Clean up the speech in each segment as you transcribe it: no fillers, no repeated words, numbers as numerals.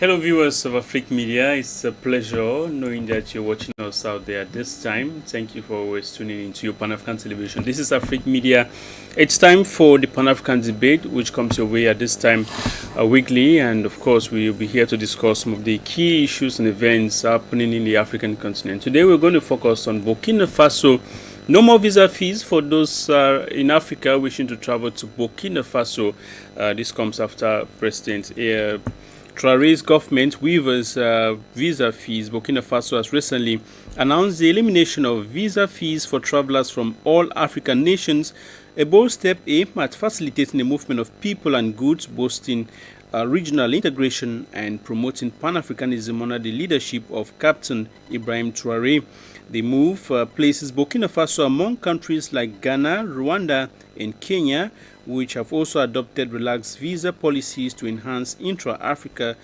Hello, viewers of African Media. It's a pleasure knowing that you're watching us out there this time. Thank you for always tuning into your Pan-African television. This is African Media. It's time for the Pan-African debate, which comes your way at this time weekly. And of course, we'll be here to discuss some of the key issues and events happening in the African continent. Today, we're going to focus on Burkina Faso. No more visa fees for those in Africa wishing to travel to Burkina Faso. This comes after President Traoré's government waivers visa fees. Burkina Faso has recently announced the elimination of visa fees for travelers from all African nations, a bold step aimed at facilitating the movement of people and goods, boosting regional integration and promoting Pan-Africanism under the leadership of Captain Ibrahim Traoré. The move places Burkina Faso among countries like Ghana, Rwanda, and Kenya, which have also adopted relaxed visa policies to enhance intra-Africa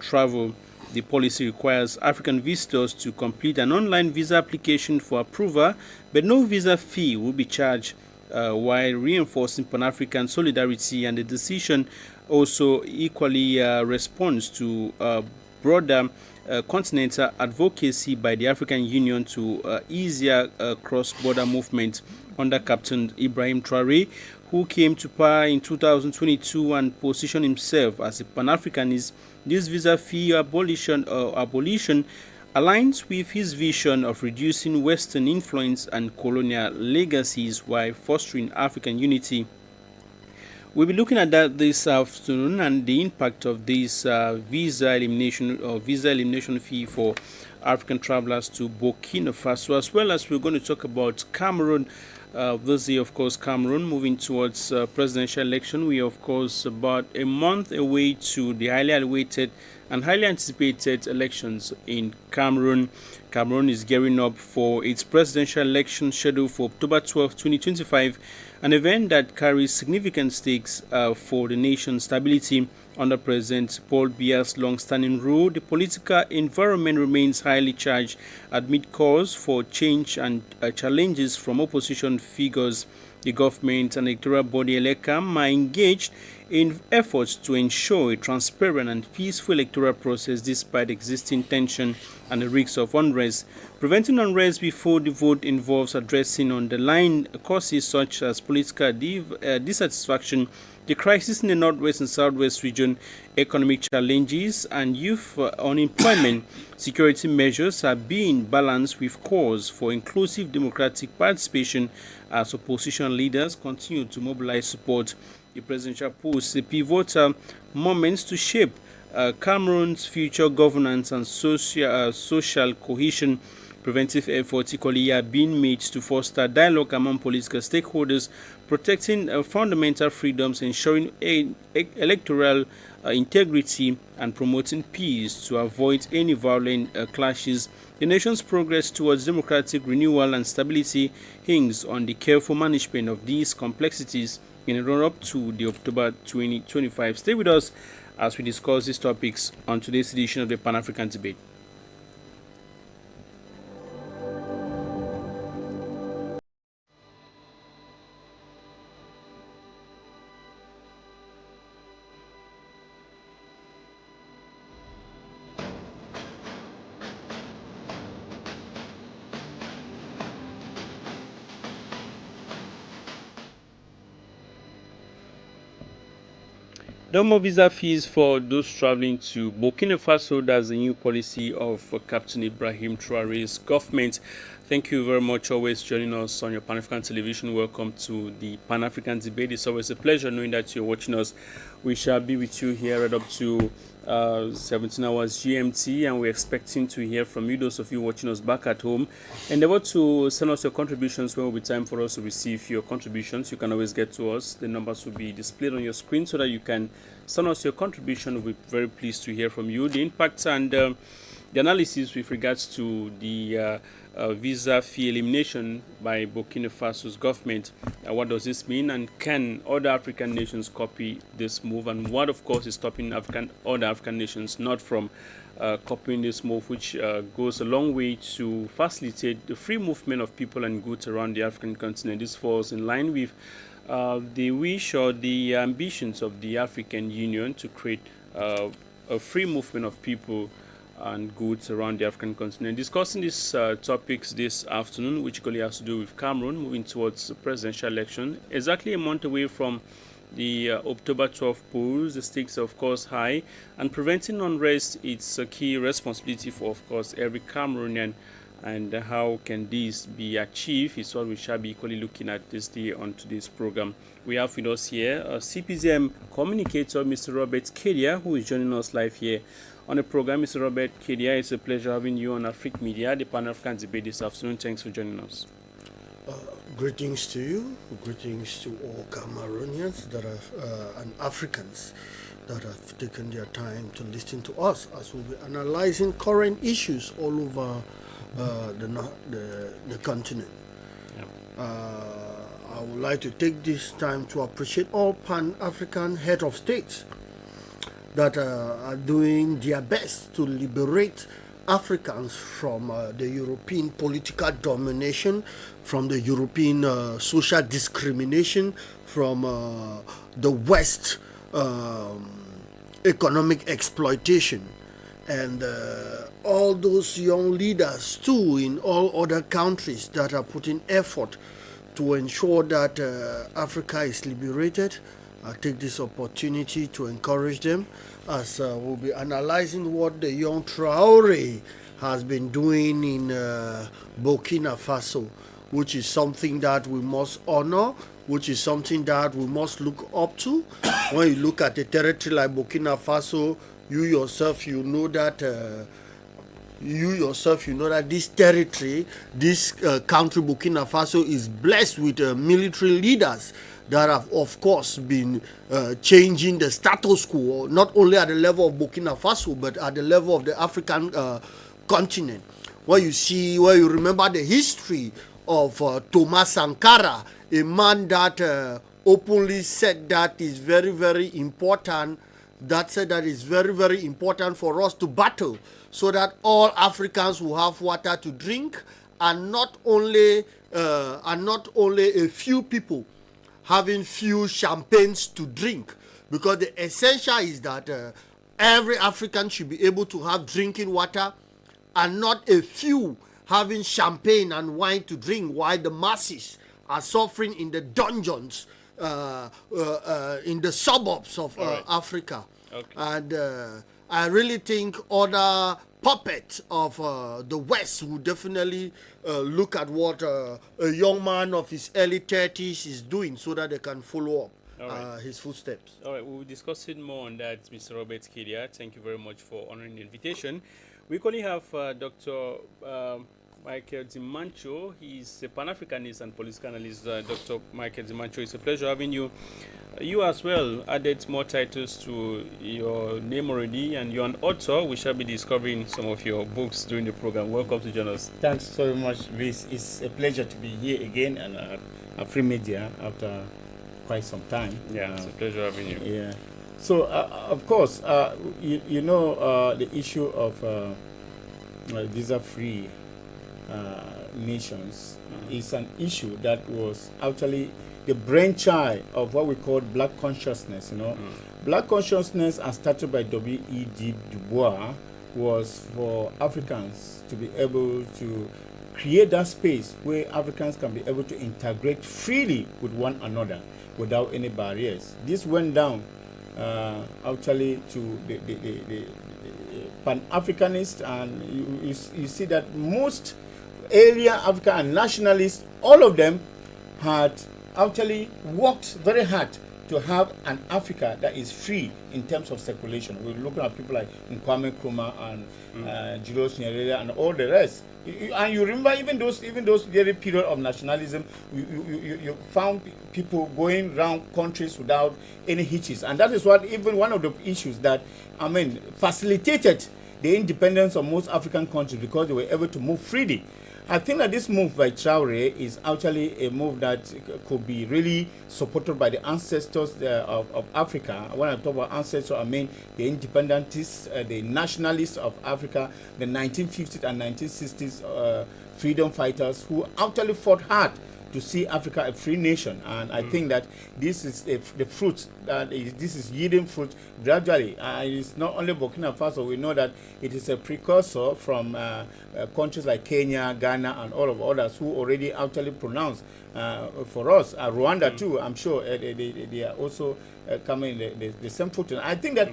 travel. The policy requires African visitors to complete an online visa application for approval, but no visa fee will be charged, while reinforcing Pan-African solidarity. And the decision also equally responds to broader continental advocacy by the African Union to easier cross-border movement under Captain Ibrahim Traoré, who came to power in 2022 and positioned himself as a Pan-Africanist. This visa fee abolition aligns with his vision of reducing Western influence and colonial legacies while fostering African unity. We'll be looking at that this afternoon and the impact of this visa elimination fee for African travelers to Burkina Faso, as well as we're going to talk about Cameroun. This year, of course, Cameroun moving towards presidential election. We are, of course, about a month away to the highly awaited and highly anticipated elections in Cameroon. Cameroon is gearing up for its presidential election scheduled for October 12, 2025, an event that carries significant stakes for the nation's stability. Under President Paul Biya's long-standing rule, the political environment remains highly charged amid calls for change and challenges from opposition figures. The government and electoral body ELECAM are engaged in efforts to ensure a transparent and peaceful electoral process despite existing tension and the risks of unrest. Preventing unrest before the vote involves addressing underlying causes such as political dissatisfaction, the crisis in the northwest and southwest region, economic challenges, and youth unemployment. Security measures are being balanced with calls for inclusive democratic participation as opposition leaders continue to mobilize support. The presidential post a pivotal moment to shape Cameroon's future governance and social cohesion. Preventive efforts equally are being made to foster dialogue among political stakeholders, protecting fundamental freedoms, ensuring electoral integrity, and promoting peace to avoid any violent clashes. The nation's progress towards democratic renewal and stability hinges on the careful management of these complexities in the run-up to the October 2025. Stay with us as we discuss these topics on today's edition of the Pan-African Debate. No more visa fees for those traveling to Burkina Faso. That's the new policy of Captain Ibrahim Traoré's government. Thank you very much always joining us on your Pan-African television. Welcome to the Pan-African debate. It's always a pleasure knowing that you're watching us. We shall be with you here right up to 17 hours GMT, and we're expecting to hear from you, those of you watching us back at home. Endeavor to send us your contributions when it will be time for us to receive your contributions. You can always get to us. The numbers will be displayed on your screen so that you can send us your contribution. We'll be very pleased to hear from you. The impacts and the analysis with regards to the visa fee elimination by Burkina Faso's government. What does this mean, and can other African nations copy this move? And what, of course, is stopping other African nations not from copying this move, which goes a long way to facilitate the free movement of people and goods around the African continent? This falls in line with the wish or the ambitions of the African Union to create a free movement of people and goods around the African continent. Discussing these topics this afternoon, which equally has to do with Cameroon moving towards the presidential election, exactly a month away from the October 12 polls. The stakes are, of course, high, and preventing unrest is a key responsibility for, of course, every Cameroonian. And how can this be achieved is what we shall be equally looking at this day on today's program. We have with us here a CPZM communicator, Mr. Robert Kedia, who is joining us live here on the program. Mr. Robert Kedia, it's a pleasure having you on Afrique Media, the Pan-African debate this afternoon. Thanks for joining us. Greetings to you, greetings to all Cameroonians that have, and Africans that have taken their time to listen to us as we'll be analyzing current issues all over the continent. Yeah. I would like to take this time to appreciate all Pan-African head of states that are doing their best to liberate Africans from the European political domination, from the European social discrimination, from the West economic exploitation. And all those young leaders too in all other countries that are putting effort to ensure that Africa is liberated. I take this opportunity to encourage them as we'll be analyzing what the young Traore has been doing in Burkina Faso, which is something that we must honor, which is something that we must look up to. When you look at a territory like Burkina Faso, you yourself know that this territory, this country, Burkina Faso, is blessed with military leaders that have, of course, been changing the status quo, not only at the level of Burkina Faso, but at the level of the African continent. Where you remember the history of Thomas Sankara, a man that openly said that is very, very important. That said that it's very, very important for us to battle so that all Africans will have water to drink, and not only a few people having few champagnes to drink, because the essential is that every African should be able to have drinking water, and not a few having champagne and wine to drink while the masses are suffering in the dungeons in the suburbs of Africa. Okay. And I really think other puppets of the West will definitely look at what a young man of his early 30s is doing so that they can follow up his footsteps. All right, we'll be discussing more on that, Mr. Robert Kedia. Thank you very much for honoring the invitation. We currently have Dr. Michael Dimancho. He's a Pan-Africanist and political analyst. Dr. Michael Dimancho, it's a pleasure having you. You as well added more titles to your name already, and you're an author. We shall be discovering some of your books during the program. Welcome to join us. Thanks very much, Luis. It's a pleasure to be here again and at Free Media after quite some time. Yeah, it's a pleasure having you. Yeah. So, of course, you know the issue of visa-free nations is an issue that was actually the brainchild of what we call black consciousness. Black consciousness, as started by W.E.G. Du Bois, was for Africans to be able to create that space where Africans can be able to integrate freely with one another without any barriers. This went down actually to the Pan-Africanists, and you see that most alien African and nationalists, all of them had actually worked very hard to have an Africa that is free in terms of circulation. We're looking at people like Kwame Nkrumah and Julius Nyerere and all the rest. And you remember even those very period of nationalism, you found people going around countries without any hitches, and that is what even one of the issues that facilitated the independence of most African countries, because they were able to move freely. I think that this move by Traore is actually a move that could be really supported by the ancestors of Africa. When I talk about ancestors, I mean the independentists, the nationalists of Africa, the 1950s and 1960s freedom fighters who actually fought hard to see Africa a free nation. And I think that this is the fruit that this is yielding fruit gradually. It's not only Burkina Faso. We know that it is a precursor from countries like Kenya, Ghana, and all of others who already actually pronounced for us. Rwanda too, I'm sure they are also coming in the same footing. I think that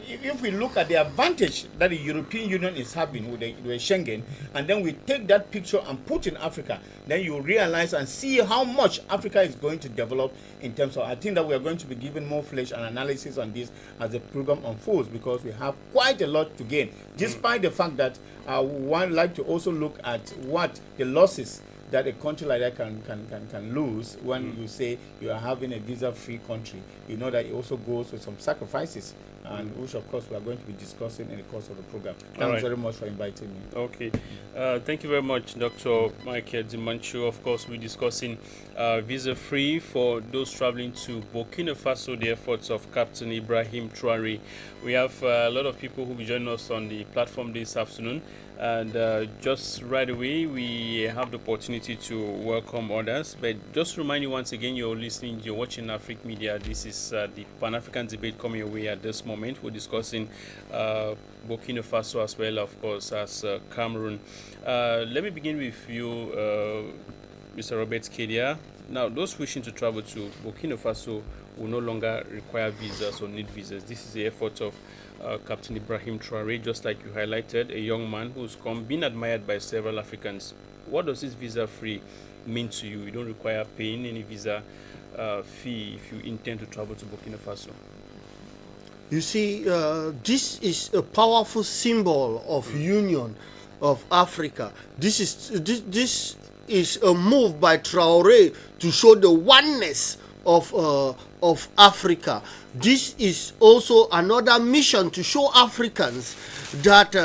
if we look at the advantage that the European Union is having with Schengen, and then we take that picture and put in Africa, then you realize and see how much Africa is going to develop in terms of, I think that we are going to be given more flesh and analysis on this as the program unfolds, because we have quite a lot to gain, despite the fact that one like to also look at what the losses that a country like that can lose when you say you are having a visa-free country. You know that it also goes with some sacrifices, and which of course we are going to be discussing in the course of the program. Thanks very much for inviting me. Okay, thank you very much, Dr. Michael Dimanchu. Of course, we're discussing visa-free for those traveling to Burkina Faso, the efforts of Captain Ibrahim Traore. We have a lot of people who will join us on the platform this afternoon. And just right away, we have the opportunity to welcome others. But just to remind you once again, you're watching Afrique Media. This is the Pan-African debate coming away at this moment. We're discussing Burkina Faso as well, of course, as Cameroon. Let me begin with you, Mr. Robert Kedia. Now, those wishing to travel to Burkina Faso will no longer require visas or need visas. This is the effort of Captain Ibrahim Traore, just like you highlighted, a young man who's been admired by several Africans. What does this visa-free mean to you? You don't require paying any visa fee if you intend to travel to Burkina Faso. You see, this is a powerful symbol of union of Africa. This is a move by Traore to show the oneness of Africa. This is also another mission to show Africans that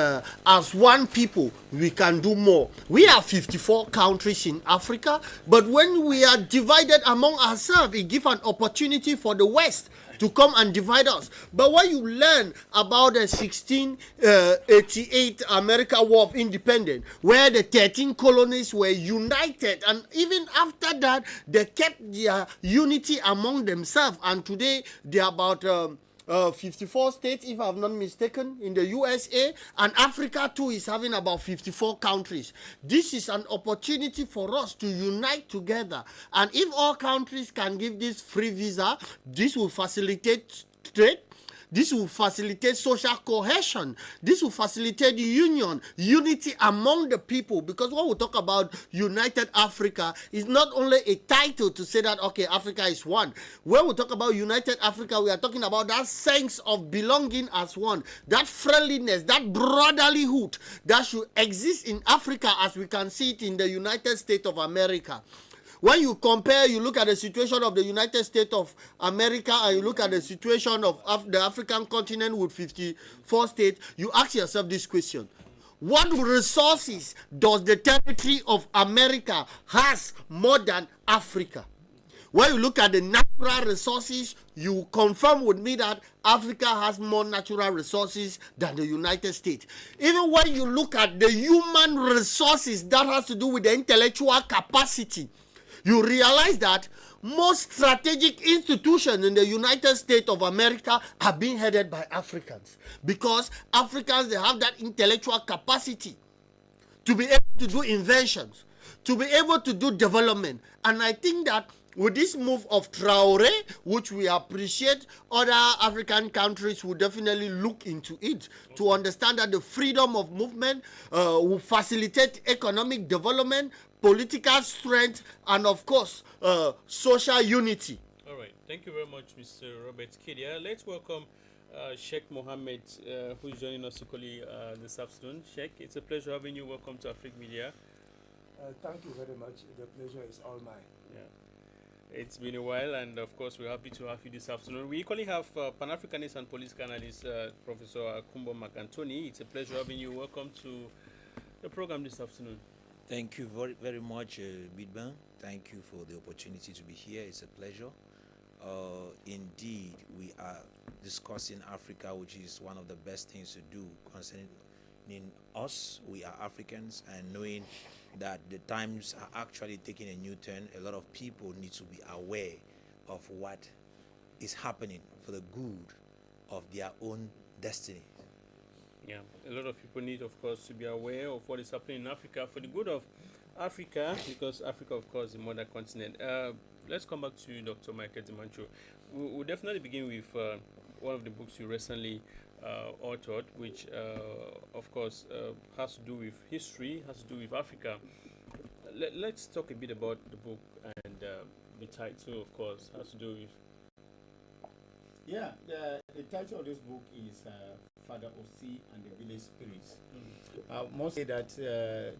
as one people we can do more. We have 54 countries in Africa, but when we are divided among ourselves, it gives an opportunity for the West to come and divide us. But when you learn about the 1688 America War of Independence, where the 13 colonies were united, and even after that, they kept their unity among themselves, and today they are about 54 states, if I'm not mistaken, in the USA, and Africa too is having about 54 countries. This is an opportunity for us to unite together, and if all countries can give this free visa, this will facilitate trade. This will facilitate social cohesion. This will facilitate union, unity among the people. Because when we talk about United Africa, it's not only a title to say that, okay, Africa is one. When we talk about United Africa, we are talking about that sense of belonging as one, that friendliness, that brotherlyhood that should exist in Africa as we can see it in the United States of America. When you compare, you look at the situation of the United States of America and you look at the situation of the African continent with 54 states, you ask yourself this question. What resources does the territory of America has more than Africa? When you look at the natural resources, you confirm with me that Africa has more natural resources than the United States. Even when you look at the human resources that has to do with the intellectual capacity, you realize that most strategic institutions in the United States of America are being headed by Africans, because Africans, they have that intellectual capacity to be able to do inventions, to be able to do development. And I think that with this move of Traore, which we appreciate, other African countries will definitely look into it to understand that the freedom of movement will facilitate economic development, political strength, and of course, social unity. All right. Thank you very much, Mr. Robert Kedia. Let's welcome Sheikh Mohammed, who is joining us equally this afternoon. Sheikh, it's a pleasure having you. Welcome to Afrique Media. Thank you very much. The pleasure is all mine. Yeah. It's been a while, and of course, we're happy to have you this afternoon. We equally have Pan-Africanist and political analyst, Professor Kumbo Makantoni. It's a pleasure having you. Welcome to the program this afternoon. Thank you very, very much, Bidban. Thank you for the opportunity to be here. It's a pleasure. Indeed, we are discussing Africa, which is one of the best things to do concerning in us, we are Africans, and knowing that the times are actually taking a new turn, a lot of people need to be aware of what is happening for the good of their own destiny. Yeah, a lot of people need, of course, to be aware of what is happening in Africa for the good of Africa, because Africa, of course, is the mother continent. Let's come back to Dr. Michael Dimancho. We'll definitely begin with one of the books you recently authored, which, of course, has to do with history, has to do with Africa. Let's talk a bit about the book, and the title, of course, has to do with. Yeah, the title of this book is Father Osi and the Village Spirits. I must say that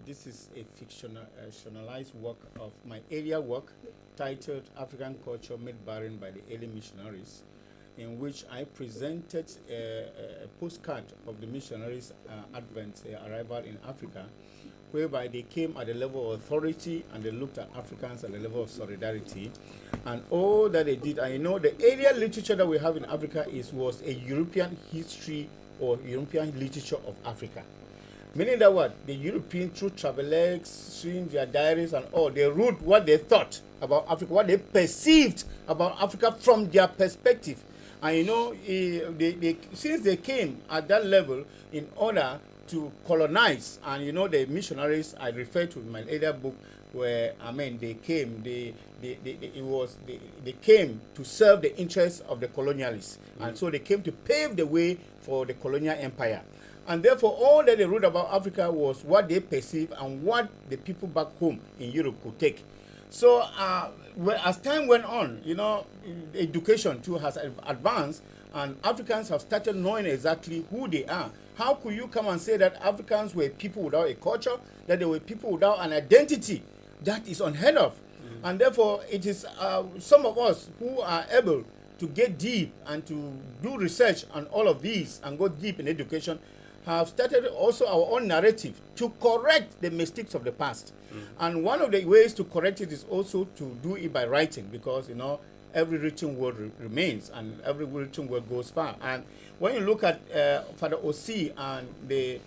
this is a fictionalized work of my earlier work titled African Culture Made Barren by the Early Missionaries, in which I presented a postcard of the missionaries' advent, arrival in Africa, whereby they came at the level of authority and they looked at Africans at the level of solidarity. And all that they did, and you know, the earlier literature that we have in Africa was a European history or European literature of Africa. Meaning that what? The European, through travelers, seeing their diaries and all, they wrote what they thought about Africa, what they perceived about Africa from their perspective. And you know, since they came at that level in order to colonize, and you know, the missionaries I referred to in my earlier book, where I mean they came, they came to serve the interests of the colonialists, and so they came to pave the way for the colonial empire. And therefore, all that they wrote about Africa was what they perceived and what the people back home in Europe could take. So as time went on, you know, education too has advanced, and Africans have started knowing exactly who they are. How could you come and say that Africans were people without a culture, that they were people without an identity? That is unheard of. And therefore, it is some of us who are able to get deep and to do research on all of these and go deep in education have started also our own narrative to correct the mistakes of the past. And one of the ways to correct it is also to do it by writing, because, you know, every written word remains and every written word goes far. And when you look at Father Osi and the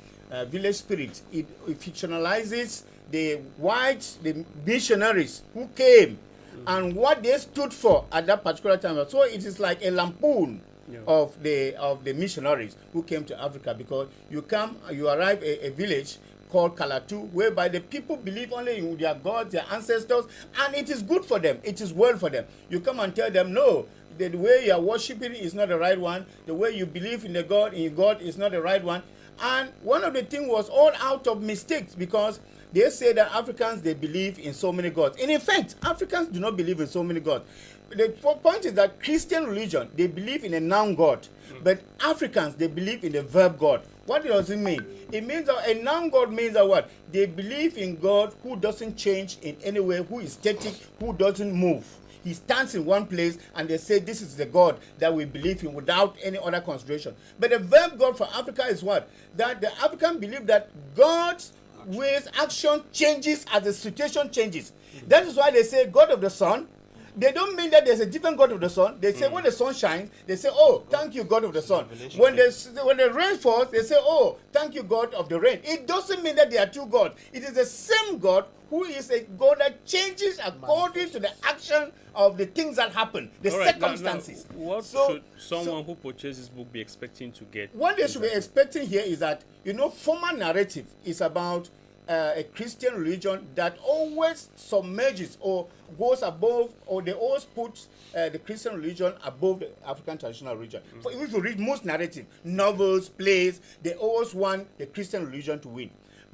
village spirit, it fictionalizes the whites, the missionaries who came and what they stood for at that particular time. So it is like a lampoon of the missionaries who came to Africa, because you arrive a village called Kalatu, whereby the people believe only in their gods, their ancestors, and it is good for them, it is well for them. You come and tell them, no, the way you are worshiping is not the right one, the way you believe in God is not the right one. And one of the things was all out of mistakes, because they say that Africans, they believe in so many gods. And in fact, Africans do not believe in so many gods. The point is that Christian religion, they believe in a noun God, but Africans, they believe in the verb God. What does it mean? It means that a noun God means that what? They believe in God who doesn't change in any way, who is static, who doesn't move. He stands in one place and they say this is the God that we believe in without any other consideration. But the verb God for Africa is what? That the African believe that God's ways, action changes as the situation changes. That is why they say God of the sun. They don't mean that there's a different God of the sun. They say when the sun shines, they say, oh, thank you, God of the sun. When the rain falls, they say, oh, thank you, God of the rain. It doesn't mean that they are two gods. It is the same God who is a God that changes according to the action of the things that happen, the circumstances. Now, what should someone who purchases this book be expecting to get? What they should be expecting here is that, you know, former narrative is about a Christian religion that always submerges or goes above, or they always put the Christian religion above the African traditional religion. For if you read most narrative, novels, plays, they always want the Christian religion to win.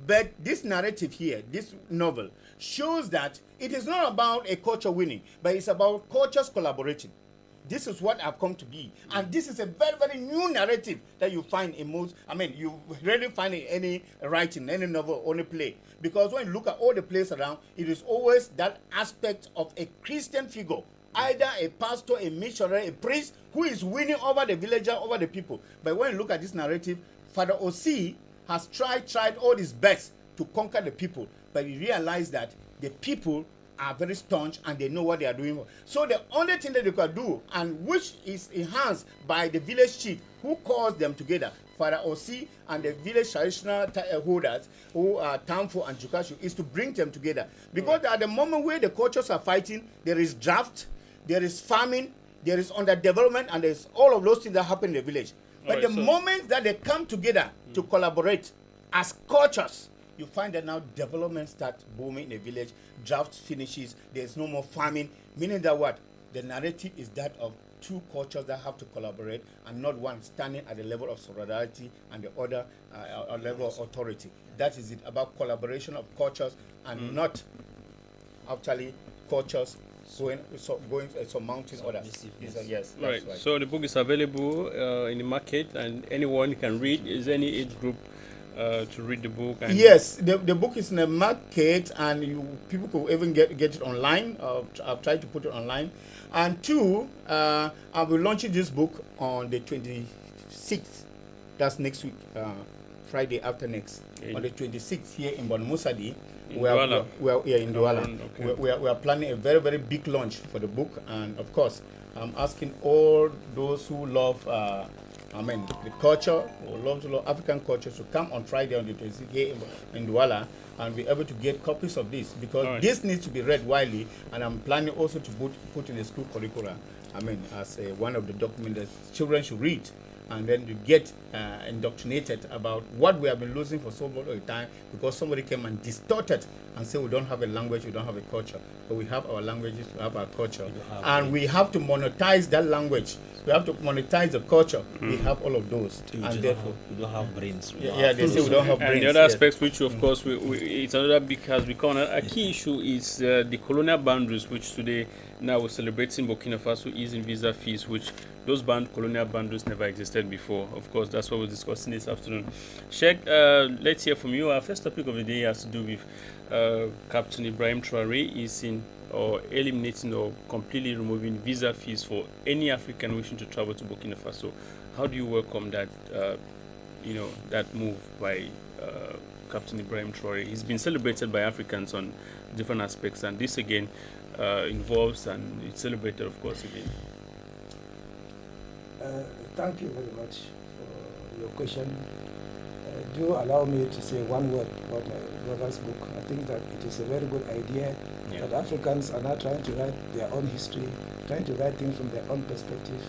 But this narrative here, this novel, shows that it is not about a culture winning, but it's about cultures collaborating. This is what I've come to be. And this is a very, very new narrative that you find in most, you rarely find in any writing, any novel, any play. Because when you look at all the plays around, it is always that aspect of a Christian figure, either a pastor, a missionary, a priest, who is winning over the villager, over the people. But when you look at this narrative, Father Osi has tried all his best to conquer the people. But he realized that the people are very staunch and they know what they are doing. So the only thing that they can do, and which is enhanced by the village chief who calls them together? Father Osi and the village traditional holders, who are Tamfo and Jukashu, is to bring them together. Because at the moment where the cultures are fighting, there is drought, there is famine, there is underdevelopment, and there's all of those things that happen in the village. But the moment that they come together to collaborate as cultures, you find that now development starts booming in the village, drought finishes, there's no more famine, meaning that what? The narrative is that of two cultures that have to collaborate and not one standing at the level of solidarity and the other level of authority. That is it, about collaboration of cultures and not actually cultures surmounting others. Yes, Right. that's right. So the book is available in the market, and anyone can read. Is there any age group to read the book? And Yes, the book is in the market, and people could even get it online. I've tried to put it online. And two, I'll be launching this book on the 26th. That's next week, Friday after next. On the 26th here in Bonmusadi. We are in Douala. Okay. We are planning a very, very big launch for the book. And of course, I'm asking all those who love the culture, or love African culture, to come on Friday on the 26th here in Douala and be able to get copies of this, because this needs to be read widely, and I'm planning also to put in the school curricula, as one of the documents that children should read, and then to get indoctrinated about what we have been losing for so long a time, because somebody came and distorted and said we don't have a language, we don't have a culture. But we have our languages, we have our culture, and we have to monetize that language. We have to monetize the culture. We have all of those, and therefore we don't have brains. they say we don't have brains. And the other aspects, which of course it's another big has become a key issue, is the colonial boundaries, which today now we're celebrating Burkina Faso easing visa fees, which those colonial boundaries never existed before. Of course, that's what we're discussing this afternoon. Sheikh, let's hear from you. Our first topic of the day has to do with Captain Ibrahim Traore is in or eliminating or completely removing visa fees for any African wishing to travel to Burkina Faso. How do you welcome that, that move by Captain Ibrahim Traore? He's been celebrated by Africans on different aspects, and this again involves and it's celebrated, of course, again. Thank you very much for your question. Do allow me to say one word about my brother's book. I think that it is a very good idea that Africans are now trying to write their own history, trying to write things from their own perspective,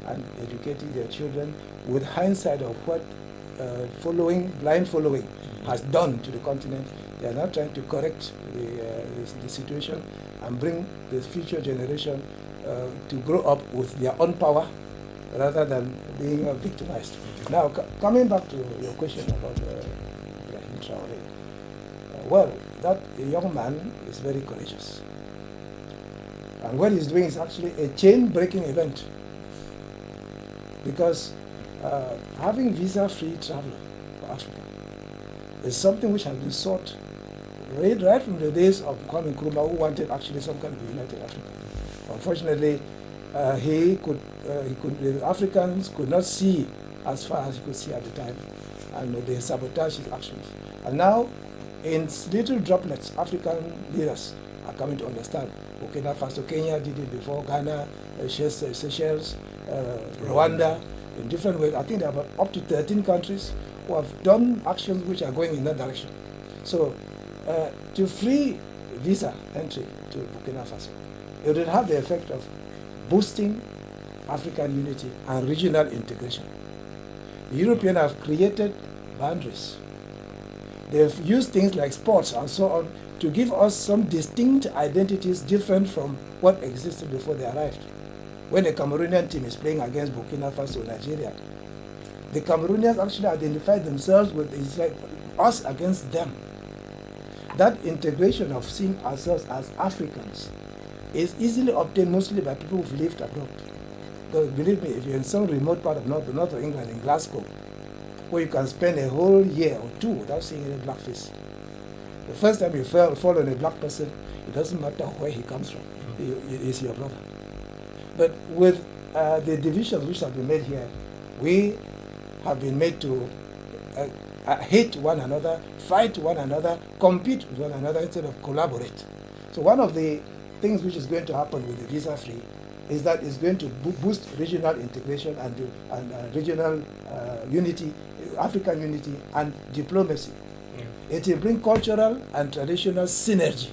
and educating their children with hindsight of what blind following has done to the continent. They are now trying to correct the situation and bring the future generation to grow up with their own power rather than being victimized. Now, coming back to your question about Ibrahim Traore, that young man is very courageous. And what he's doing is actually a chain-breaking event, because having visa-free travel for Africa is something which has been sought right from the days of Kwame Nkrumah, who wanted actually some kind of united Africa. Unfortunately, the Africans could not see as far as he could see at the time, and they sabotaged his actions. And now, in little droplets, African leaders are coming to understand. Burkina Faso, Kenya did it before, Ghana, Seychelles, Rwanda, in different ways. I think there are up to 13 countries who have done actions which are going in that direction. So, to free visa entry to Burkina Faso, it will have the effect of boosting African unity and regional integration. The Europeans have created boundaries. They've used things like sports and so on to give us some distinct identities different from what existed before they arrived. When the Cameroonian team is playing against Burkina Faso, Nigeria, the Cameroonians actually identified themselves with us against them. That integration of seeing ourselves as Africans is easily obtained mostly by people who've lived abroad. Because believe me, if you're in some remote part of the north of England, in Glasgow, where you can spend a whole year or two without seeing any black face, the first time you fall on a black person, it doesn't matter where he comes from. He's your brother. But with the divisions which have been made here, we have been made to hate one another, fight one another, compete with one another instead of collaborate. So one of the things which is going to happen with the visa-free is that it's going to boost regional integration and regional unity, African unity and diplomacy. It will bring cultural and traditional synergy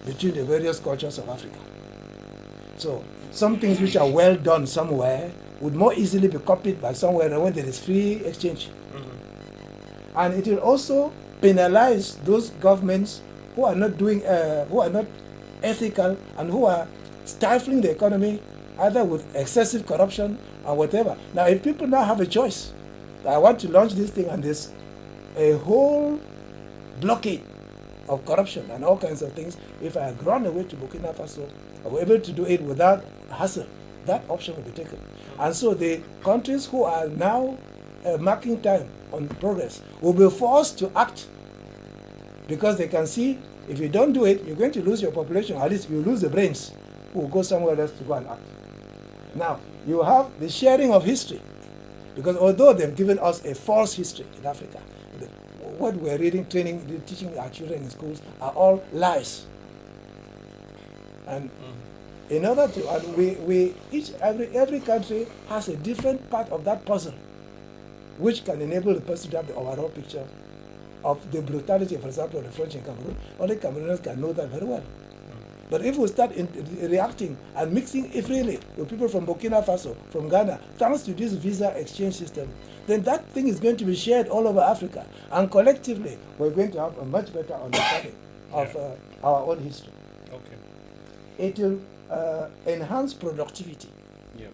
between the various cultures of Africa. So some things which are well done somewhere would more easily be copied by somewhere when there is free exchange. And it will also penalize those governments who are not doing, who are not ethical and who are stifling the economy either with excessive corruption or whatever. Now, if people now have a choice, I want to launch this thing and there's a whole blockade of corruption and all kinds of things, if I had run away to Burkina Faso, I was able to do it without hassle, that option will be taken. And so the countries who are now marking time on progress will be forced to act because they can see if you don't do it, you're going to lose your population, at least you lose the brains who will go somewhere else to go and act. Now, you have the sharing of history, because although they've given us a false history in Africa, what we're reading, training, teaching our children in schools are all lies. And in order to, and every country has a different part of that puzzle, which can enable the person to have the overall picture of the brutality, for example, of the French in Cameroon. Only Cameroonians can know that very well. But if we start reacting and mixing freely with people from Burkina Faso, from Ghana, thanks to this visa exchange system, then that thing is going to be shared all over Africa. And collectively, we're going to have a much better understanding of our own history. Okay. It will enhance productivity. Yeah.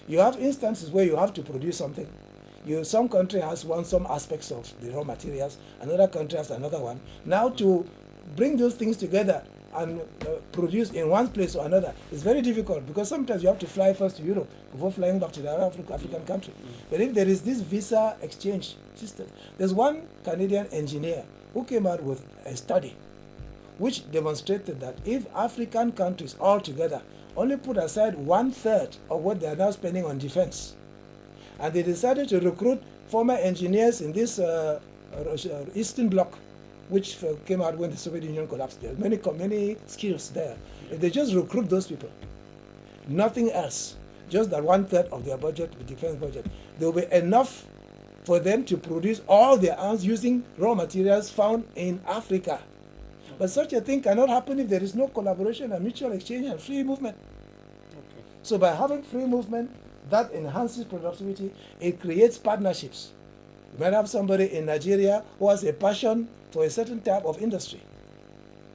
You have instances where you have to produce something. Some country has some aspects of the raw materials, another country has another one. Now to bring those things together and produce in one place or another is very difficult, because sometimes you have to fly first to Europe before flying back to the African country. But if there is this visa exchange system, there's one Canadian engineer who came out with a study which demonstrated that if African countries all together only put aside 1/3 of what they are now spending on defense, and they decided to recruit former engineers in this Eastern Bloc, which came out when the Soviet Union collapsed. There are many skills there. If they just recruit those people, nothing else, just that 1/3 of their budget, the defense budget, there will be enough for them to produce all their arms using raw materials found in Africa. But such a thing cannot happen if there is no collaboration and mutual exchange and free movement. Okay. So by having free movement, that enhances productivity, it creates partnerships. You might have somebody in Nigeria who has a passion for a certain type of industry,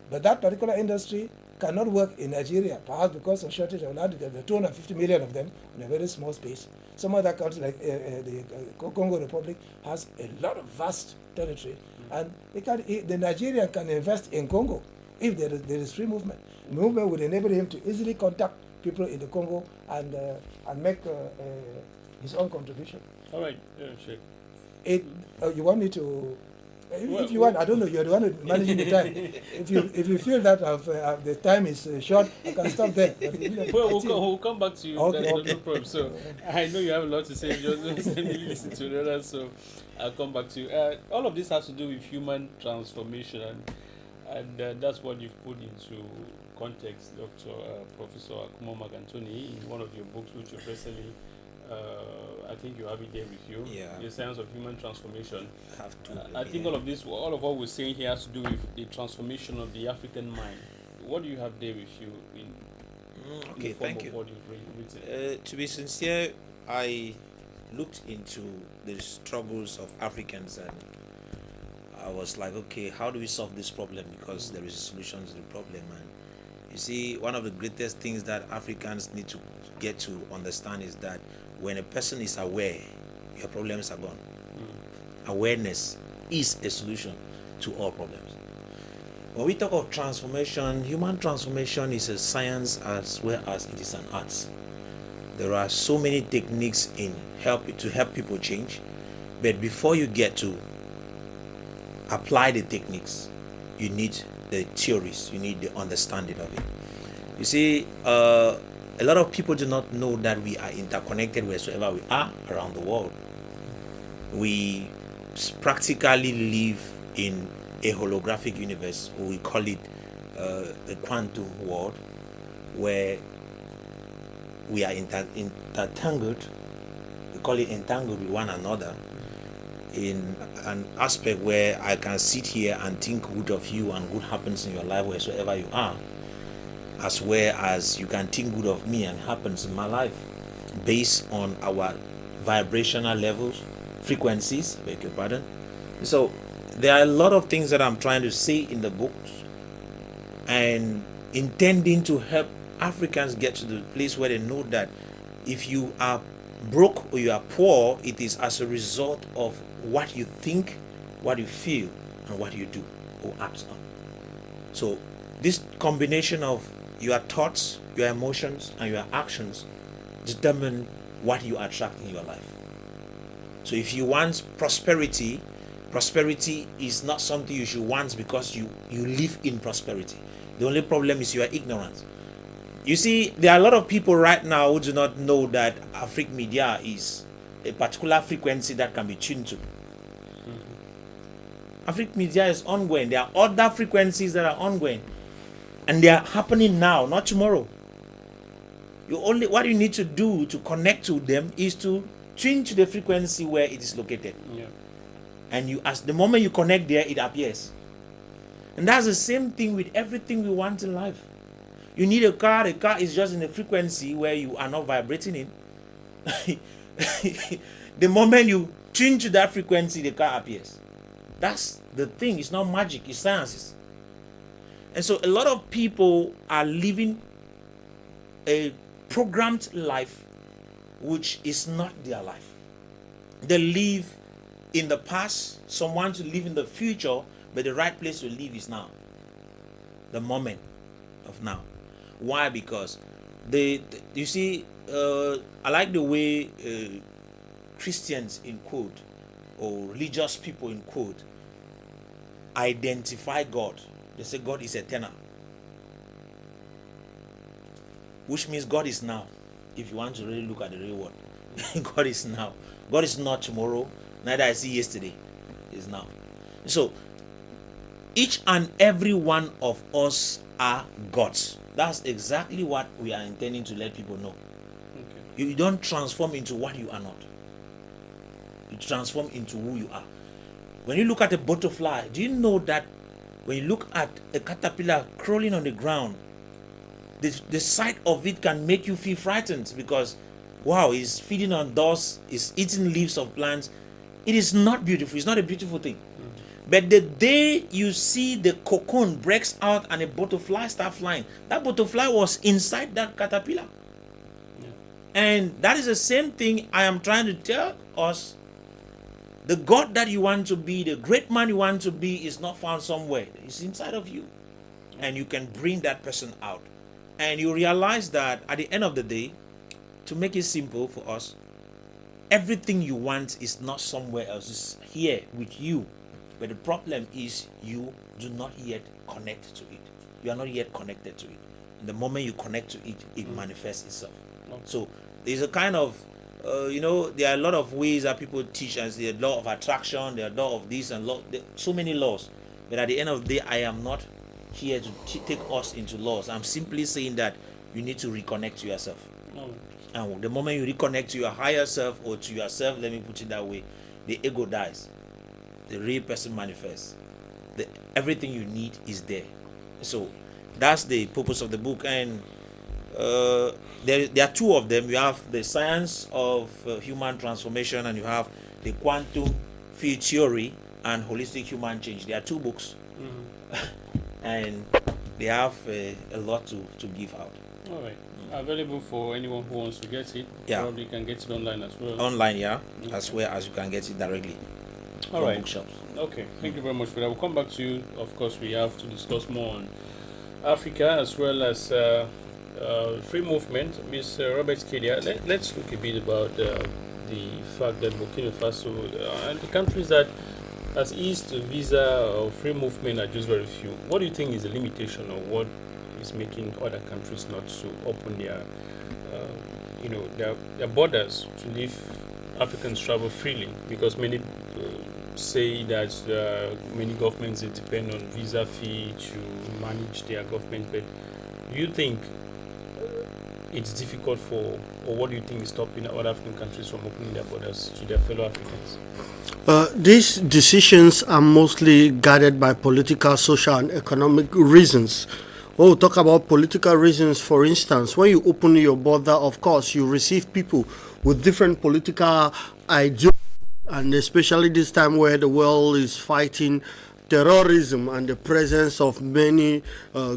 but that particular industry cannot work in Nigeria, perhaps because of shortage of land. There are 250 million of them in a very small space. Some other countries like the Congo Republic has a lot of vast territory, and the Nigerian can invest in Congo if there is free movement. The movement would enable him to easily contact people in the Congo and make his own contribution. All right, Sheikh. You want me to? If you want, I don't know. You're the one managing the time. If you feel that the time is short, I can stop there. But, We'll come back to you. Okay. No problem. So I know you have a lot to say. Just really listen to the others. So I'll come back to you. All of this has to do with human transformation, and that's what you've put into context, Dr. Professor Akumo Magantoni, in one of your books, which you recently. I think you have it there with you. Yeah. The Science of Human Transformation. I have two. I think all of what we're saying here has to do with the transformation of the African mind. What do you have there with you in Okay, the form thank of you. what you've written? To be sincere, I looked into the struggles of Africans, and I was like, okay, how do we solve this problem? Because there is a solution to the problem. And you see, one of the greatest things that Africans need to get to understand is that when a person is aware, your problems are gone. Awareness is a solution to all problems. When we talk of transformation, human transformation is a science as well as it is an art. There are so many techniques to help people change, but before you get to apply the techniques, you need the theories, you need the understanding of it. You see, a lot of people do not know that we are interconnected wherever we are around the world. We practically live in a holographic universe, or we call it a quantum world, where we are intertangled, we call it entangled with one another, in an aspect where I can sit here and think good of you and good happens in your life wheresoever you are, as well as you can think good of me and happens in my life, based on our vibrational levels, frequencies, beg your pardon. So there are a lot of things that I'm trying to say in the books and intending to help Africans get to the place where they know that if you are broke or you are poor, it is as a result of what you think, what you feel, and what you do or act on. So this combination of your thoughts, your emotions, and your actions determine what you attract in your life. So if you want prosperity, prosperity is not something you should want because you live in prosperity. The only problem is your ignorance. You see, there are a lot of people right now who do not know that Afrique Media is a particular frequency that can be tuned to. Afrique Media is ongoing. There are other frequencies that are ongoing, and they are happening now, not tomorrow. What you need to do to connect to them is to tune to the frequency where it is located. Yeah. And as the moment you connect there, it appears. And that's the same thing with everything we want in life. You need a car is just in a frequency where you are not vibrating in. The moment you tune to that frequency, the car appears. That's the thing. It's not magic, it's sciences. And so a lot of people are living a programmed life which is not their life. They live in the past, some want to live in the future, but the right place to live is now. The moment of now. Why? Because you see, I like the way Christians in quote, or religious people in quote, identify God. They say God is eternal, which means God is now. If you want to really look at the real world, God is now. God is not tomorrow, neither is he yesterday. Is now. So each and every one of us are gods. That's exactly what we are intending to let people know. Okay. You don't transform into what you are not. You transform into who you are. When you look at a butterfly, do you know that when you look at a caterpillar crawling on the ground, the sight of it can make you feel frightened because, wow, it's feeding on dust, it's eating leaves of plants. It is not beautiful. It's not a beautiful thing. But the day you see the cocoon breaks out and a butterfly starts flying, that butterfly was inside that caterpillar. Yeah. And that is the same thing I am trying to tell us. The God that you want to be, the great man you want to be is not found somewhere. It's inside of you. And you can bring that person out. And you realize that at the end of the day, to make it simple for us, everything you want is not somewhere else. It's here with you. But the problem is you do not yet connect to it. You are not yet connected to it. And the moment you connect to it, it manifests itself. Okay. So there's a kind of, there are a lot of ways that people teach us. The law of attraction, the law of this and so many laws. But at the end of the day, I am not here to take us into laws. I'm simply saying that you need to reconnect to yourself. And the moment you reconnect to your higher self or to yourself, let me put it that way, the ego dies. The real person manifests. Everything you need is there. So that's the purpose of the book. And there are two of them. You have the science of human transformation, and you have the quantum field theory and holistic human change. There are two books. And they have a lot to give out. All right. Available for anyone who wants to get it. Yeah. Probably can get it online as well. Online, yeah. As well as you can get it directly. All right. Bookshops. Okay. Thank you very much for that. We'll come back to you. Of course, we have to discuss more on Africa as well as free movement. Ms. Robert Kedia, let's talk a bit about the fact that Burkina Faso and the countries that has eased visa or free movement are just very few. What do you think is the limitation, or what is making other countries not to open their borders to leave Africans travel freely? Because many say that many governments they depend on visa fee to manage their government. But do you think it's difficult for, or what do you think is stopping other African countries from opening their borders to their fellow Africans? These decisions are mostly guided by political, social, and economic reasons. When we talk about political reasons, for instance, when you open your border, of course, you receive people with different political ideas, and especially this time where the world is fighting terrorism and the presence of many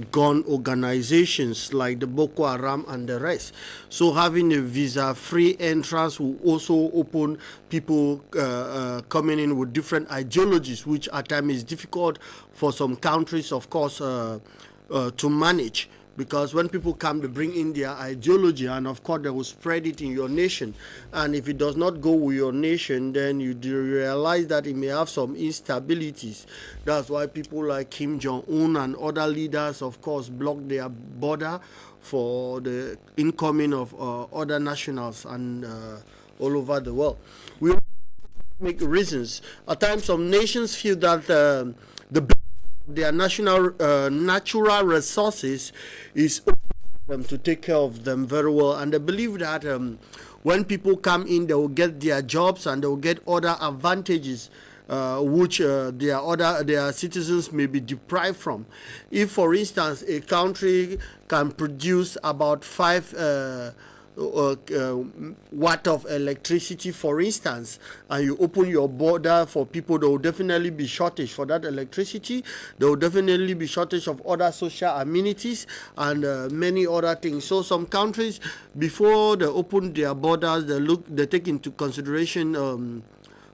gun organizations like the Boko Haram and the rest. So having a visa-free entrance will also open people coming in with different ideologies, which at times is difficult for some countries, of course, to manage. Because when people come, they bring in their ideology, and of course they will spread it in your nation. And if it does not go with your nation, then you realize that it may have some instabilities. That's why people like Kim Jong-un and other leaders, of course, block their border for the incoming of other nationals and all over the world. We make reasons. At times, some nations feel that their natural resources is them to take care of them very well, and they believe that when people come in, they will get their jobs and they will get other advantages which their citizens may be deprived from. If, for instance, a country can produce about 5 watt of electricity, for instance, and you open your border for people, there will definitely be shortage for that electricity. There will definitely be shortage of other social amenities and many other things. So some countries, before they open their borders, they take into consideration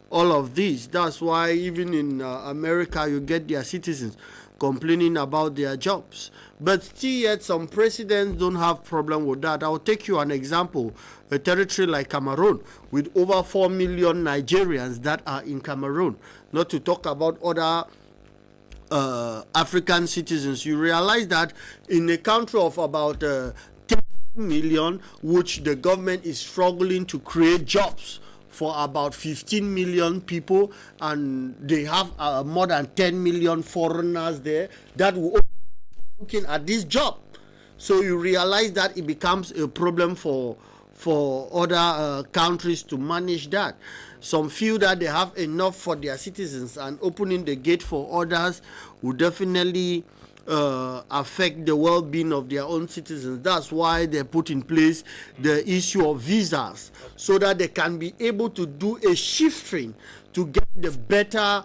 all of these. That's why even in America, you get their citizens complaining about their jobs. But still yet, some presidents don't have problem with that. I'll take you an example. A territory like Cameroon, with over 4 million Nigerians that are in Cameroon, not to talk about other African citizens. You realize that in a country of about 10 million, which the government is struggling to create jobs for about 15 million people, and they have more than 10 million foreigners there that will looking at this job. So you realize that it becomes a problem for other countries to manage that. Some feel that they have enough for their citizens, and opening the gate for others will definitely affect the well-being of their own citizens. That's why they put in place the issue of visas, so that they can be able to do a shifting to get the better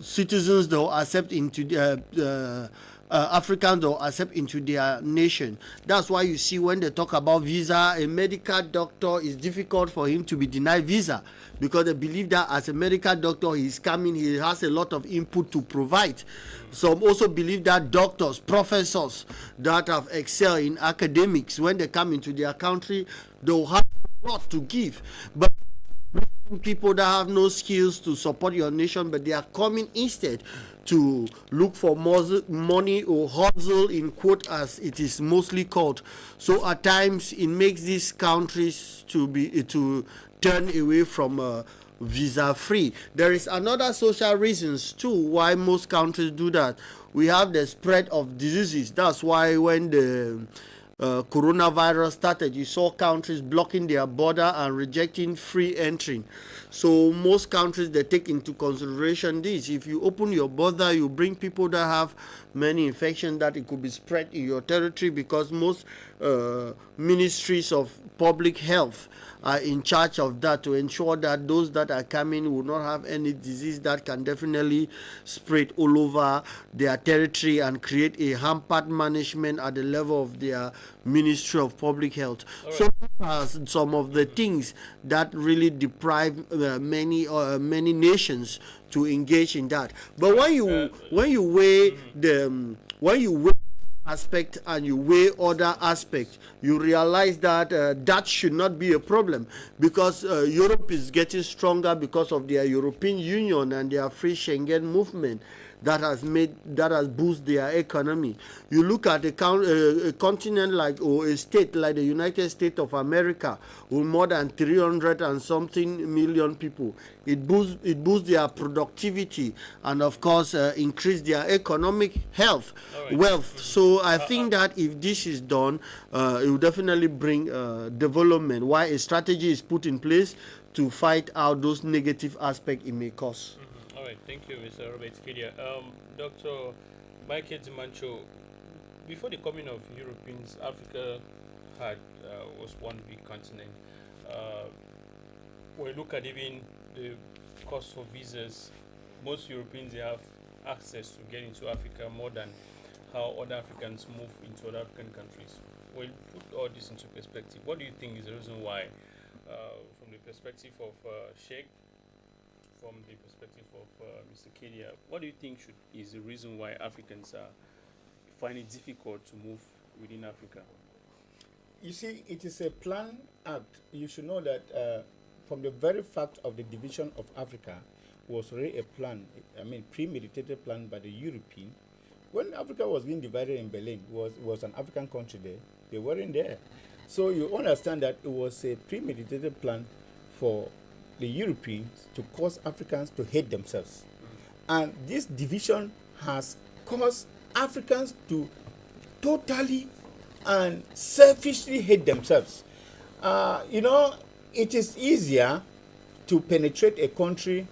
citizens they will accept into the Africans they will accept into their nation. That's why you see when they talk about visa, a medical doctor, is difficult for him to be denied visa, because they believe that as a medical doctor, he's coming, he has a lot of input to provide. Some also believe that doctors, professors that have excelled in academics, when they come into their country, they'll have a lot to give. But people that have no skills to support your nation, but they are coming instead to look for money or hustle, in quote, as it is mostly called. So at times it makes these countries to turn away from visa free. There is another social reasons too why most countries do that. We have the spread of diseases. That's why when the coronavirus started, you saw countries blocking their border and rejecting free entry. So most countries, they take into consideration this. If you open your border, you bring people that have many infections that it could be spread in your territory, because most ministries of public health are in charge of that, to ensure that those that are coming will not have any disease that can definitely spread all over their territory and create a hampered management at the level of their Ministry of Public Health. Right. So some of the things that really deprive many nations to engage in that. But when you weigh aspect and you weigh other aspects, you realize that that should not be a problem, because Europe is getting stronger because of their European Union and their free Schengen movement. that has boosted their economy. You look at a continent like, or a state like the United States of America, with more than 300 and something million people. It boosts their productivity, and of course increase their economic wealth. So I think that if this is done, it will definitely bring development. Why a strategy is put in place to fight out those negative aspects it may cause. All right, thank you, Mr. Robert Kidia. Dr. Michael Dimancho, before the coming of Europeans, Africa was one big continent. When you look at even the cost of visas, most Europeans, they have access to get into Africa more than how other Africans move into other African countries. Well, put all this into perspective. What do you think is the reason why, from the perspective of Sheikh, from the perspective of Mr. Kedia, what do you think is the reason why Africans find it difficult to move within Africa? You see, it is a planned act. You should know that from the very fact of the division of Africa was really a plan, premeditated plan by the European. When Africa was being divided in Berlin, was an African country there. They weren't there. So you understand that it was a premeditated plan for the Europeans to cause Africans to hate themselves. And this division has caused Africans to totally and selfishly hate themselves. It is easier to penetrate a country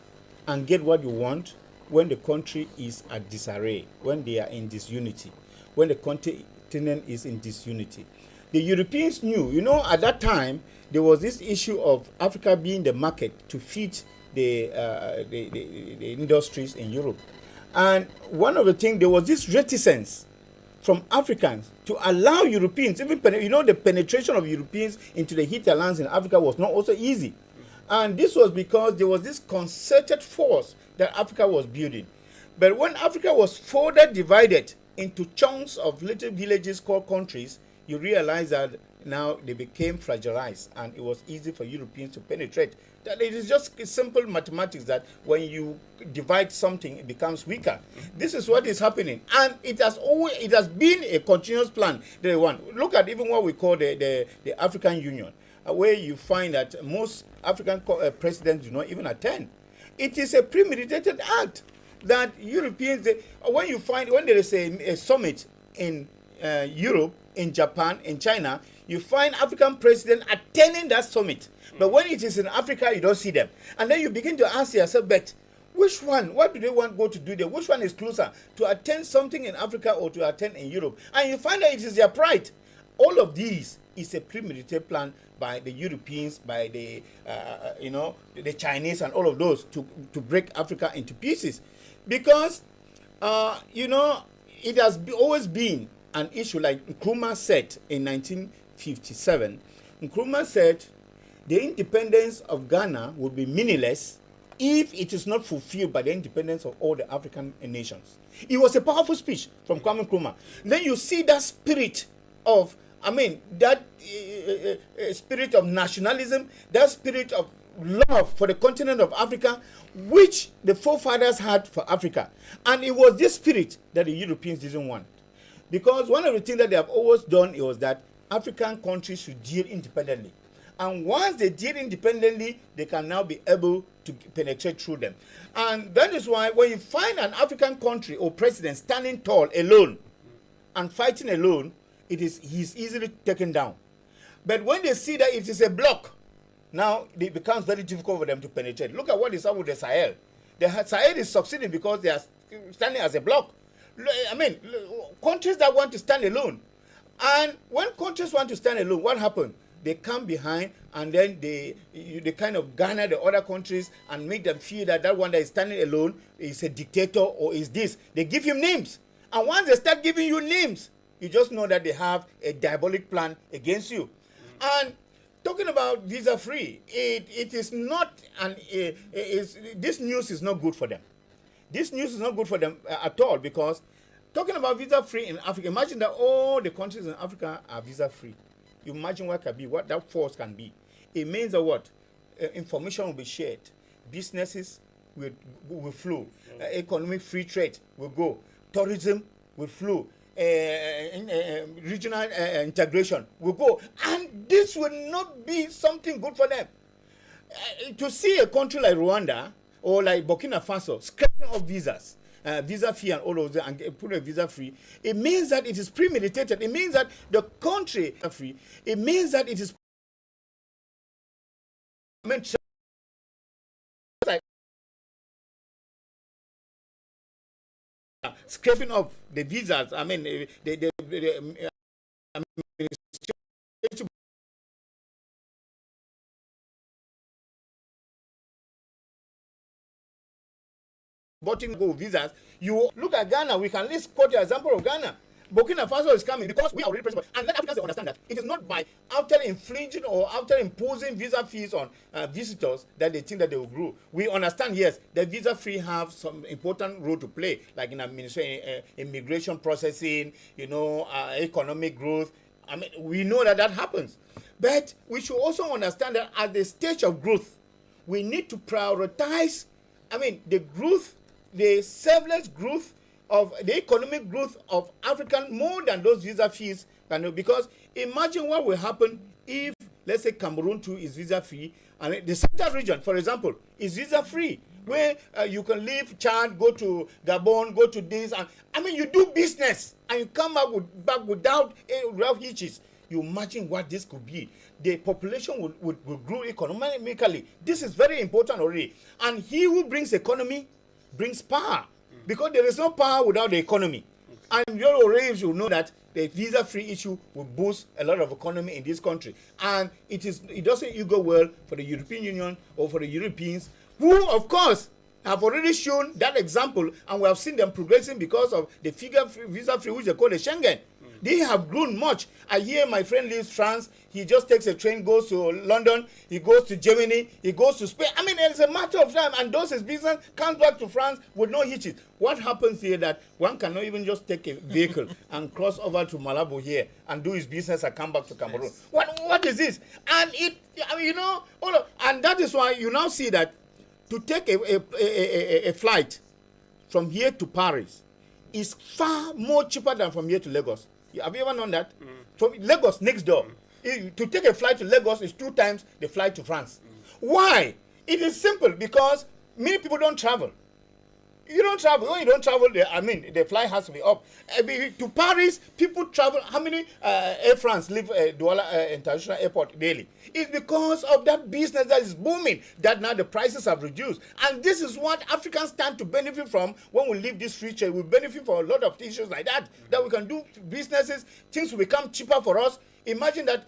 and get what you want when the country is at disarray, when they are in disunity, when the continent is in disunity. The Europeans knew, at that time, there was this issue of Africa being the market to feed the industries in Europe. And one of the things, there was this reticence from Africans to allow Europeans, even the penetration of Europeans into the hinterlands in Africa was not also easy. And this was because there was this concerted force that Africa was building. But when Africa was further divided into chunks of little villages called countries, you realize that now they became fragilized and it was easy for Europeans to penetrate. That it is just simple mathematics that when you divide something, it becomes weaker. This is what is happening. And it has been a continuous plan. Look at even what we call the African Union, where you find that most African presidents do not even attend. It is a premeditated act that Europeans, when there is a summit in Europe, in Japan, in China, you find African presidents attending that summit. But when it is in Africa, you don't see them. And then you begin to ask yourself, but which one? What do they want to go to do there? Which one is closer to attend something in Africa or to attend in Europe? And you find that it is their pride. All of these is a premeditated plan by the Europeans, by the Chinese and all of those to break Africa into pieces. Because, it has always been an issue, like Nkrumah said in 1957. Nkrumah said the independence of Ghana would be meaningless if it is not fulfilled by the independence of all the African nations. It was a powerful speech from Kwame Nkrumah. Then you see that spirit of, spirit of nationalism, that spirit of love for the continent of Africa, which the forefathers had for Africa. And it was this spirit that the Europeans didn't want. Because one of the things that they have always done was that African countries should deal independently. And once they deal independently, they can now be able to penetrate through them. And that is why when you find an African country or president standing tall alone and fighting alone, he's easily taken down. But when they see that it is a bloc, now it becomes very difficult for them to penetrate. Look at what is up with the Sahel. The Sahel is succeeding because they are standing as a bloc. Countries that want to stand alone. And when countries want to stand alone, what happens? They come behind and then they kind of garner the other countries and make them feel that one that is standing alone is a dictator or is this. They give him names. And once they start giving you names, you just know that they have a diabolic plan against you. And talking about visa-free, it is not, this news is not good for them. This news is not good for them at all, because talking about visa-free in Africa, imagine that all the countries in Africa are visa-free. You imagine what that force can be. It means that what? Information will be shared. Businesses will flow. Economic free trade will go. Tourism will flow. Regional integration will go. And this will not be something good for them. To see a country like Rwanda or like Burkina Faso scraping off visas, visa fee and all of that, and put a visa free, it means that it is premeditated. It means that the country free. It means that it is scraping off the visas. I mean, the botting go visas. You look at Ghana. We can at least quote the example of Ghana. Burkina Faso is coming because we are already principal, and let Africans understand that it is not by after infringing or after imposing visa fees on visitors that they think that they will grow. We understand, yes, that visa free have some important role to play, like in administration, immigration processing, economic growth. I mean, we know that happens, but we should also understand that at the stage of growth, we need to prioritize. I mean, the growth, the selfless growth of the economic growth of African more than those visa fees, because imagine what will happen if, let's say, Cameroon too is visa free, and the Central region, for example, is visa free, where you can leave Chad, go to Gabon, go to this, and I mean, you do business and you come back without hitches. You imagine what this could be. The population would grow economically. This is very important already. And he who brings economy brings power. Because there is no power without the economy. And you already should know that the visa-free issue will boost a lot of economy in this country. And it doesn't go well for the European Union or for the Europeans, who, of course, have already shown that example, and we have seen them progressing because of the visa-free, which they call the Schengen. They have grown much. I hear my friend leaves France. He just takes a train, goes to London. He goes to Germany. He goes to Spain. I mean, it's a matter of time. And does his business, comes back to France with no hitches. What happens here that one cannot even just take a vehicle and cross over to Malabo here and do his business and come back to Cameroon? Yes. What is this? And and that is why you now see that to take a flight from here to Paris is far more cheaper than from here to Lagos. Have you ever known that? From Lagos next door. To take a flight to Lagos is 2 times the flight to France. Why? It is simple, because many people don't travel. You don't travel. When you don't travel, the flight has to be up. To Paris, people travel. How many Air France leave Douala International Airport daily? It's because of that business that is booming, that now the prices have reduced. And this is what Africans stand to benefit from when we leave this free trade. We benefit from a lot of issues like that we can do businesses. Things will become cheaper for us. Imagine that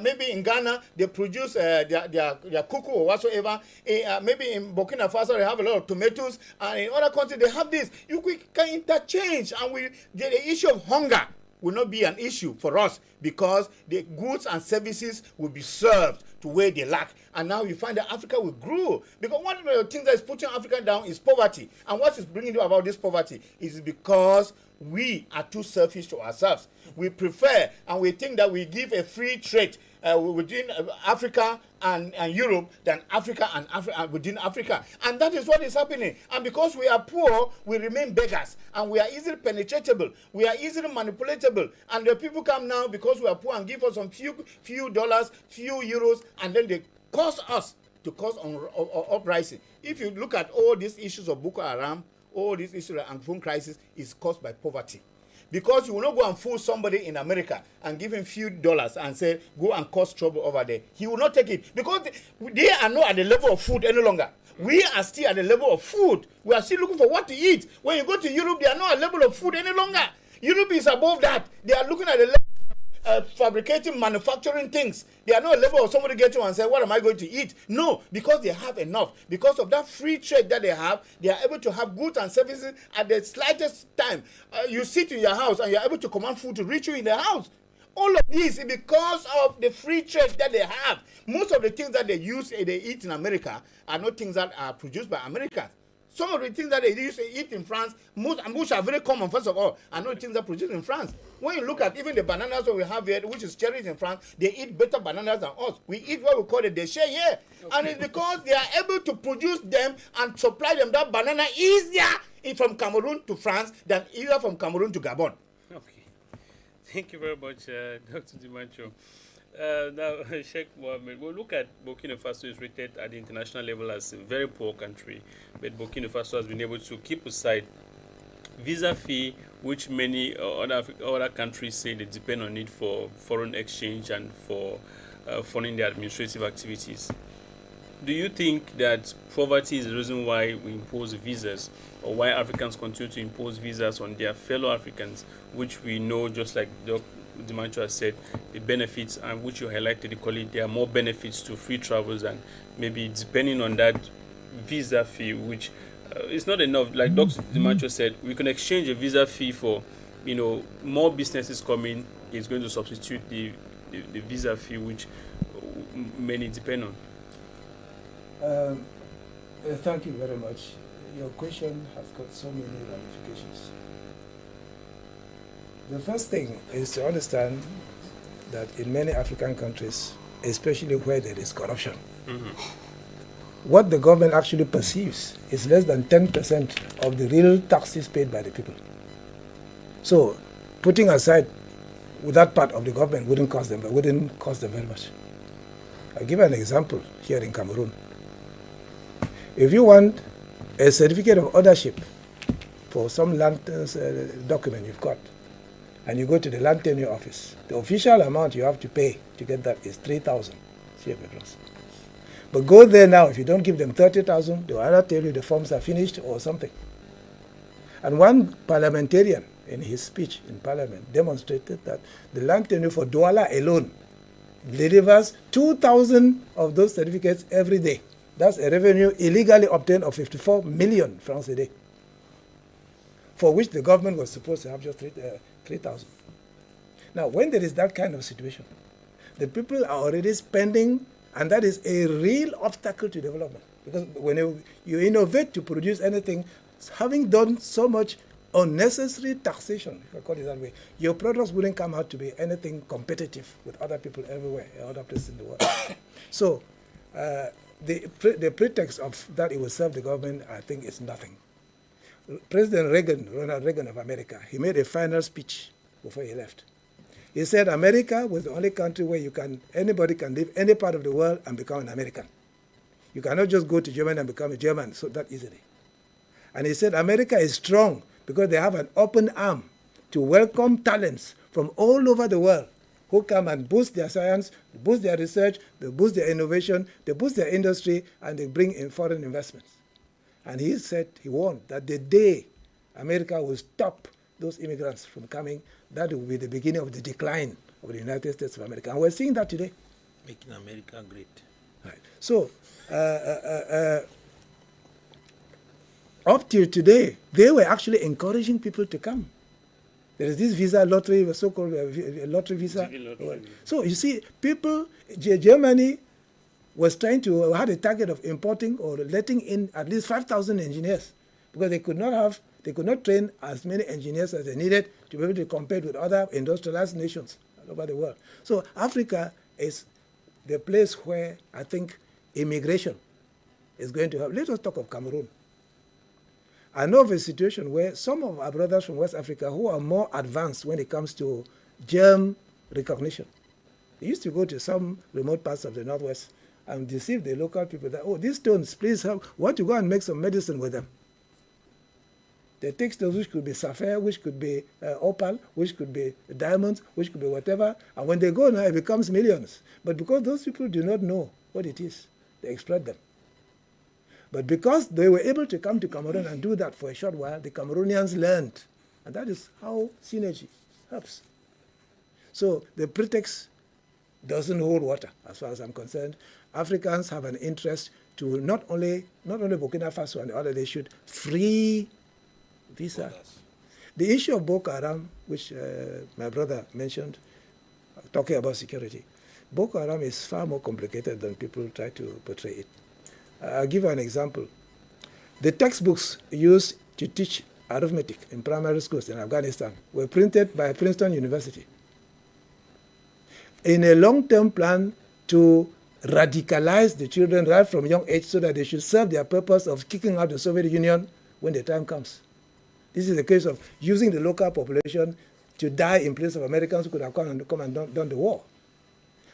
maybe in Ghana they produce their cocoa or whatsoever. Maybe in Burkina Faso they have a lot of tomatoes, and in other countries they have this. You can interchange, and the issue of hunger will not be an issue for us, because the goods and services will be served to where they lack. And now you find that Africa will grow, because one of the things that is putting Africa down is poverty. And what is bringing you about this poverty is because we are too selfish to ourselves. We prefer, and we think that we give a free trade within Africa and Europe than Africa and within Africa. And that is what is happening. And because we are poor, we remain beggars, and we are easily penetratable. We are easily manipulatable. And the people come now because we are poor and give us some few dollars, few euros, and then they cause us to cause uprising. If you look at all these issues of Boko Haram, all these issues and phone crisis is caused by poverty. Because you will not go and fool somebody in America and give him few dollars and say, go and cause trouble over there. He will not take it, because they are not at the level of food any longer. We are still at the level of food. We are still looking for what to eat. When you go to Europe, they are not at the level of food any longer. Europe is above that. They are looking at the level fabricating, manufacturing things. They are not a level of somebody get you and say, what am I going to eat? No, because they have enough. Because of that free trade that they are able to have goods and services at the slightest time. You sit in your house and you're able to command food to reach you in the house. All of this is because of the free trade that they have. Most of the things that they eat in America are not things that are produced by Americans. Some of the things that they used to eat in France, which are very common, first of all, are not things that are produced in France. When you look at even the bananas that we have here, which is cherries in France, they eat better bananas than us. We eat what we call the déchet here. Okay. And it's because they are able to produce them and supply them that banana easier from Cameroon to France than either from Cameroon to Gabon. Okay. Thank you very much, Dr. Dimancho. Now, Sheikh Mohammed, we'll look at Burkina Faso is rated at the international level as a very poor country, but Burkina Faso has been able to keep aside visa fee, which many other countries say they depend on it for foreign exchange and for funding their administrative activities. Do you think that poverty is the reason why we impose visas, or why Africans continue to impose visas on their fellow Africans, which we know, just like Dr. Dimancho has said, the benefits, and which you highlighted equally, there are more benefits to free travels, and maybe depending on that visa fee, which it's not enough. Like Dr. Dimancho said, we can exchange a visa fee for, more businesses coming. Is going to substitute the visa fee, which many depend on. Thank you very much. Your question has got so many ramifications. The first thing is to understand that in many African countries, especially where there is corruption, what the government actually perceives is less than 10% of the real taxes paid by the people. So, putting aside that part of the government wouldn't cost them very much. I'll give an example here in Cameroon. If you want a certificate of ownership for some land document you've got, and you go to the land tenure office, the official amount you have to pay to get that is 3,000 CFA plus. But go there now, if you don't give them 30,000, they will either tell you the forms are finished or something. And one parliamentarian in his speech in parliament demonstrated that the land tenure for Douala alone delivers 2,000 of those certificates every day. That's a revenue illegally obtained of 54 million francs a day, for which the government was supposed to have just 3,000. Now, when there is that kind of situation, the people are already spending, and that is a real obstacle to development. Because when you innovate to produce anything, having done so much unnecessary taxation, if I call it that way, your products wouldn't come out to be anything competitive with other people everywhere, other places in the world. So, the pretext of that it will serve the government, I think, is nothing. President Reagan, Ronald Reagan of America, he made a final speech before he left. He said America was the only country where anybody can live any part of the world and become an American. You cannot just go to Germany and become a German so that easily. And he said America is strong because they have an open arm to welcome talents from all over the world who come and boost their science, boost their research, they boost their innovation, they boost their industry, and they bring in foreign investments. And he said, he warned that the day America will stop those immigrants from coming, that will be the beginning of the decline of the United States of America. And we're seeing that today. Making America great. Right. So, up till today, they were actually encouraging people to come. There is this visa lottery, so-called lottery visa. So you see, Germany was had a target of importing or letting in at least 5,000 engineers, because they could not train as many engineers as they needed to be able to compete with other industrialized nations all over the world. So Africa is the place where I think immigration is going to help. Let us talk of Cameroon. I know of a situation where some of our brothers from West Africa who are more advanced when it comes to germ recognition, they used to go to some remote parts of the Northwest and deceive the local people that, oh, these stones, please help. Want to go and make some medicine with them. They take stones which could be sapphire, which could be opal, which could be diamonds, which could be whatever. And when they go now, it becomes millions. But because those people do not know what it is, they exploit them. But because they were able to come to Cameroon and do that for a short while, the Cameroonians learned. And that is how synergy helps. So the pretext doesn't hold water, as far as I'm concerned. Africans have an interest to not only Burkina Faso and the other, they should free visa. The issue of Boko Haram, which my brother mentioned, talking about security, Boko Haram is far more complicated than people try to portray it. I'll give you an example. The textbooks used to teach arithmetic in primary schools in Afghanistan were printed by Princeton University. In a long-term plan to radicalize the children right from young age so that they should serve their purpose of kicking out the Soviet Union when the time comes. This is a case of using the local population to die in place of Americans who could have come and done the war.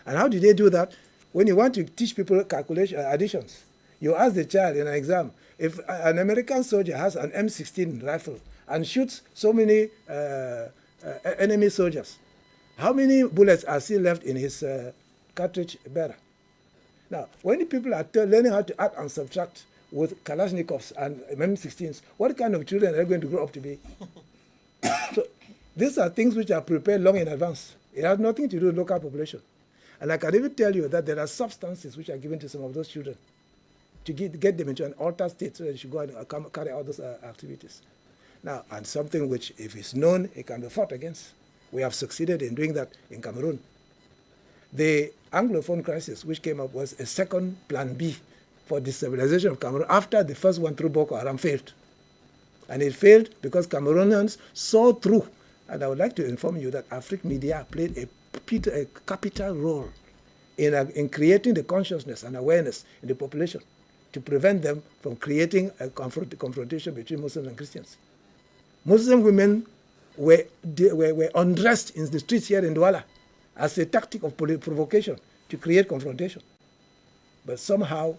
And how did they do that? When you want to teach people calculation, additions, you ask the child in an exam, if an American soldier has an M16 rifle and shoots so many enemy soldiers, how many bullets are still left in his cartridge bearer? Now, when people are learning how to add and subtract with Kalashnikovs and M16s, what kind of children are they going to grow up to be? So these are things which are prepared long in advance. It has nothing to do with local population. And I can even tell you that there are substances which are given to some of those children to get them into an altered state so that they should go and carry out those activities. Now, and something which, if it's known, it can be fought against. We have succeeded in doing that in Cameroon. The Anglophone crisis, which came up, was a second plan B for destabilization of Cameroon after the first one through Boko Haram failed. And it failed because Cameroonians saw through. And I would like to inform you that African media played a capital role in creating the consciousness and awareness in the population to prevent them from creating a confrontation between Muslims and Christians. Muslim women were undressed in the streets here in Douala as a tactic of provocation to create confrontation. But somehow,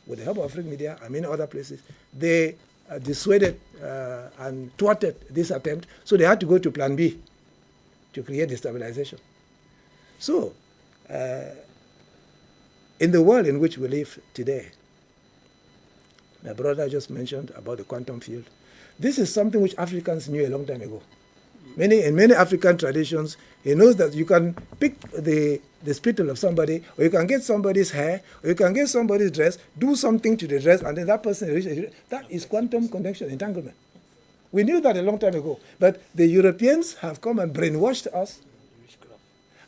with the help of African media and many other places, they dissuaded and thwarted this attempt, so they had to go to plan B to create destabilization. So, in the world in which we live today, my brother just mentioned about the quantum field. This is something which Africans knew a long time ago. In many African traditions, he knows that you can pick the spittle of somebody, or you can get somebody's hair, or you can get somebody's dress, do something to the dress, and then that person reaches. That is quantum connection, entanglement. We knew that a long time ago, but the Europeans have come and brainwashed us.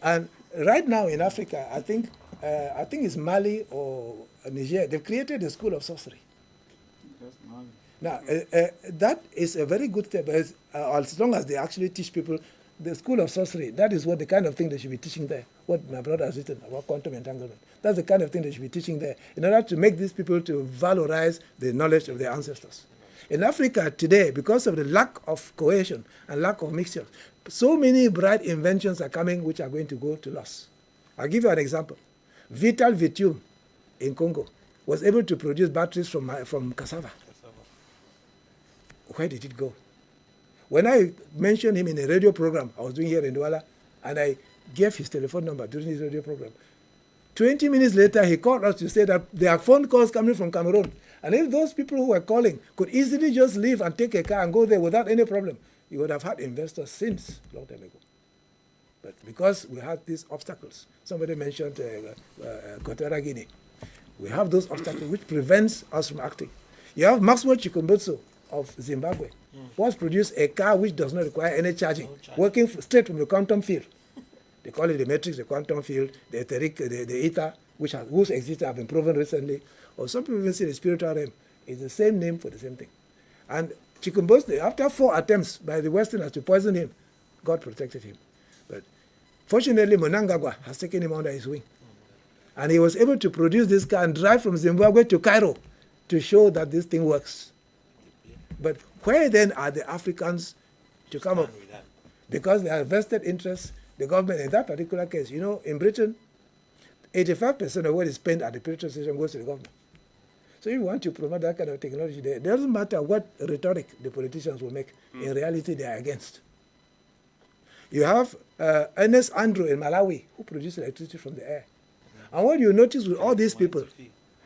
And right now in Africa, I think it's Mali or Niger, they've created a school of sorcery. Now, that is a very good step, as long as they actually teach people the school of sorcery. That is what the kind of thing they should be teaching there, what my brother has written about quantum entanglement. That's the kind of thing they should be teaching there in order to make these people to valorize the knowledge of their ancestors. In Africa today, because of the lack of cohesion and lack of mixture, so many bright inventions are coming which are going to go to loss. I'll give you an example. Vital Vitium in Congo was able to produce batteries from cassava. Where did it go? When I mentioned him in a radio program I was doing here in Douala, and I gave his telephone number during his radio program, 20 minutes later he called us to say that there are phone calls coming from Cameroon. And if those people who were calling could easily just leave and take a car and go there without any problem, you would have had investors since a long time ago. But because we had these obstacles, somebody mentioned Equatorial Guinea, we have those obstacles which prevents us from acting. You have Maxwell Chikumbutso of Zimbabwe, who has produced a car which does not require any charging, working straight from the quantum field. They call it the matrix, the quantum field, the etheric, the ether, whose existence have been proven recently. Or some people even say the spiritual realm is the same name for the same thing. And Chikumbutso, after 4 attempts by the Westerners to poison him, God protected him. But fortunately, Mnangagwa has taken him under his wing. And he was able to produce this car and drive from Zimbabwe to Cairo to show that this thing works. But where then are the Africans to come up? Because they have vested interests, the government, in that particular case, in Britain, 85% of what is spent at the petrol station goes to the government. So if you want to promote that kind of technology, it doesn't matter what rhetoric the politicians will make. In reality, they are against. You have Ernest Andrew in Malawi, who produces electricity from the air. And what you notice with all these people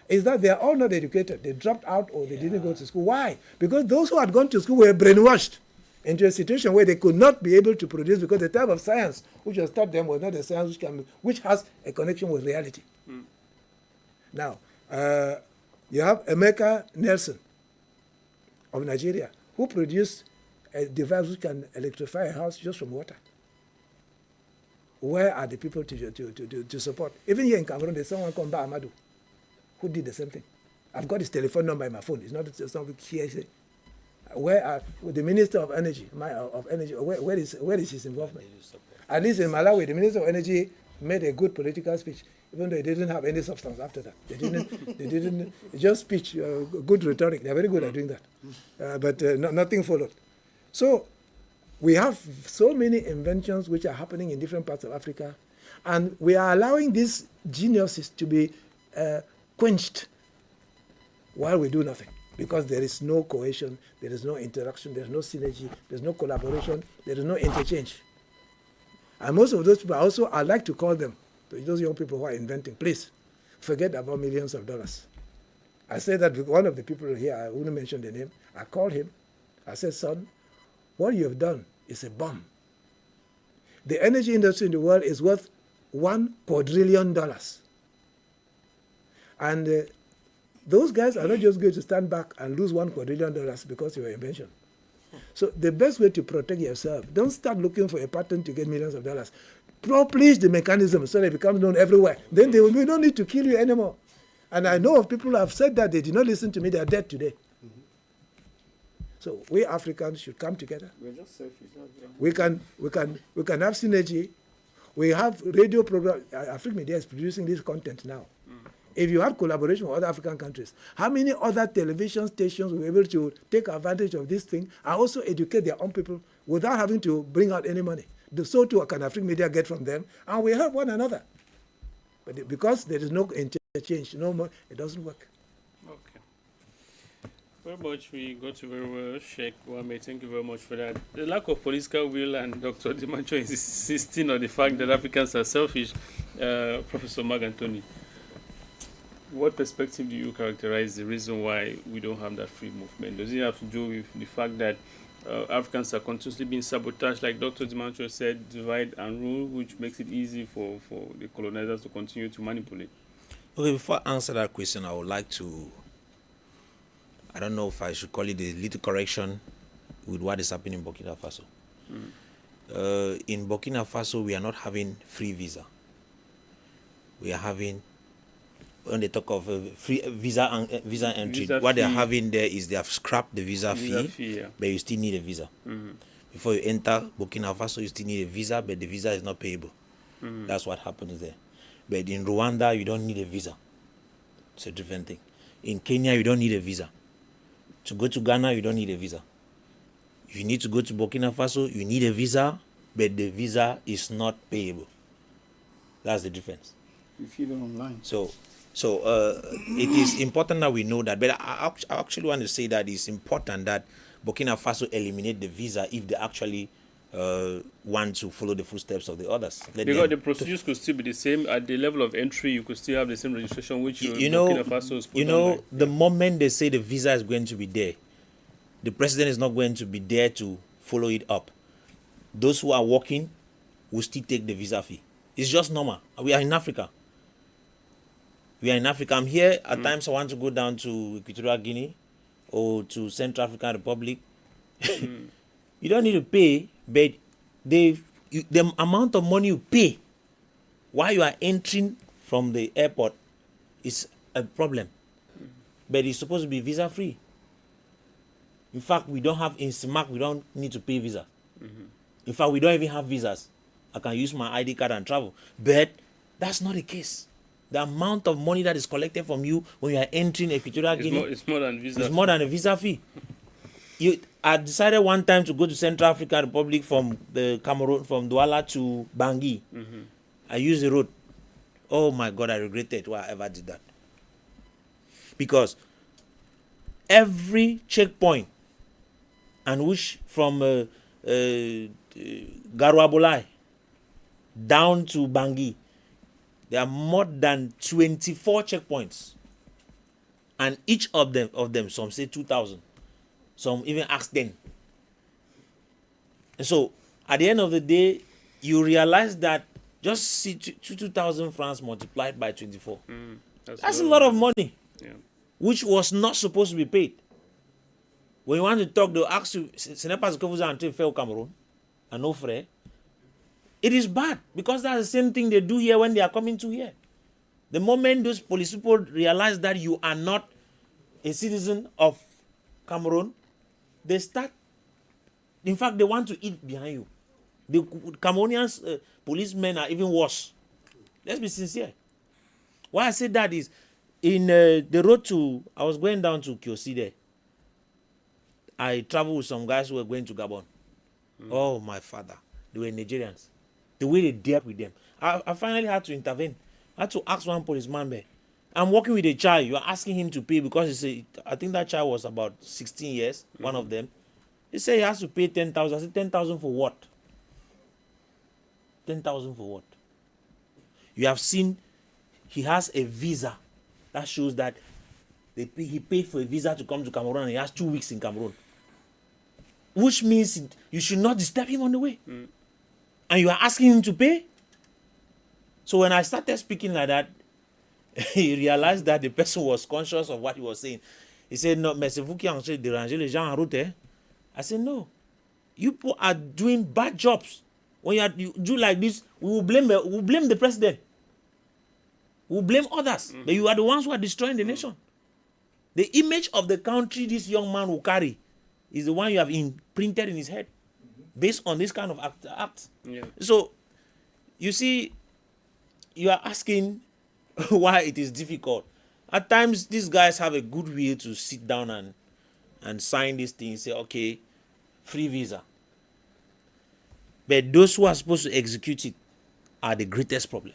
is that they are all not educated. They dropped out or they didn't go to school. Why? Because those who had gone to school were brainwashed into a situation where they could not be able to produce because the type of science which was taught them was not a science which has a connection with reality. Now, you have Emeka Nelson of Nigeria, who produced a device which can electrify a house just from water. Where are the people to support? Even here in Cameroon, there's someone called Amadu who did the same thing. I've got his telephone number in my phone. It's not here. Where are the Minister of Energy? Where is his involvement? At least in Malawi, the Minister of Energy made a good political speech, even though it didn't have any substance after that. They didn't just speech, good rhetoric. They're very good at doing that, but nothing followed. So we have so many inventions which are happening in different parts of Africa, and we are allowing these geniuses to be quenched while we do nothing, because there is no cohesion, there is no interaction, there is no synergy, there is no collaboration, there is no interchange. And most of those people also, I like to call them, those young people who are inventing, please forget about millions of dollars. I said that with one of the people here, I wouldn't mention the name, I called him, I said, son, what you have done is a bomb. The energy industry in the world is worth $1 quadrillion. And those guys are not just going to stand back and lose $1 quadrillion because of your invention. So the best way to protect yourself, don't start looking for a patent to get millions of dollars. Publish the mechanism so that it becomes known everywhere. Then they will no need to kill you anymore. And I know of people who have said that, they did not listen to me, they are dead today. So we Africans should come together. We're just selfish. We can have synergy. We have radio program. African Media is producing this content now. If you had collaboration with other African countries, how many other television stations will be able to take advantage of this thing and also educate their own people without having to bring out any money? So too can African Media get from them, and we help one another. But because there is no interchange, no more, it doesn't work. Okay. Very much. We got you very well, Sheikh Wame. Thank you very much for that. The lack of political will, and Dr. Dimancho is insisting on the fact that Africans are selfish. Professor Magantoni, what perspective do you characterize the reason why we don't have that free movement? Does it have to do with the fact that Africans are continuously being sabotaged, like Dr. Dimancho said, divide and rule, which makes it easy for the colonizers to continue to manipulate? Okay, before I answer that question, I would like to, I don't know if I should call it a little correction with what is happening in Burkina Faso. In Burkina Faso, we are not having free visa. We are having, when they talk of free visa entry, what they're having there is they have scrapped the visa fee, yeah. but you still need a visa. Before you enter Burkina Faso, you still need a visa, but the visa is not payable. That's what happens there. But in Rwanda, you don't need a visa. It's a different thing. In Kenya, you don't need a visa. To go to Ghana, you don't need a visa. If you need to go to Burkina Faso, you need a visa, but the visa is not payable. That's the difference. You feel it online. So it is important that we know that. But I actually want to say that it's important that Burkina Faso eliminate the visa if they actually want to follow the footsteps of the others. Because the procedures could still be the same. At the level of entry, you could still have the same registration, which Burkina Faso is put online. The moment they say the visa is going to be there, the president is not going to be there to follow it up. Those who are working will still take the visa fee. It's just normal. We are in Africa. I'm here. At times I want to go down to Equatorial Guinea or to Central African Republic. You don't need to pay, but the amount of money you pay while you are entering from the airport is a problem. But it's supposed to be visa free. In fact, we don't have in SMAC, we don't need to pay visa. In fact, we don't even have visas. I can use my ID card and travel. But that's not the case. The amount of money that is collected from you when you are entering Equatorial Guinea, it's more than visa. It's more than a visa fee. I decided one time to go to Central African Republic from the Cameroon, from Douala to Bangui. I used the road. Oh my God, I regretted why I ever did that. Because every checkpoint, and which from Garouabolai down to Bangui, there are more than 24 checkpoints. And each of them, some say 2,000. Some even ask 10. And so, at the end of the day, you realize that just see 2,000 francs multiplied by 24. That's a lot of money, which was not supposed to be paid. When you want to talk, they'll ask you, ce n'est pas ce que vous avez fait au Cameroun, à nos frères. It is bad, because that's the same thing they do here when they are coming to here. The moment those police people realize that you are not a citizen of Cameroon, they start, in fact, they want to eat behind you. The Cameroonians, policemen are even worse. Let's be sincere. Why I say that is, in the road to, I was going down to Kiosi there. I traveled with some guys who were going to Gabon. Oh, my father. They were Nigerians. The way they dealt with them. I finally had to intervene. I had to ask one policeman there. I'm working with a child. You're asking him to pay because I think that child was about 16 years, one of them. He said he has to pay 10,000. I said, 10,000 for what? 10,000 for what? You have seen he has a visa that shows that he paid for a visa to come to Cameroon and he has 2 weeks in Cameroon. Which means you should not disturb him on the way. And you are asking him to pay? So when I started speaking like that, he realized that the person was conscious of what he was saying. He said, "No, mais c'est vous qui en dérangez les gens en route." Eh? I said, "No. You people are doing bad jobs. When you do like this, we will blame the president. We will blame others. But you are the ones who are destroying the nation. The image of the country this young man will carry is the one you have imprinted in his head based on this kind of act. Yeah. So, you see, you are asking why it is difficult. At times, these guys have a good will to sit down and sign this thing, say, okay, free visa. But those who are supposed to execute it are the greatest problem.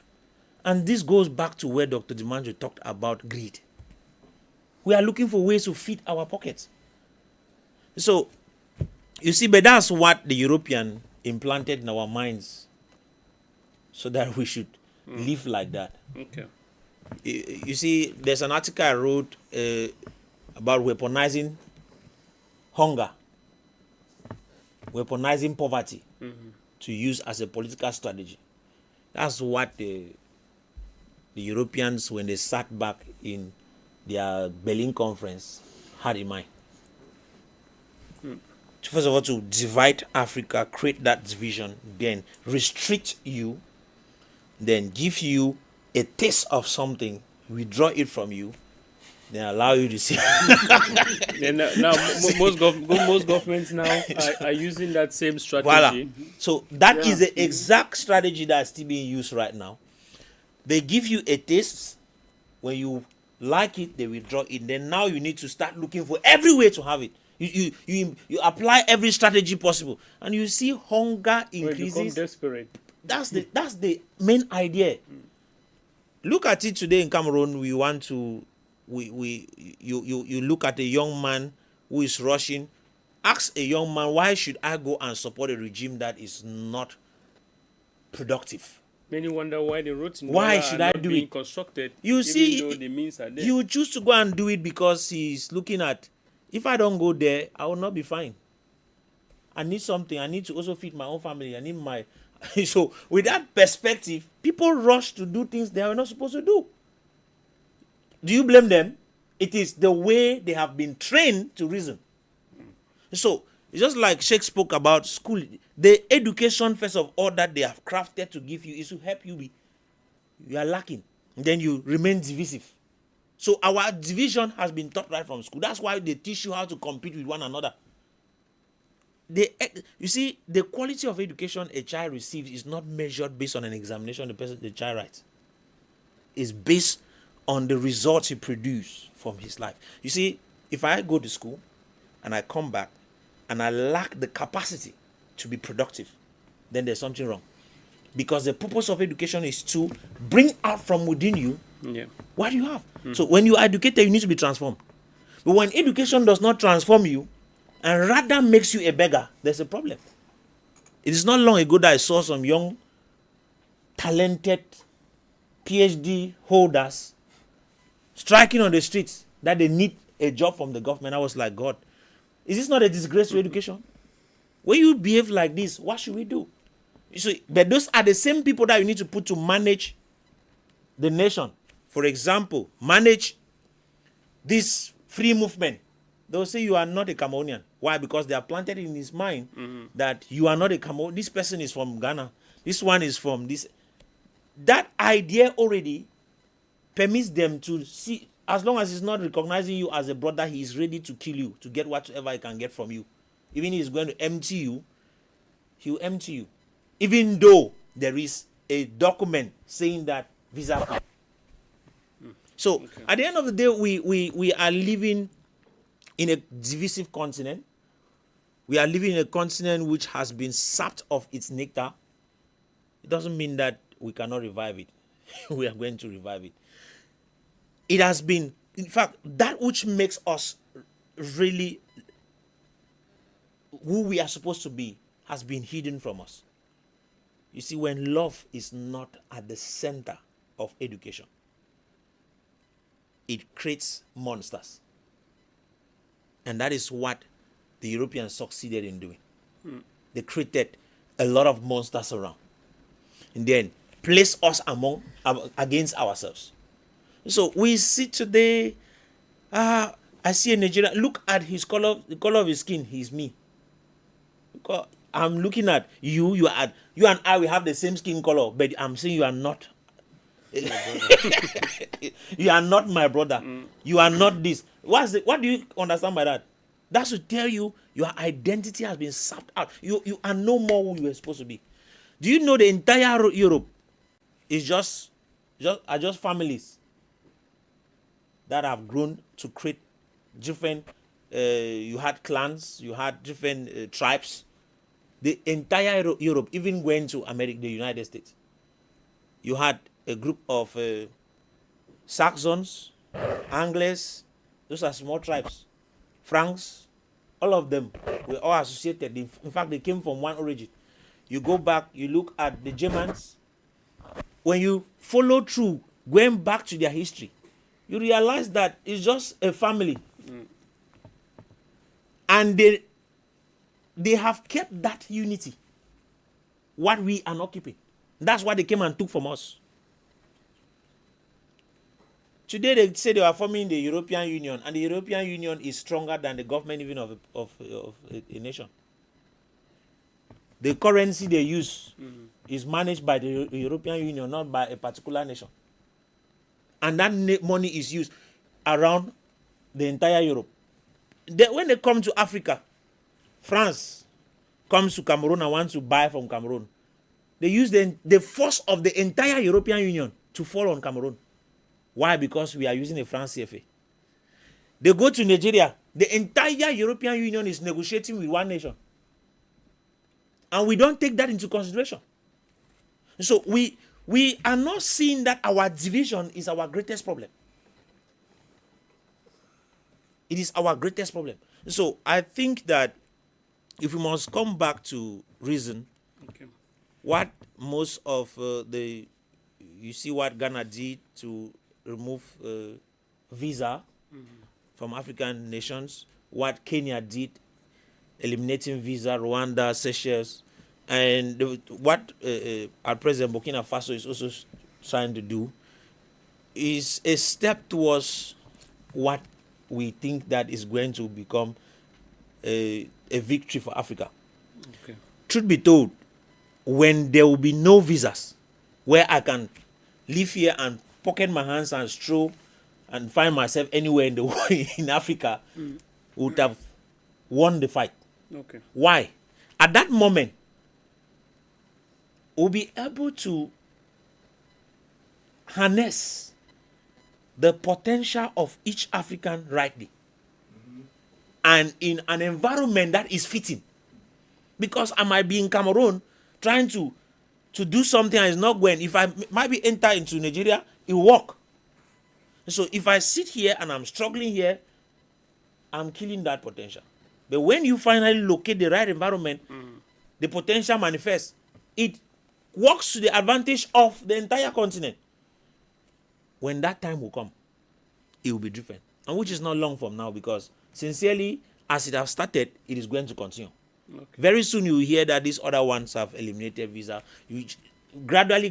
And this goes back to where Dr. Dimanjo talked about greed. We are looking for ways to feed our pockets. So, you see, but that's what the European implanted in our minds so that we should live like that. Okay. You see, there's an article I wrote about weaponizing hunger, weaponizing poverty to use as a political strategy. That's what the Europeans, when they sat back in their Berlin conference, had in mind. First of all, to divide Africa, create that division, then restrict you, then give you a taste of something, withdraw it from you, then allow you to see. Most governments now are using that same strategy. Voila. So that is the exact strategy that is still being used right now. They give you a taste. When you like it, they withdraw it. Then now you need to start looking for every way to have it. You apply every strategy possible, and you see hunger increases. Become desperate. That's the main idea. Look at it today in Cameroon. You look at a young man who is rushing. Ask a young man, why should I go and support a regime that is not productive? Many wonder why the roads in Why Ghana should are I not do being it? constructed. You see, even though the means are there. he would choose to go and do it because he's looking at, if I don't go there, I will not be fine. I need something. I need to also feed my own family. I need my... So, with that perspective, people rush to do things they are not supposed to do. Do you blame them? It is the way they have been trained to reason. So, it's just like Sheikh spoke about school. The education, first of all, that they have crafted to give you is to help you you are lacking. Then you remain divisive. So our division has been taught right from school. That's why they teach you how to compete with one another. You see, the quality of education a child receives is not measured based on an examination the child writes. It's based on the results he produces from his life. You see, if I go to school and I come back and I lack the capacity to be productive, then there's something wrong. Because the purpose of education is to bring out from within you what you have. So when you are educated, you need to be transformed. But when education does not transform you and rather makes you a beggar, there's a problem. It is not long ago that I saw some young, talented PhD holders striking on the streets that they need a job from the government. I was like, God, is this not a disgrace to education? When you behave like this, what should we do? So, but those are the same people that you need to put to manage the nation. For example, manage this free movement. They'll say you are not a Cameroonian. Why? Because they are planted in his mind that you are not a Cameroonian. This person is from Ghana. This one is from this. That idea already permits them to see As long as he's not recognizing you as a brother, he is ready to kill you to get whatever he can get from you. Even if he's going to empty you, he will empty you. Even though there is a document saying that visa free. So at the end of the day, we are living in a divisive continent. We are living in a continent which has been sapped of its nectar. It doesn't mean that we cannot revive it. We are going to revive it. It has been, in fact, that which makes us really who we are supposed to be has been hidden from us. You see, when love is not at the center of education, it creates monsters. And that is what the Europeans succeeded in doing. They created a lot of monsters around. And then place us against ourselves. So we see today, I see a Nigerian, look at his color, the color of his skin, he's me. I'm looking at you, you and I, we have the same skin color, but I'm saying you are not. You are not my brother. You are not this. What do you understand by that? That's to tell you your identity has been sapped out. You are no more who you were supposed to be. Do you know the entire Europe is just families that have grown to create different. You had clans, you had different tribes. The entire Europe, even went to America, the United States. You had a group of Saxons, Angles, those are small tribes. Franks, all of them were all associated. In fact, they came from one origin. You go back, you look at the Germans. When you follow through, going back to their history, you realize that it's just a family. And they have kept that unity. What we are not keeping. That's what they came and took from us. Today they say they are forming the European Union, and the European Union is stronger than the government even of a nation. The currency they use is managed by the European Union, not by a particular nation. And that money is used around the entire Europe. When they come to Africa, France comes to Cameroon and wants to buy from Cameroon. They use the force of the entire European Union to fall on Cameroon. Why? Because we are using a France CFA. They go to Nigeria. The entire European Union is negotiating with one nation. And we don't take that into consideration. So we are not seeing that our division is our greatest problem. It is our greatest problem. So I think that if we must come back to reason, what most of you see what Ghana did to remove visa from African nations, what Kenya did, eliminating visa, Rwanda, Seychelles, and what our president Burkina Faso is also trying to do is a step towards what we think that is going to become a victory for Africa. Okay. Truth be told, when there will be no visas, where I can live here and pocket my hands and stroll and find myself anywhere in the world in Africa, would have won the fight. Okay. Why? At that moment, we'll be able to harness the potential of each African rightly. And in an environment that is fitting. Because I might be in Cameroon trying to do something and it's not going. If I might be enter into Nigeria, it will work. So if I sit here and I'm struggling here, I'm killing that potential. But when you finally locate the right environment, the potential manifests. It works to the advantage of the entire continent. When that time will come, it will be different. And which is not long from now, because sincerely, as it has started, it is going to continue. Okay. Very soon you will hear that these other ones have eliminated visa. Gradually,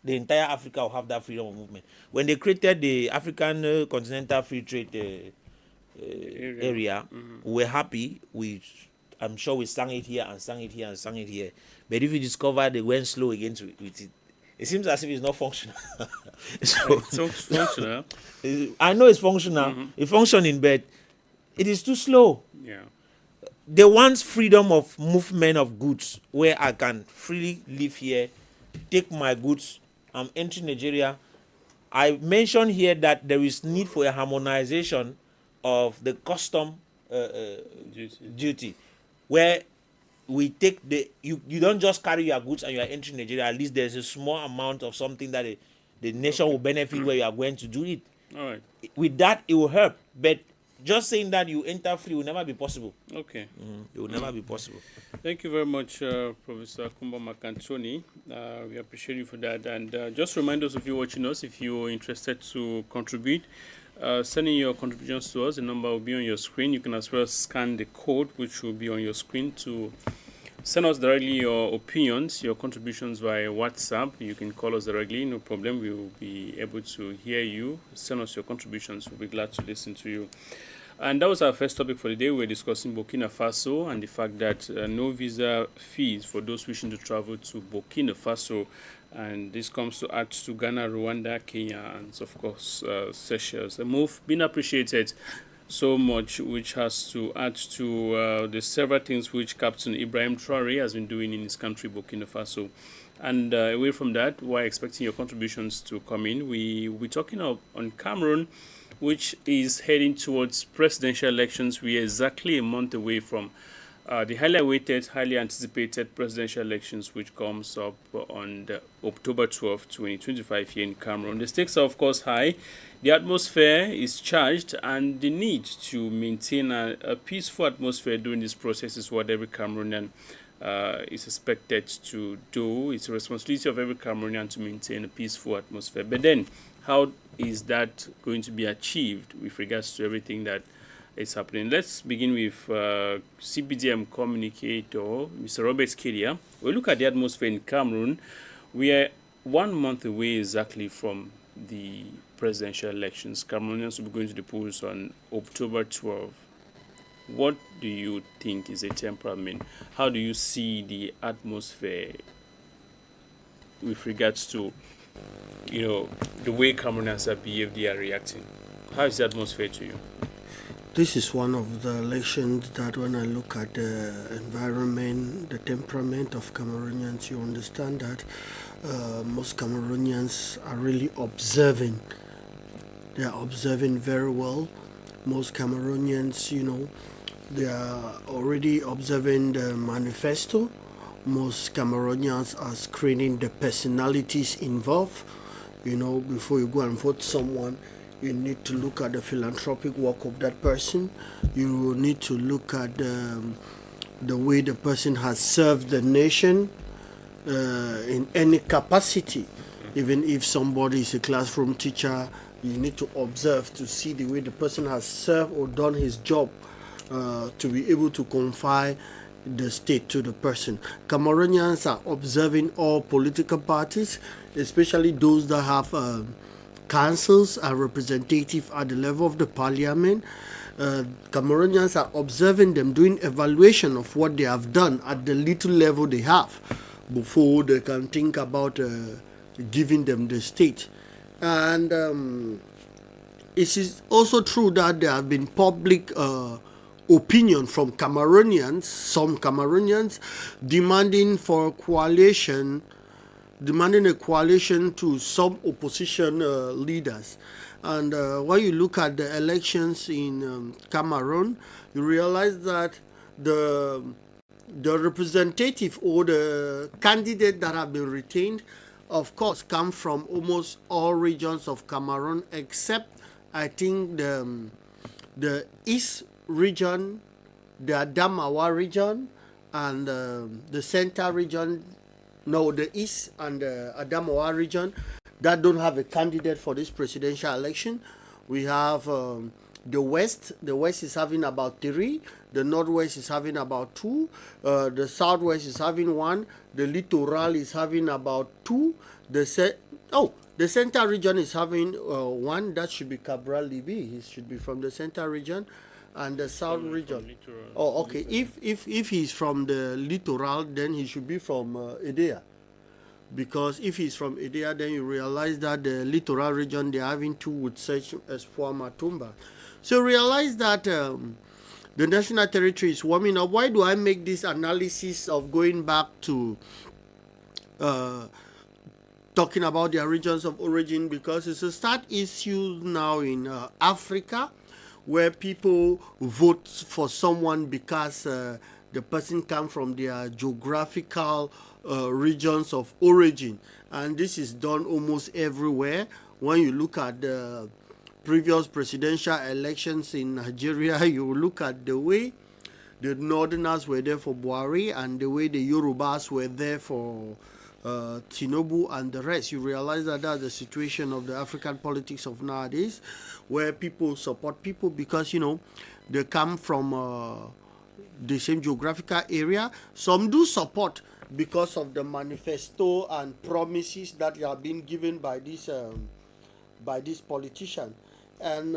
the entire Africa will have that freedom of movement. When they created the African Continental Free Trade area, we were happy. I'm sure we sang it here and sang it here and sang it here. But if you discover they went slow again with it, it seems as if it's not functional. So It's functional. I know it's functional, it's functioning, but it is too slow. Yeah. They want freedom of movement of goods, where I can freely live here, take my goods. I'm entering Nigeria. I mentioned here that there is need for a harmonization of the custom duty, where we take you don't just carry your goods and you are entering Nigeria. At least there's a small amount of something that the nation will benefit where you are going to do it. All right. With that, it will help. But just saying that you enter free will never be possible. Okay. It will never be possible. Thank you very much, Professor Kumba Makantoni. We appreciate you for that. And just remind those of you watching us, if you're interested to contribute, sending your contributions to us, the number will be on your screen. You can as well scan the code, which will be on your screen, to send us directly your opinions, your contributions via WhatsApp. You can call us directly, no problem. We will be able to hear you. Send us your contributions. We'll be glad to listen to you. And that was our first topic for the day. We're discussing Burkina Faso and the fact that no visa fees for those wishing to travel to Burkina Faso. And this comes to add to Ghana, Rwanda, Kenya, and of course, Seychelles. A move being appreciated so much, which has to add to the several things which Captain Ibrahim Traore has been doing in his country, Burkina Faso. And away from that, we're expecting your contributions to come in. We're talking on Cameroon, which is heading towards presidential elections. We are exactly a month away from the highly awaited, highly anticipated presidential elections, which comes up on October 12th, 2025 here in Cameroon. The stakes are, of course, high. The atmosphere is charged, and the need to maintain a peaceful atmosphere during this process is what every Cameroonian is expected to do. It's a responsibility of every Cameroonian to maintain a peaceful atmosphere. But then, how is that going to be achieved with regards to everything that is happening? Let's begin with CPDM communicator, Mr. Robert Kedia. We look at the atmosphere in Cameroon. We are 1 month away exactly from the presidential elections. Cameroonians will be going to the polls on October 12th. What do you think is a temperament? How do you see the atmosphere with regards to, the way Cameroonians have behaved, they are reacting? How is the atmosphere to you? This is one of the elections that when I look at the environment, the temperament of Cameroonians, you understand that most Cameroonians are really observing. They are observing very well. Most Cameroonians, they are already observing the manifesto. Most Cameroonians are screening the personalities involved. Before you go and vote someone, you need to look at the philanthropic work of that person. You need to look at the way the person has served the nation in any capacity. Even if somebody is a classroom teacher, you need to observe to see the way the person has served or done his job to be able to confide the state to the person. Cameroonians are observing all political parties, especially those that have councils and representatives at the level of the parliament. Cameroonians are observing them, doing evaluation of what they have done at the little level they have before they can think about giving them the state. And it is also true that there have been public opinion from Cameroonians, some Cameroonians, demanding a coalition to some opposition leaders. And when you look at the elections in Cameroon, you realize that the representative or the candidate that have been retained, of course, come from almost all regions of Cameroon, except I think the East region, the Adamawa region, and the Center region. No, the East and the Adamawa region that don't have a candidate for this presidential election. We have the West. The West is having about 3. The Northwest is having about 2. The Southwest is having 1. The Littoral is having about 2. The Center region is having 1. That should be Cabral Libi. He should be from the Center region. And the South region. Oh, okay. If he's from the Littoral, then he should be from Edea. because if he's from Idea, then you realize that the littoral region, they're having two wood such as for Matumba. So realize that the national territory is warming up. Why do I make this analysis of going back to talking about their regions of origin? Because it's a start issue now in Africa, where people vote for someone because the person comes from their geographical regions of origin. And this is done almost everywhere. When you look at the previous presidential elections in Nigeria, you look at the way the Northerners were there for Buhari and the way the Yorubas were there for Tinubu and the rest. You realize that that's the situation of the African politics of nowadays, where people support people because, you know, they come from the same geographical area. Some do support because of the manifesto and promises that have been given by this politician. And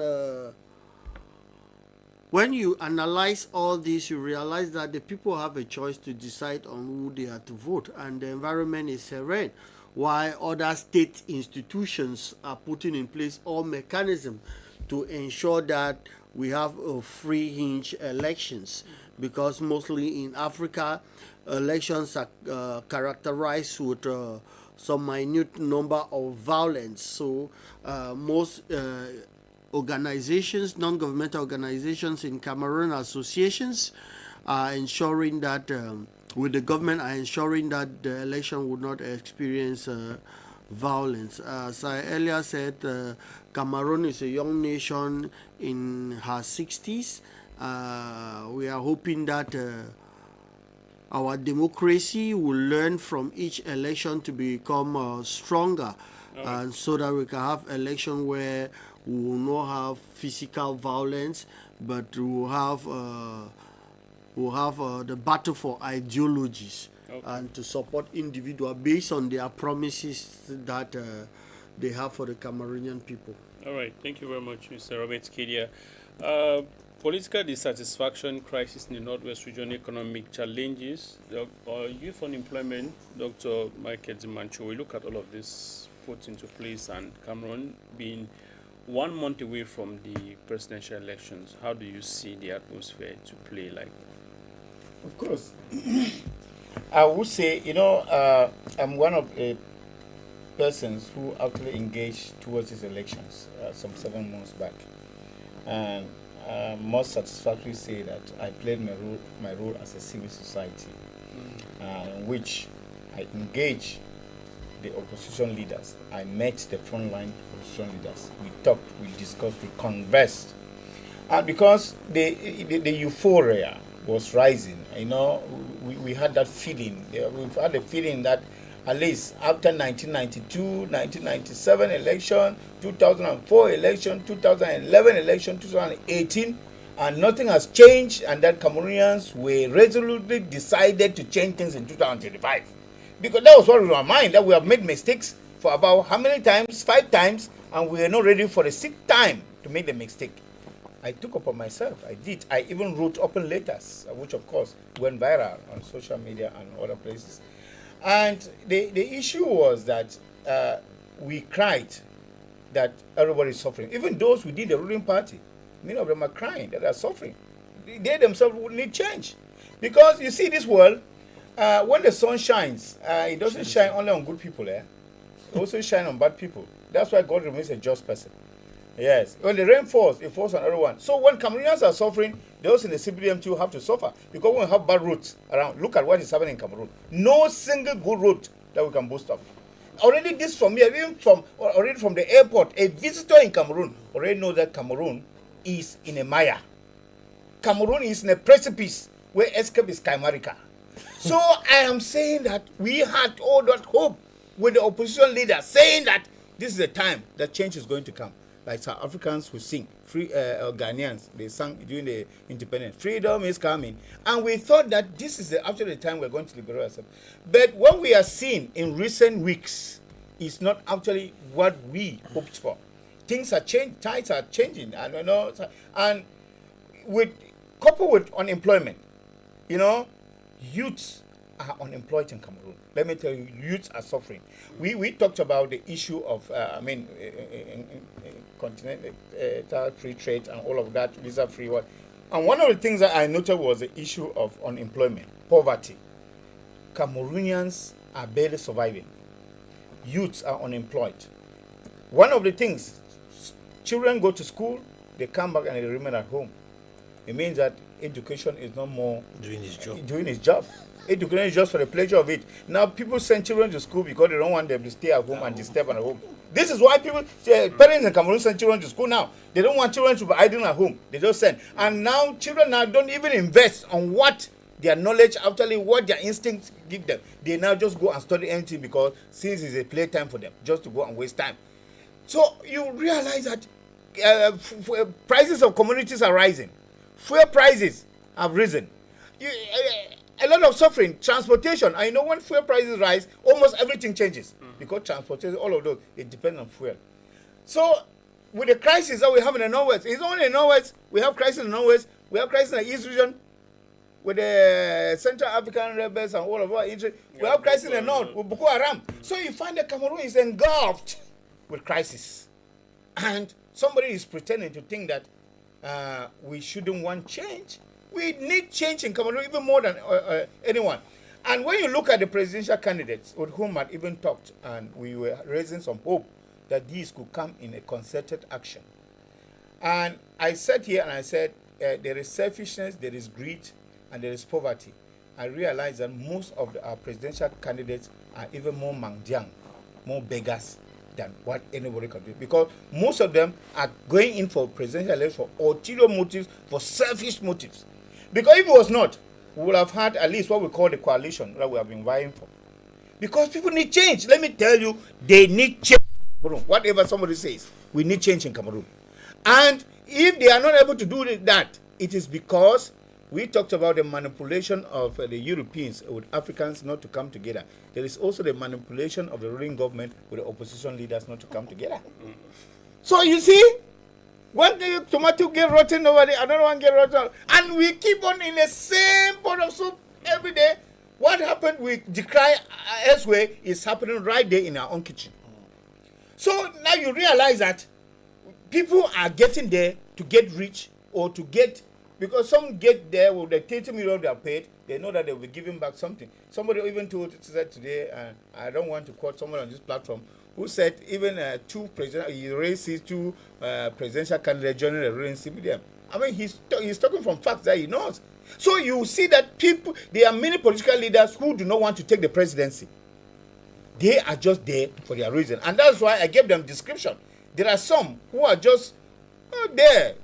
when you analyze all this, you realize that the people have a choice to decide on who they are to vote, and the environment is serene, while other state institutions are putting in place all mechanisms to ensure that we have a free hinge elections, because mostly in Africa, elections are characterized with some minute number of violence. So most organizations, non-governmental organizations in Cameroon, associations, are ensuring that with the government, are ensuring that the election would not experience violence. As I earlier said, Cameroon is a young nation in her 60s. We are hoping that our democracy will learn from each election to become stronger, and so that we can have election where we will not have physical violence, but we will have the battle for ideologies, and to support individuals based on their promises that they have for the Cameroonian people. All right, thank you very much, Mr. Robert Kedia. Political dissatisfaction, crisis in the Northwest region, economic challenges, youth unemployment, Dr. Michael Zimancho. We look at all of this put into place, and Cameroon being 1 month away from the presidential elections. How do you see the atmosphere to play like? Of course. I would say, I'm one of the persons who actually engaged towards these elections some 7 months back. And most satisfactorily say that I played my role as a civil society, in which I engaged the opposition leaders. I met the frontline opposition leaders. We talked, we discussed, we conversed. And because the euphoria was rising, we had that feeling. We've had the feeling that at least after 1992, 1997 election, 2004 election, 2011 election, 2018, and nothing has changed, and that Cameroonians were resolutely decided to change things in 2025. Because that was what was in our mind, that we have made mistakes for about how many times? 5 times, and we are not ready for the 6th time to make the mistake. I took upon myself. I did. I even wrote open letters, which of course went viral on social media and other places. And the issue was that we cried that everybody is suffering. Even those within the ruling party, many of them are crying that they are suffering. They themselves would need change. Because you see, this world, when the sun shines, it doesn't shine only on good people. It also shines on bad people. That's why God remains a just person. Yes. When the rain falls, it falls on everyone. So when Cameroonians are suffering, those in the CBDM too have to suffer. Because when we have bad roads around, look at what is happening in Cameroon. No single good road that we can boast of. Already this from here, even already from the airport, a visitor in Cameroon already knows that Cameroon is in a mire. Cameroon is in a precipice where escape is chimerical. So I am saying that we had all that hope with the opposition leaders saying that this is the time that change is going to come. Like South Africans who sing, Ghanaians, they sang during the independence. Freedom is coming. And we thought that this is actually the time we're going to liberate ourselves. But what we are seeing in recent weeks is not actually what we hoped for. Things are changing, tides are changing, and coupled with unemployment, youths are unemployed in Cameroon. Let me tell you, youths are suffering. We talked about the issue of, continental free trade and all of that, visa-free work. And one of the things that I noted was the issue of unemployment, poverty. Cameroonians are barely surviving. Youths are unemployed. One of the things, children go to school, they come back and they remain at home. It means that education is no more Doing his job. Education is just for the pleasure of it. Now people send children to school because they don't want them to stay at home and disturb at home. This is why parents in Cameroon send children to school now. They don't want children to be idle at home. They just send. And now children now don't even invest on what their knowledge, actually what their instincts give them. They now just go and study anything because since it's a playtime for them, just to go and waste time. So you realize that prices of commodities are rising. Fuel prices have risen. A lot of suffering. Transportation. I know when fuel prices rise, almost everything changes. Because transportation, all of those, it depends on fuel. So with the crisis that we have in the Northwest, it's only in the Northwest, we have crisis in the Northwest, we have crisis in the East region, with the Central African rebels and all of our interest. We have crisis in the North with Boko Haram. So you find that Cameroon is engulfed with crisis. And somebody is pretending to think that we shouldn't want change. We need change in Cameroon even more than anyone. And when you look at the presidential candidates with whom I'd even talked, and we were raising some hope that these could come in a concerted action. And I sat here and I said, there is selfishness, there is greed, and there is poverty. I realized that most of our presidential candidates are even more mangdiang, more beggars than what anybody can do. Because most of them are going in for presidential election for ulterior motives, for selfish motives. Because if it was not, we would have had at least what we call the coalition that we have been vying for. Because people need change. Let me tell you, they need change in Cameroon. Whatever somebody says, we need change in Cameroon. And if they are not able to do that, it is because we talked about the manipulation of the Europeans with Africans not to come together. There is also the manipulation of the ruling government with the opposition leaders not to come together. So you see, one tomato get rotten over there, another one get rotten, and we keep on in the same pot of soup every day. What happened with decry elsewhere is happening right there in our own kitchen. So now you realize that people are getting there to get rich or to get, because some get there with the 30 million they are paid, they know that they will be giving back something. Somebody even said today, I don't want to quote someone on this platform, who said even two presidential candidates joining the ruling CBDM. I mean, he's talking from facts that he knows. So you see that people, there are many political leaders who do not want to take the presidency. They are just there for their reason. And that's why I gave them description. There are some who are just there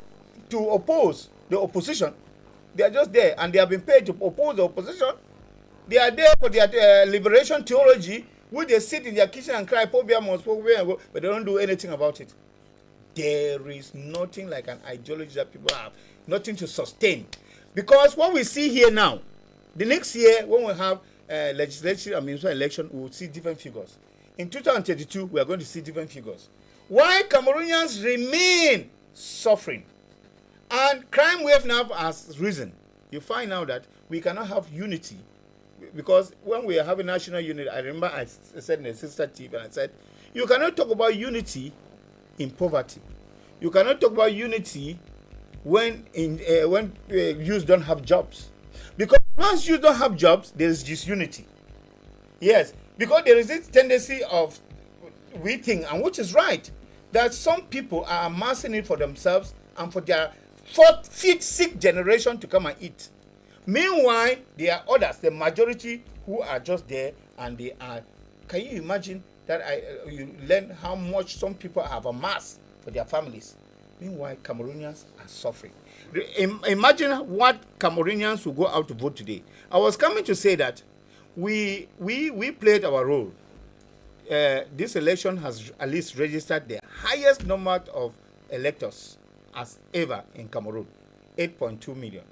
to oppose the opposition. They are just there, and they have been paid to oppose the opposition. They are there for their liberation theology, which they sit in their kitchen and cry, phobia must, phobia, but they don't do anything about it. There is nothing like an ideology that people have, nothing to sustain. Because what we see here now, the next year when we have legislative and municipal election, we will see different figures. In 2032, we are going to see different figures. Why Cameroonians remain suffering? And crime wave now has risen. You find out that we cannot have unity. Because when we are having national unity, I remember I said in the sister TV, and I said, you cannot talk about unity in poverty. You cannot talk about unity when youth don't have jobs. Because once you don't have jobs, there is disunity. Yes, because there is this tendency of, we think, and which is right, that some people are amassing it for themselves and for their fourth, fifth, sixth generation to come and eat. Meanwhile, there are others, the majority, who are just there, and they are. Can you imagine that you learn how much some people have amassed for their families? Meanwhile, Cameroonians are suffering. Imagine what Cameroonians will go out to vote today. I was coming to say that we played our role. This election has at least registered the highest number of electors as ever in Cameroon, 8.2 million.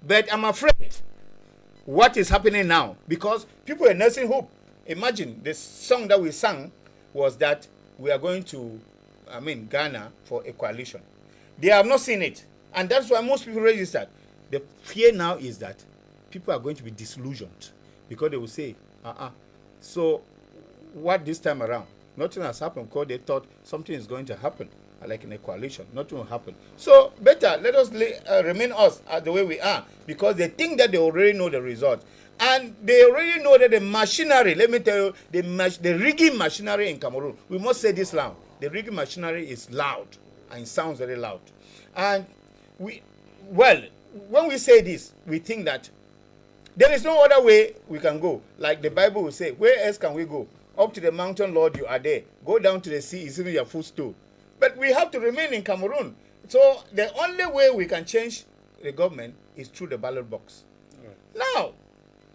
But I'm afraid what is happening now, because people are nursing hope. Imagine the song that we sang was that we are going to, Ghana for a coalition. They have not seen it. And that's why most people registered. The fear now is that people are going to be disillusioned. because they will say, So what this time around? Nothing has happened because they thought something is going to happen, like in a coalition. Nothing will happen. So better let us remain us the way we are, because they think that they already know the result. And they already know that the machinery, let me tell you, the rigging machinery in Cameroon, we must say this loud. The rigging machinery is loud, and it sounds very loud. And when we say this, we think that there is no other way we can go. Like the Bible will say, where else can we go? Up to the mountain, Lord, you are there. Go down to the sea, it's in your footstool. But we have to remain in Cameroon. So the only way we can change the government is through the ballot box. Now,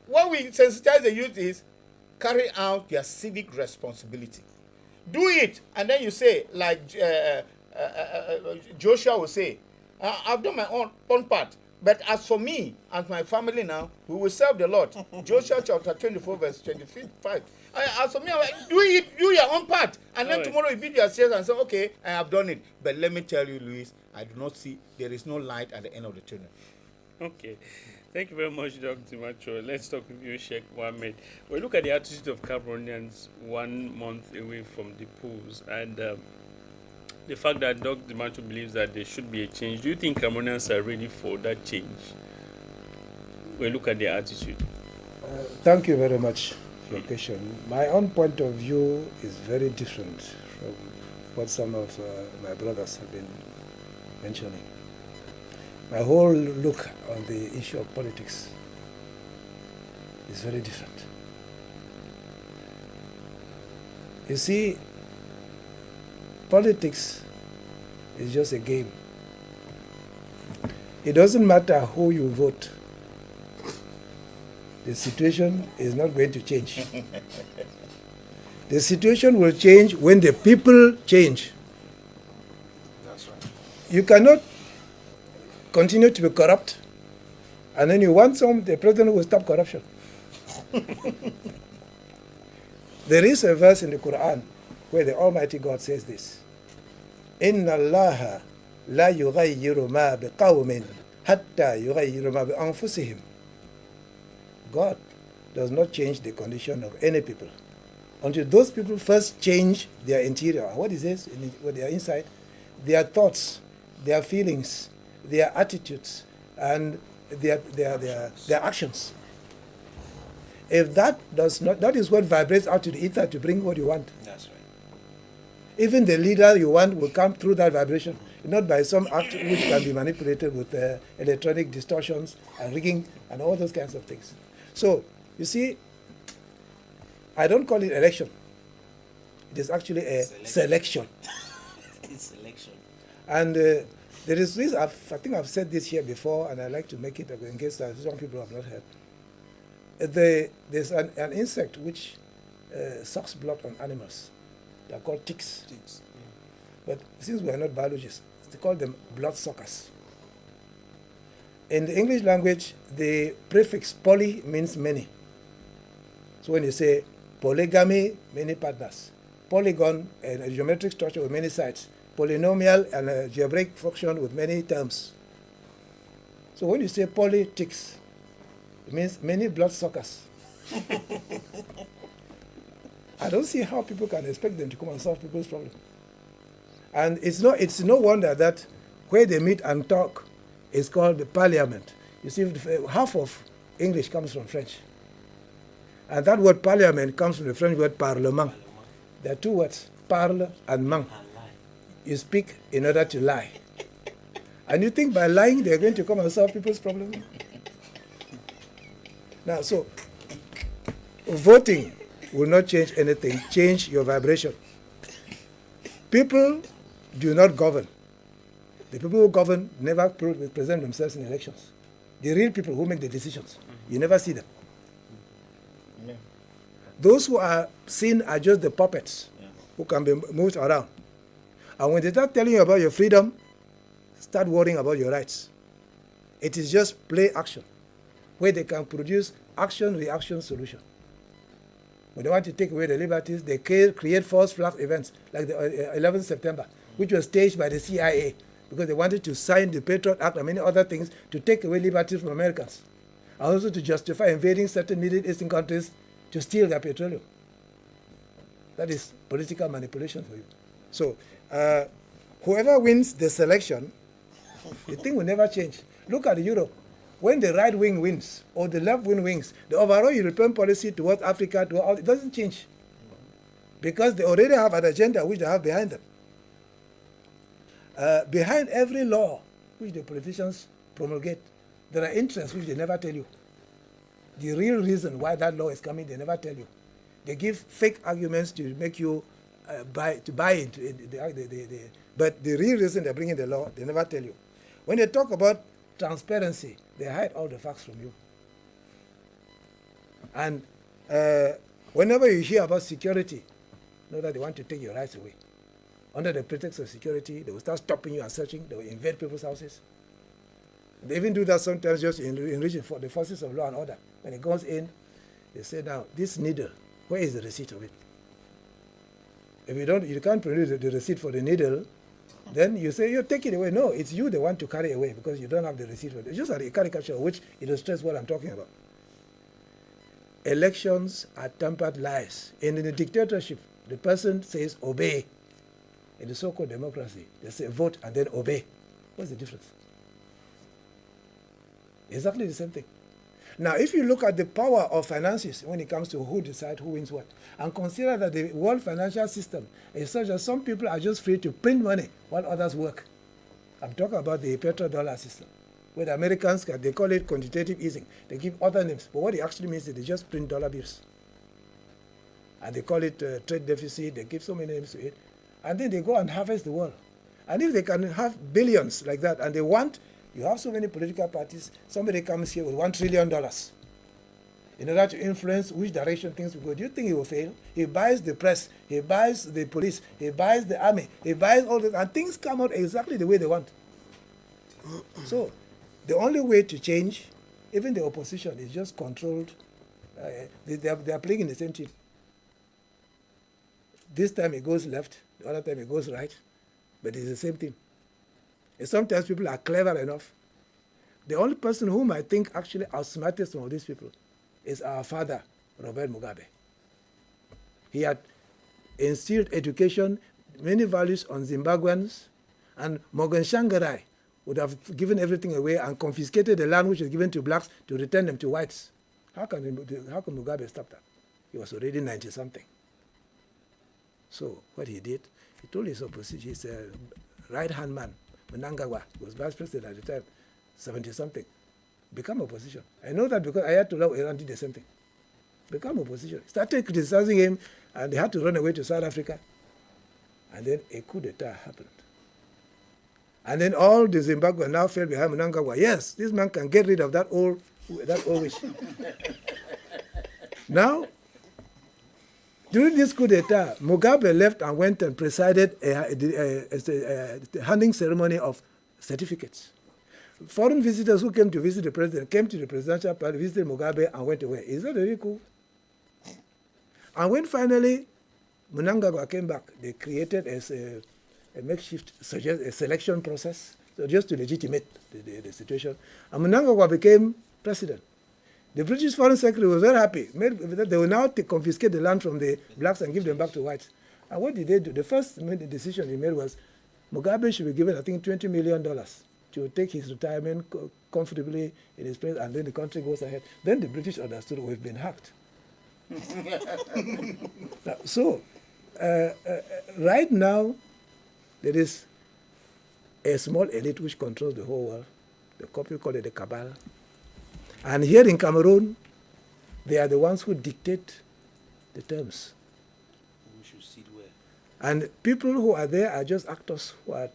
what we sensitize the youth is carry out their civic responsibility. Do it, and then you say, like Joshua will say, I've done my own part. But as for me and my family now, we will serve the Lord. Joshua chapter 24, verse 25. As for me, do your own part. And then tomorrow you beat yourself and say, okay, I have done it. But let me tell you, Louis, I do not see, there is no light at the end of the tunnel. Okay. Thank you very much, Dr. Macho. Let's talk with you, Sheikh Mohammed. We look at the attitude of Cameroonians 1 month away from the polls, and the fact that Dr. Macho believes that there should be a change. Do you think Cameroonians are ready for that change? We look at their attitude. Thank you very much for your question. My own point of view is very different from what some of my brothers have been mentioning. My whole look on the issue of politics is very different. You see, politics is just a game. It doesn't matter who you vote. The situation is not going to change. The situation will change when the people change. That's right. You cannot continue to be corrupt, and then you want the president will stop corruption. There is a verse in the Quran where the Almighty God says this: Inna Allah la yughayyiru ma biqawmin hatta yughayyiru ma bi anfusihim. God does not change the condition of any people until those people first change their interior. What is this? With their inside, their thoughts, their feelings, their attitudes, and their actions. If that does not, that is what vibrates out to the ether to bring what you want. That's right. Even the leader you want will come through that vibration, not by some act which can be manipulated with electronic distortions and rigging and all those kinds of things. So, you see, I don't call it election. It is actually a selection. It's selection. And there is this, I think I've said this here before, and I like to make it in case some people have not heard. There's an insect which sucks blood on animals. They are called ticks. But since we are not biologists, they call them blood suckers. In the English language, the prefix poly means many. So when you say polygamy, many partners. Polygon, a geometric structure with many sides. Polynomial, and a algebraic function with many terms. So when you say politics, it means many blood suckers. I don't see how people can expect them to come and solve people's problems. And it's no wonder that where they meet and talk is called the parliament. You see, half of English comes from French. And that word parliament comes from the French word parlement. There are two words, parle and man. You speak in order to lie. And you think by lying they're going to come and solve people's problems? Now, so voting will not change anything, change your vibration. People do not govern. The people who govern never present themselves in elections. The real people who make the decisions, you never see them. Yeah. Those who are seen are just the puppets who can be moved around. And when they start telling you about your freedom, start worrying about your rights. It is just play action, where they can produce action-reaction solution. When they want to take away the liberties, they create false flag events, like the 11th September, which was staged by the CIA, because they wanted to sign the Patriot Act and many other things to take away liberties from Americans. and also to justify invading certain Middle Eastern countries to steal their petroleum. That is political manipulation for you. So, whoever wins the selection, the thing will never change. Look at Europe. When the right wing wins or the left wing wins, the overall European policy towards Africa, it doesn't change. Because they already have an agenda which they have behind them. Behind every law which the politicians promulgate, there are interests which they never tell you. The real reason why that law is coming, they never tell you. They give fake arguments to make you buy into it. But the real reason they're bringing the law, they never tell you. When they talk about transparency, they hide all the facts from you. And whenever you hear about security, know that they want to take your rights away. Under the pretext of security, they will start stopping you and searching. They will invade people's houses. They even do that sometimes just in region for the forces of law and order. When it goes in, they say, now, this needle, where is the receipt of it? If you can't produce the receipt for the needle, then you say, you take it away. No, it's you they want to carry away because you don't have the receipt for it. It's just a caricature which illustrates what I'm talking about. Elections are tempered lies. And in a dictatorship, the person says obey. In the so-called democracy, they say vote and then obey. What's the difference? Exactly the same thing. Now, if you look at the power of finances when it comes to who decides who wins what, and consider that the world financial system is such that some people are just free to print money while others work. I'm talking about the petrodollar system, where the Americans, they call it quantitative easing. They give other names, but what it actually means is they just print dollar bills. And they call it trade deficit, they give so many names to it. And then they go and harvest the world. And if they can have billions like that, and they want, you have so many political parties, somebody comes here with $1 trillion in order to influence which direction things will go. Do you think he will fail? He buys the press, he buys the police, he buys the army, he buys all this, and things come out exactly the way they want. So, the only way to change, even the opposition, is just controlled. They are playing in the same team. This time it goes left, the other time it goes right, but it's the same thing. And sometimes people are clever enough. The only person whom I think actually outsmarted some of these people is our father, Robert Mugabe. He had instilled education, many values on Zimbabweans, and Morgan Shangarai would have given everything away and confiscated the land which was given to blacks to return them to whites. How can Mugabe stop that? He was already 90-something. So what he did, he told his opposition, his right-hand man, Mnangagwa, who was vice president at the time, 70-something, become opposition. I know that because Ayatollah Iran did the same thing. Become opposition. Started criticizing him, and they had to run away to South Africa. And then a coup d'etat happened. And then all the Zimbabweans now fell behind Mnangagwa. Yes, this man can get rid of that old wish. Now, during this coup d'etat, Mugabe left and went and presided a handing ceremony of certificates. Foreign visitors who came to visit the president came to the presidential party, visited Mugabe, and went away. Is that really cool? And when finally Mnangagwa came back, they created a makeshift selection process, so just to legitimate the situation. And Mnangagwa became president. The British Foreign Secretary was very happy. They will now confiscate the land from the blacks and give them back to whites. And what did they do? The first decision they made was Mugabe should be given, I think, $20 million to take his retirement comfortably in his place, and then the country goes ahead. Then the British understood we've been hacked. So, right now, there is a small elite which controls the whole world. The people call it the cabal. And here in Cameroon, they are the ones who dictate the terms. We should sit where? And people who are there are just actors who are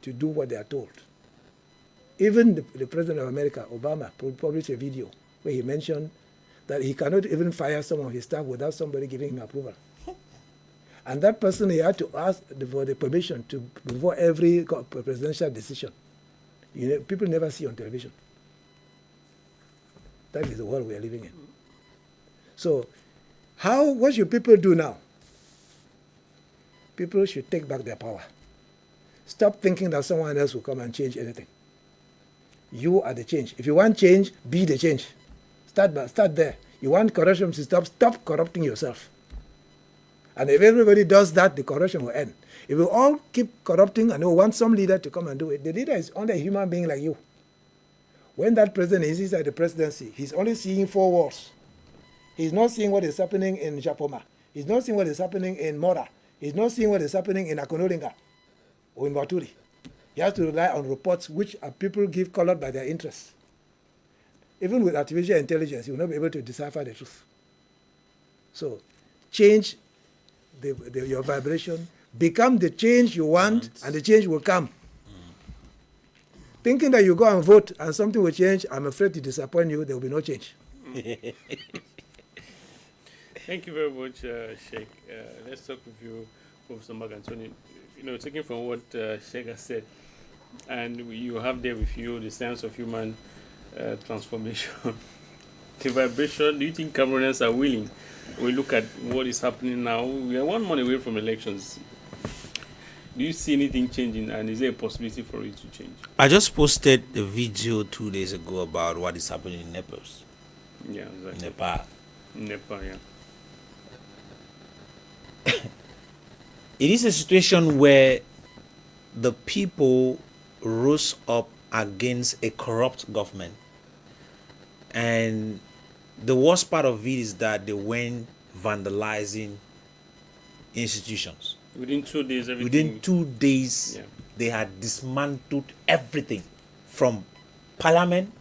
to do what they are told. Even the President of America, Obama, published a video where he mentioned that he cannot even fire some of his staff without somebody giving him approval. And that person, he had to ask for the permission before every presidential decision. People never see on television. That is the world we are living in. So, what should people do now? People should take back their power. Stop thinking that someone else will come and change anything. You are the change. If you want change, be the change. Start there. You want corruption to stop corrupting yourself. And if everybody does that, the corruption will end. If we all keep corrupting and we want some leader to come and do it, the leader is only a human being like you. When that president is inside the presidency, he's only seeing 4 walls. He's not seeing what is happening in Japoma. He's not seeing what is happening in Mora. He's not seeing what is happening in Akonoringa or in Baturi. He has to rely on reports which people give colored by their interests. Even with artificial intelligence, you will not be able to decipher the truth. So, change your vibration, become the change you want, and the change will come. Thinking that you go and vote and something will change, I'm afraid to disappoint you, there will be no change. Thank you very much, Sheikh. Let's talk with you, Professor Mark Anthony. Taking from what Sheikh has said, and you have there with you the science of human transformation. The vibration, do you think Cameroonians are willing? We look at what is happening now. We are 1 month away from elections. Do you see anything changing, and is there a possibility for it to change? I just posted a video 2 days ago about what is happening in Nepal. Yeah, exactly. Nepal, yeah. It is a situation where the people rose up against a corrupt government. And the worst part of it is that they went vandalizing institutions. Within 2 days, everything. Within 2 days, Yeah. they had dismantled everything from parliament,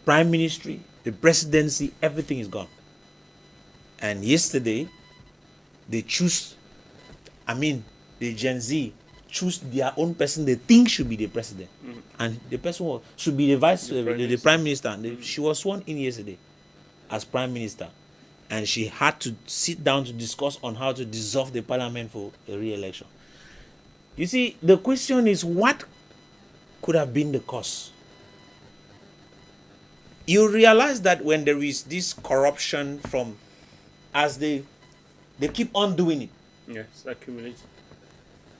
prime ministry, the presidency, everything is gone. And yesterday, they the Gen Z choose their own person they think should be the president. And the person should be the the prime minister. And she was sworn in yesterday as prime minister. And she had to sit down to discuss on how to dissolve the parliament for a re-election. You see, the question is, what could have been the cause? You realize that when there is this corruption as they keep on doing it. Yes, accumulating.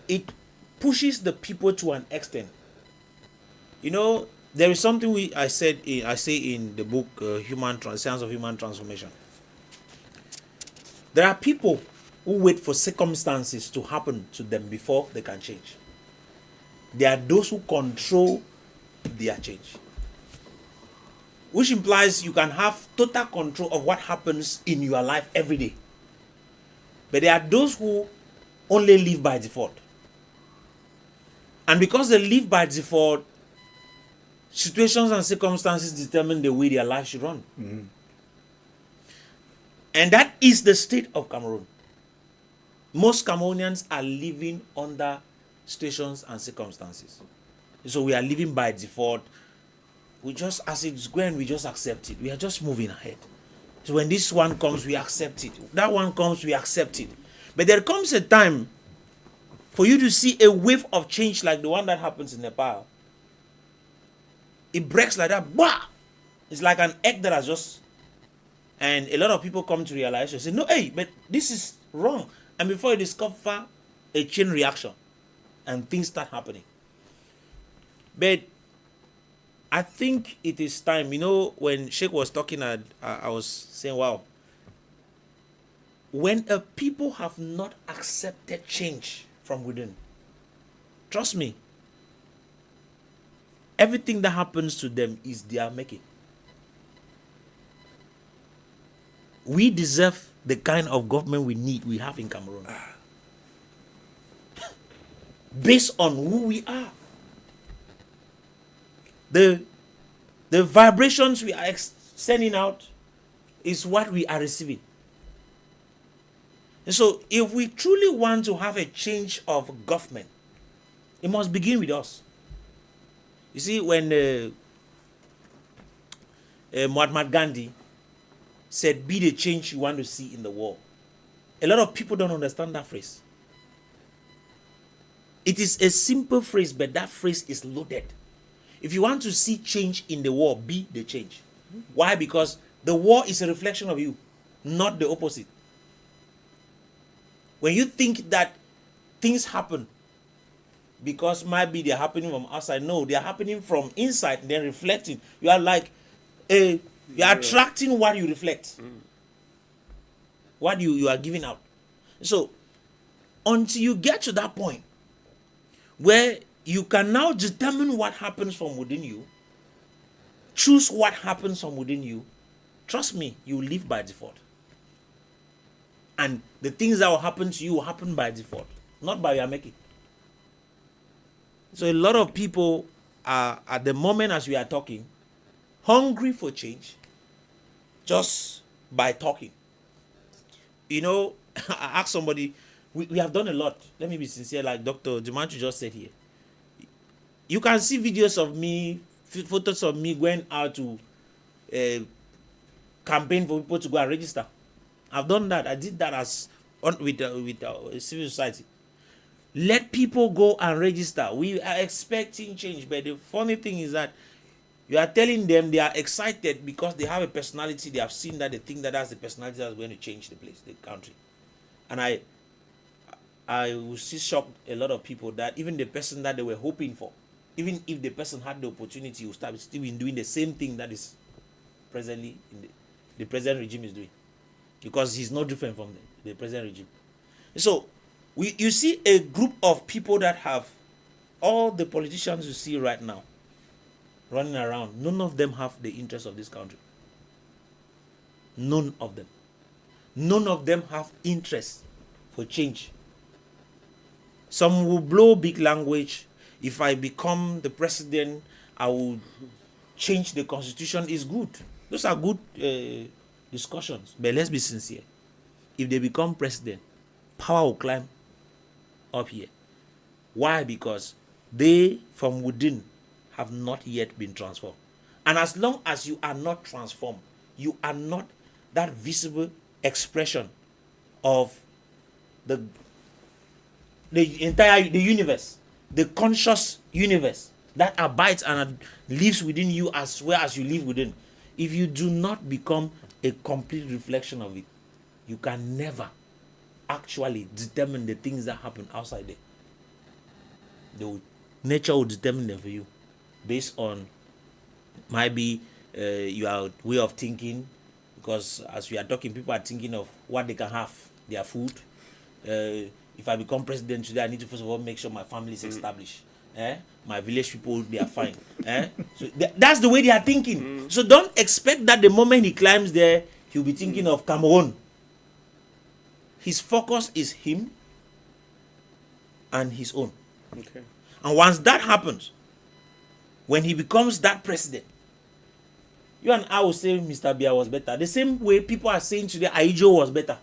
It pushes the people to an extent. There is something I say in the book Science of Human Transformation. There are people who wait for circumstances to happen to them before they can change. There are those who control their change, which implies you can have total control of what happens in your life every day. But there are those who only live by default. And because they live by default, situations and circumstances determine the way their life should run. Mm-hmm. And that is the state of Cameroon. Most Cameroonians are living under situations and circumstances. So we are living by default. We just, as it's going, we just accept it. We are just moving ahead. So when this one comes, we accept it. That one comes, we accept it. But there comes a time for you to see a wave of change like the one that happens in Nepal. It breaks like that. Bah! It's like an egg that has just... And a lot of people come to realize, they say, no, hey, but this is wrong. And before you discover a chain reaction, and things start happening. But I think it is time. When Sheikh was talking, I was saying, wow. When a people have not accepted change from within, trust me, everything that happens to them is their making. We deserve the kind of government we have in Cameroon. Based on who we are. The vibrations we are sending out is what we are receiving. And so if we truly want to have a change of government, it must begin with us. You see, when Mahatma Gandhi said, be the change you want to see in the world, a lot of people don't understand that phrase. It is a simple phrase, but that phrase is loaded. If you want to see change in the world, be the change. Why? Because the world is a reflection of you, not the opposite. When you think that things happen because maybe they're happening from outside, no, they're happening from inside, they're reflecting. You are like a You are attracting what you reflect. What you are giving out. So, until you get to that point where you can now determine what happens from within you, choose what happens from within you, trust me, you will live by default. And the things that will happen to you will happen by default, not by your making. So a lot of people are, at the moment as we are talking, hungry for change just by talking. You know, I asked somebody, we have done a lot. Let me be sincere, like Dr. Jumanchu just said here. You can see videos of me, photos of me going out to campaign for people to go and register. I've done that. I did that with civil society. Let people go and register. We are expecting change, but the funny thing is that you are telling them they are excited because they have a personality. They have seen that they think that that's the personality that's going to change the place, the country. And I will see shock a lot of people that even the person that they were hoping for, even if the person had the opportunity, will start still in doing the same thing that is presently in the present regime is doing, because he's not different from the present regime. So you see a group of people that have all the politicians you see right now running around. None of them have the interest of this country. None of them. None of them have interest for change. Some will blow big language. If I become the president, I will change the constitution. Is good. Those are good discussions. But let's be sincere. If they become president, power will climb up here. Why? Because they from within have not yet been transformed. And as long as you are not transformed, you are not that visible expression of the universe, the conscious universe that abides and lives within you as well as you live within. If you do not become a complete reflection of it, you can never actually determine the things that happen outside there. Nature will determine them for you based on maybe your way of thinking, because as we are talking, people are thinking of what they can have, their food. If I become president today, I need to first of all make sure my family is established. My village people, they are fine. So that's the way they are thinking. So don't expect that the moment he climbs there, he'll be thinking of Cameroon. His focus is him and his own. Okay. And once that happens, when he becomes that president, you and I will say Mr. Biya was better. The same way people are saying today Aijo was better.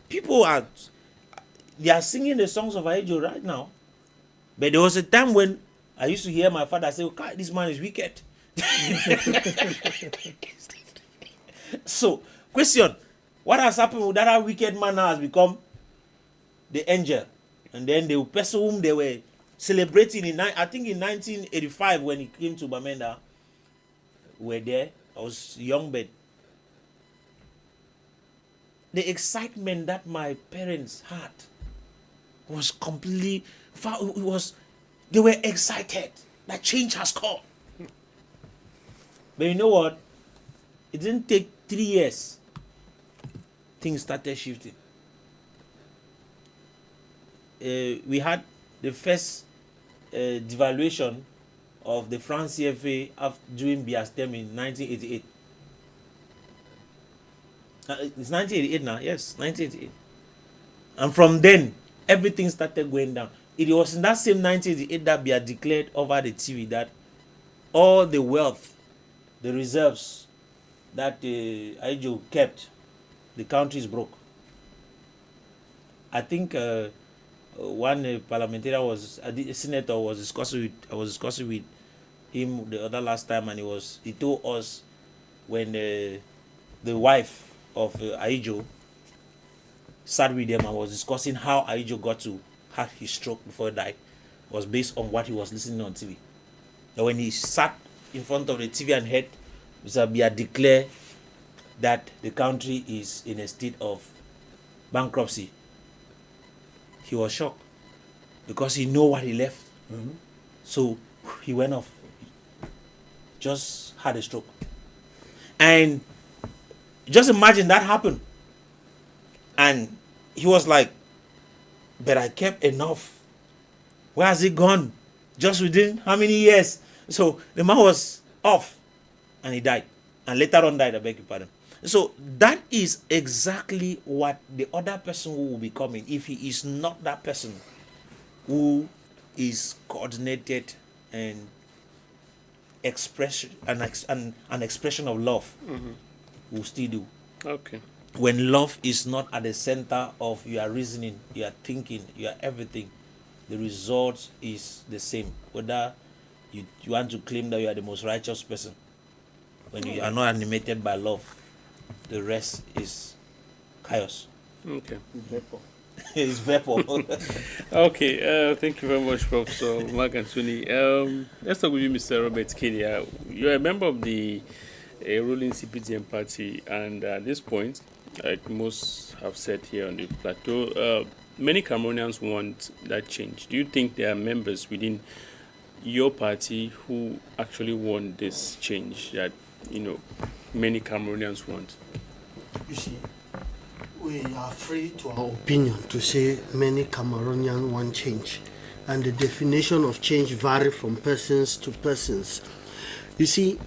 People they are singing the songs of Aijo right now. But there was a time when I used to hear my father say, "Okay, this man is wicked." So, question: what has happened with that wicked man now has become the angel? And then the person whom they were celebrating I think in 1985 when he came to Bamenda, were there. I was young, but the excitement that my parents had was completely, they were excited that change has come. But you know what? It didn't take 3 years. Things started shifting. We had the first devaluation of the France CFA during Biya's term in 1988. It's 1988 now, yes, 1988. And from then, everything started going down. It was in that same 1988 that Biya declared over the TV that all the wealth, the reserves that Aijo kept, the country is broke. I think one parliamentarian a senator I was discussing with him the other last time, and he told us when the wife of Aijo sat with them and was discussing how Aijo had his stroke before he died, was based on what he was listening on TV. And when he sat in front of the TV and heard Mr. Biya declare that the country is in a state of bankruptcy, he was shocked because he knew what he left. So he went off. just had a stroke. And just imagine that happened. And he was like, but I kept enough. Where has it gone? Just within how many years? So the man was off and he died. And later on died, I beg your pardon. So that is exactly what the other person who will be coming, if he is not that person who is coordinated and expression an expression of love, will still do. Okay. When love is not at the center of your reasoning, your thinking, your everything, the result is the same. Whether you want to claim that you are the most righteous person, when you are not animated by love, the rest is chaos. Okay. It's vapor. Okay. Thank you very much, Professor Mark Anthony. Let's talk with you, Mr. Robert Kenya. You're a member of the ruling CPTM party, and at this point, like most have said here on the plateau, many Cameroonians want that change. Do you think there are members within your party who actually want this change that many Cameroonians want? You see, we are free to our opinion to say many Cameroonians want change, and the definition of change varies from persons to persons. You see,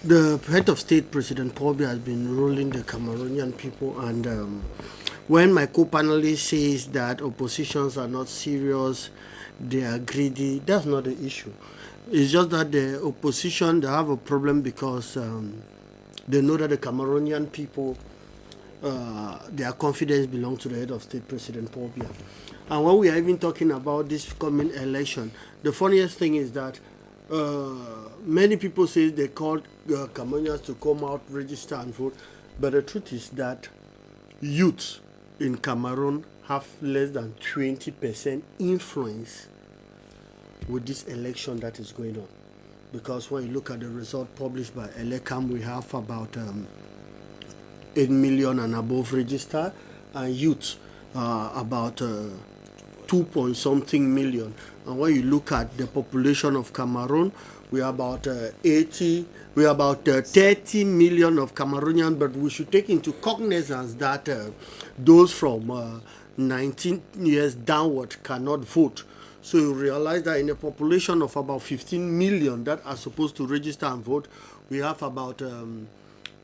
the head of state, President Paul Biya, has been ruling the Cameroonian people, and when my co-panelist says that oppositions are not serious, they are greedy, that's not the issue. It's just that the opposition, they have a problem because they know that the Cameroonian people, their confidence belongs to the head of state, President Paul Biya. And when we are even talking about this coming election, the funniest thing is that many people say they called Cameroonians to come out, register and vote, but the truth is that youth in Cameroon have less than 20% influence with this election that is going on. Because when you look at the result published by Elecam, we have about 8 million and above registered, and youth about 2-point-something million. And when you look at the population of Cameroon, we are about 30 million of Cameroonians, but we should take into cognizance that those from 19 years downward cannot vote. So you realize that in a population of about 15 million that are supposed to register and vote, we have about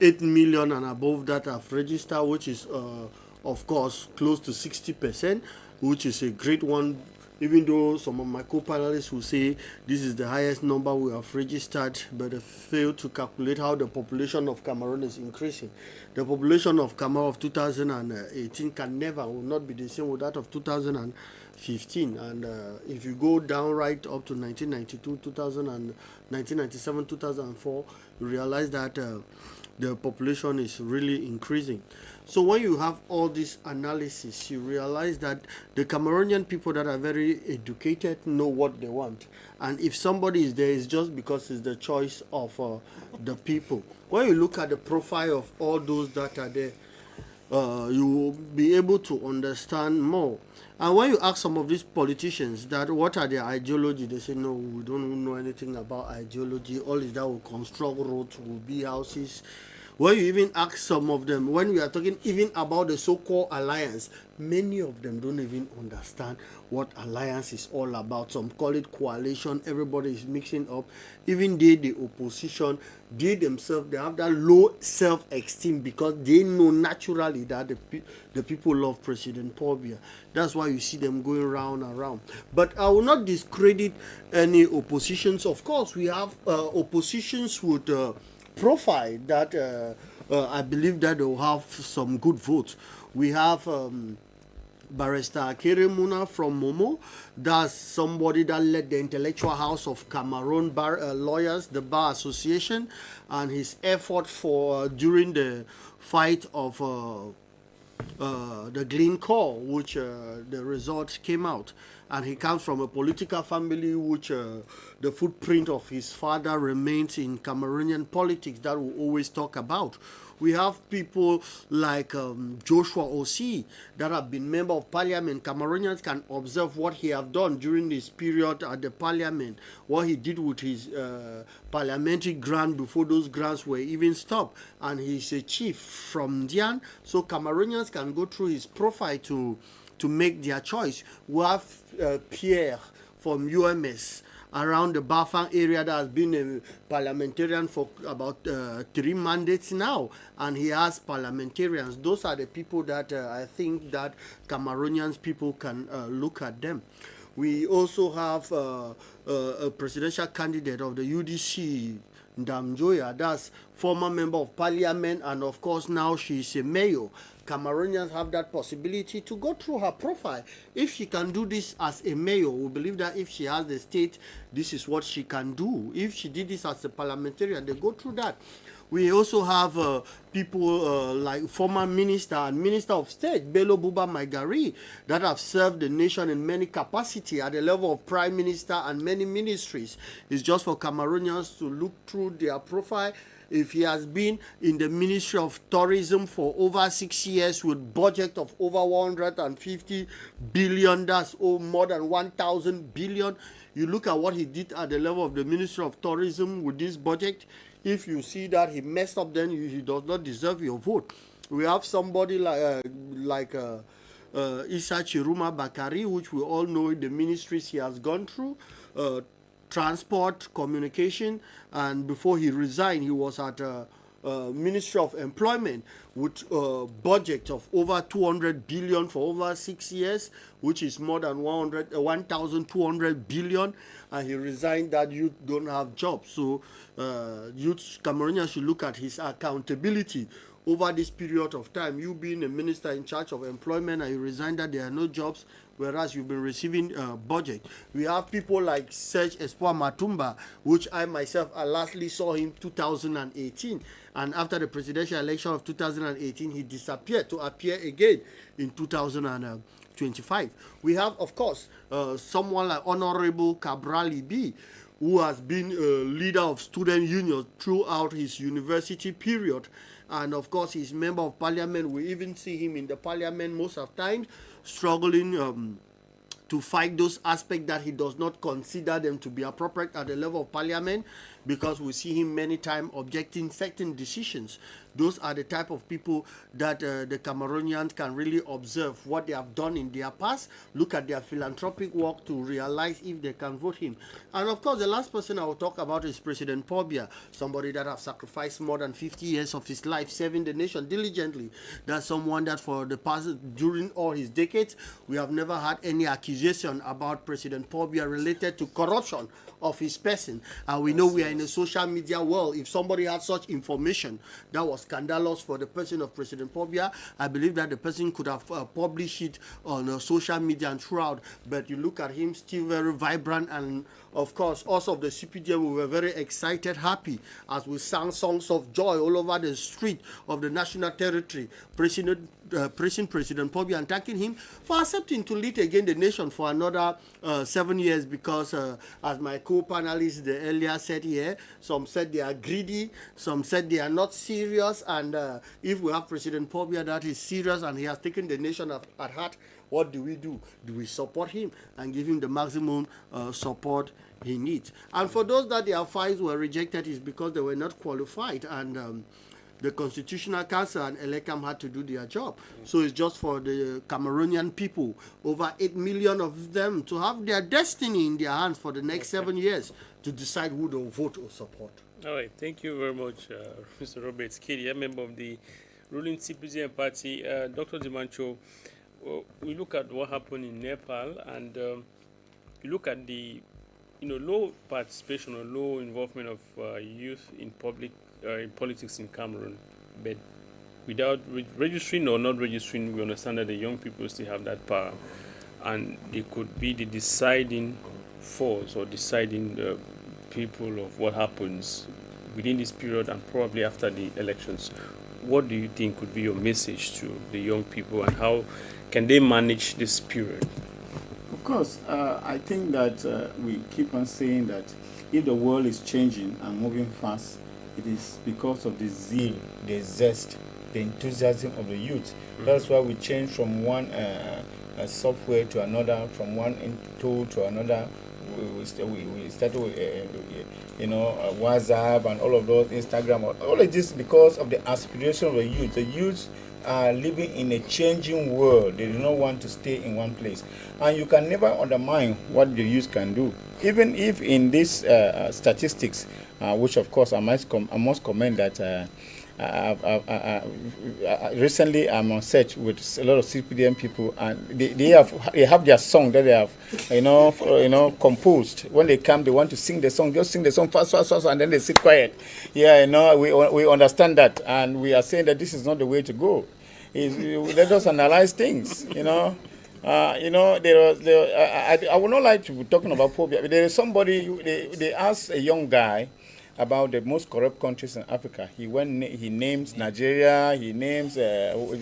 8 million and above that have registered, which is, of course, close to 60%, which is a great one, even though some of my co-panelists will say this is the highest number we have registered, but they fail to calculate how the population of Cameroon is increasing. The population of Cameroon of 2018 will not be the same with that of 2015. And if you go down right up to 1992, 1997, 2004, you realize that the population is really increasing. So when you have all this analysis, you realize that the Cameroonian people that are very educated know what they want. And if somebody is there, it's just because it's the choice of the people. When you look at the profile of all those that are there, you will be able to understand more. And when you ask some of these politicians that what are their ideology, they say, no, we don't know anything about ideology. All is that will construct roads, will be houses. When you even ask some of them, when we are talking even about the so-called alliance, many of them don't even understand what alliance is all about. Some call it coalition. Everybody is mixing up. Even they, the opposition, they themselves, they have that low self-esteem because they know naturally that the people love President Paul Biya. That's why you see them going round and round. But I will not discredit any oppositions. Of course, we have oppositions with profile that I believe that they will have some good votes. We have Barrister Akere Muna from Momo. That's somebody that led the Intellectual House of Cameroon Lawyers, the Bar Association, and his effort for during the fight of the Glen Corps, which the result came out. And he comes from a political family which the footprint of his father remains in Cameroonian politics that we always talk about. We have people like Joshua Osei that have been member of parliament. Cameroonians can observe what he have done during his period at the parliament, what he did with his parliamentary grant before those grants were even stopped. And he's a chief from Dian, so Cameroonians can go through his profile to make their choice. We have Pierre from UMS around the Bafang area that has been a parliamentarian for about 3 mandates now, and he has parliamentarians. Those are the people that I think that Cameroonians people can look at them. We also have a presidential candidate of the UDC, Ndamjoya, that's former member of parliament, and of course now she's a mayor. Cameroonians have that possibility to go through her profile. If she can do this as a mayor, we believe that if she has the state, this is what she can do. If she did this as a parliamentarian, they go through that. We also have people like former minister and minister of state, Bello Buba Maigari, that have served the nation in many capacity at the level of prime minister and many ministries. It's just for Cameroonians to look through their profile. If he has been in the Ministry of Tourism for over 6 years with budget of over 150 billion, that's more than 1,000 billion. You look at what he did at the level of the Ministry of Tourism with this budget. If you see that he messed up, then he does not deserve your vote. We have somebody like Issa Chiruma Bakari, which we all know the ministries he has gone through. Transport, communication, and before he resigned, he was at Ministry of Employment with a budget of over 200 billion for over 6 years, which is more than 1,200 billion, and he resigned that youth don't have jobs. So youth Cameroonians should look at his accountability over this period of time. You being a minister in charge of employment and you resign that there are no jobs, whereas you've been receiving budget. We have people like Serge Espoir Matumba, which I myself lastly saw him 2018, and after the presidential election of 2018 he disappeared to appear again in 2025. We have, of course, someone like Honorable Cabral B, who has been a leader of student union throughout his university period, and of course he's member of parliament. We even see him in the parliament most of times struggling to fight those aspects that he does not consider them to be appropriate at the level of parliament, because we see him many times objecting certain decisions. Those are the type of people that the Cameroonians can really observe what they have done in their past, look at their philanthropic work to realize if they can vote him. And of course, the last person I will talk about is President Paul Biya, somebody that has sacrificed more than 50 years of his life serving the nation diligently. That's someone that for the past, during all his decades, we have never had any accusation about President Paul Biya related to corruption of his person. And we know we are in a social media world. If somebody had such information that was scandalous for the person of President Paul Biya, I believe that the person could have published it on social media and throughout. But you look at him, still very vibrant, and of course, us of the CPDM, we were very excited, happy, as we sang songs of joy all over the street of the national territory, praising President Paul Biya and thanking him for accepting to lead again the nation for another 7 years, because as my co-panelists the earlier said here, some said they are greedy, some said they are not serious, and if we have President Paul Biya that is serious and he has taken the nation at heart, what do? Do we support him and give him the maximum support he needs? And for those that their files were rejected, is because they were not qualified, and the Constitutional Council and ELECAM had to do their job. So it's just for the Cameroonian people, over 8 million of them, to have their destiny in their hands for the next 7 years to decide who they'll vote or support. All right, thank you very much, Mr. Robert Skiri, a member of the ruling CPDM party. Dr. Dimancho, we look at what happened in Nepal, and you look at the low participation or low involvement of youth in politics in Cameroon. But without registering or not registering, we understand that the young people still have that power, and they could be the deciding force or deciding people of what happens within this period and probably after the elections. What do you think could be your message to the young people, and how can they manage this period? Of course, I think that we keep on saying that if the world is changing and moving fast, it is because of the zeal, the zest, the enthusiasm of the youth. That's why we changed from one software to another, from one tool to another. We started with WhatsApp and all of those, Instagram, all of this because of the aspiration of the youth. The youth are living in a changing world. They do not want to stay in one place, and you can never undermine what the youth can do. Even if in these statistics, which of course I must comment that recently I'm on set with a lot of CPDM people, and they have their song that they have composed. When they come, they want to sing the song, just sing the song fast, and then they sit quiet. Yeah, we understand that, and we are saying that this is not the way to go. Let us analyze things. I would not like to be talking about phobia. But there is somebody, they asked a young guy about the most corrupt countries in Africa. He names Nigeria, he names and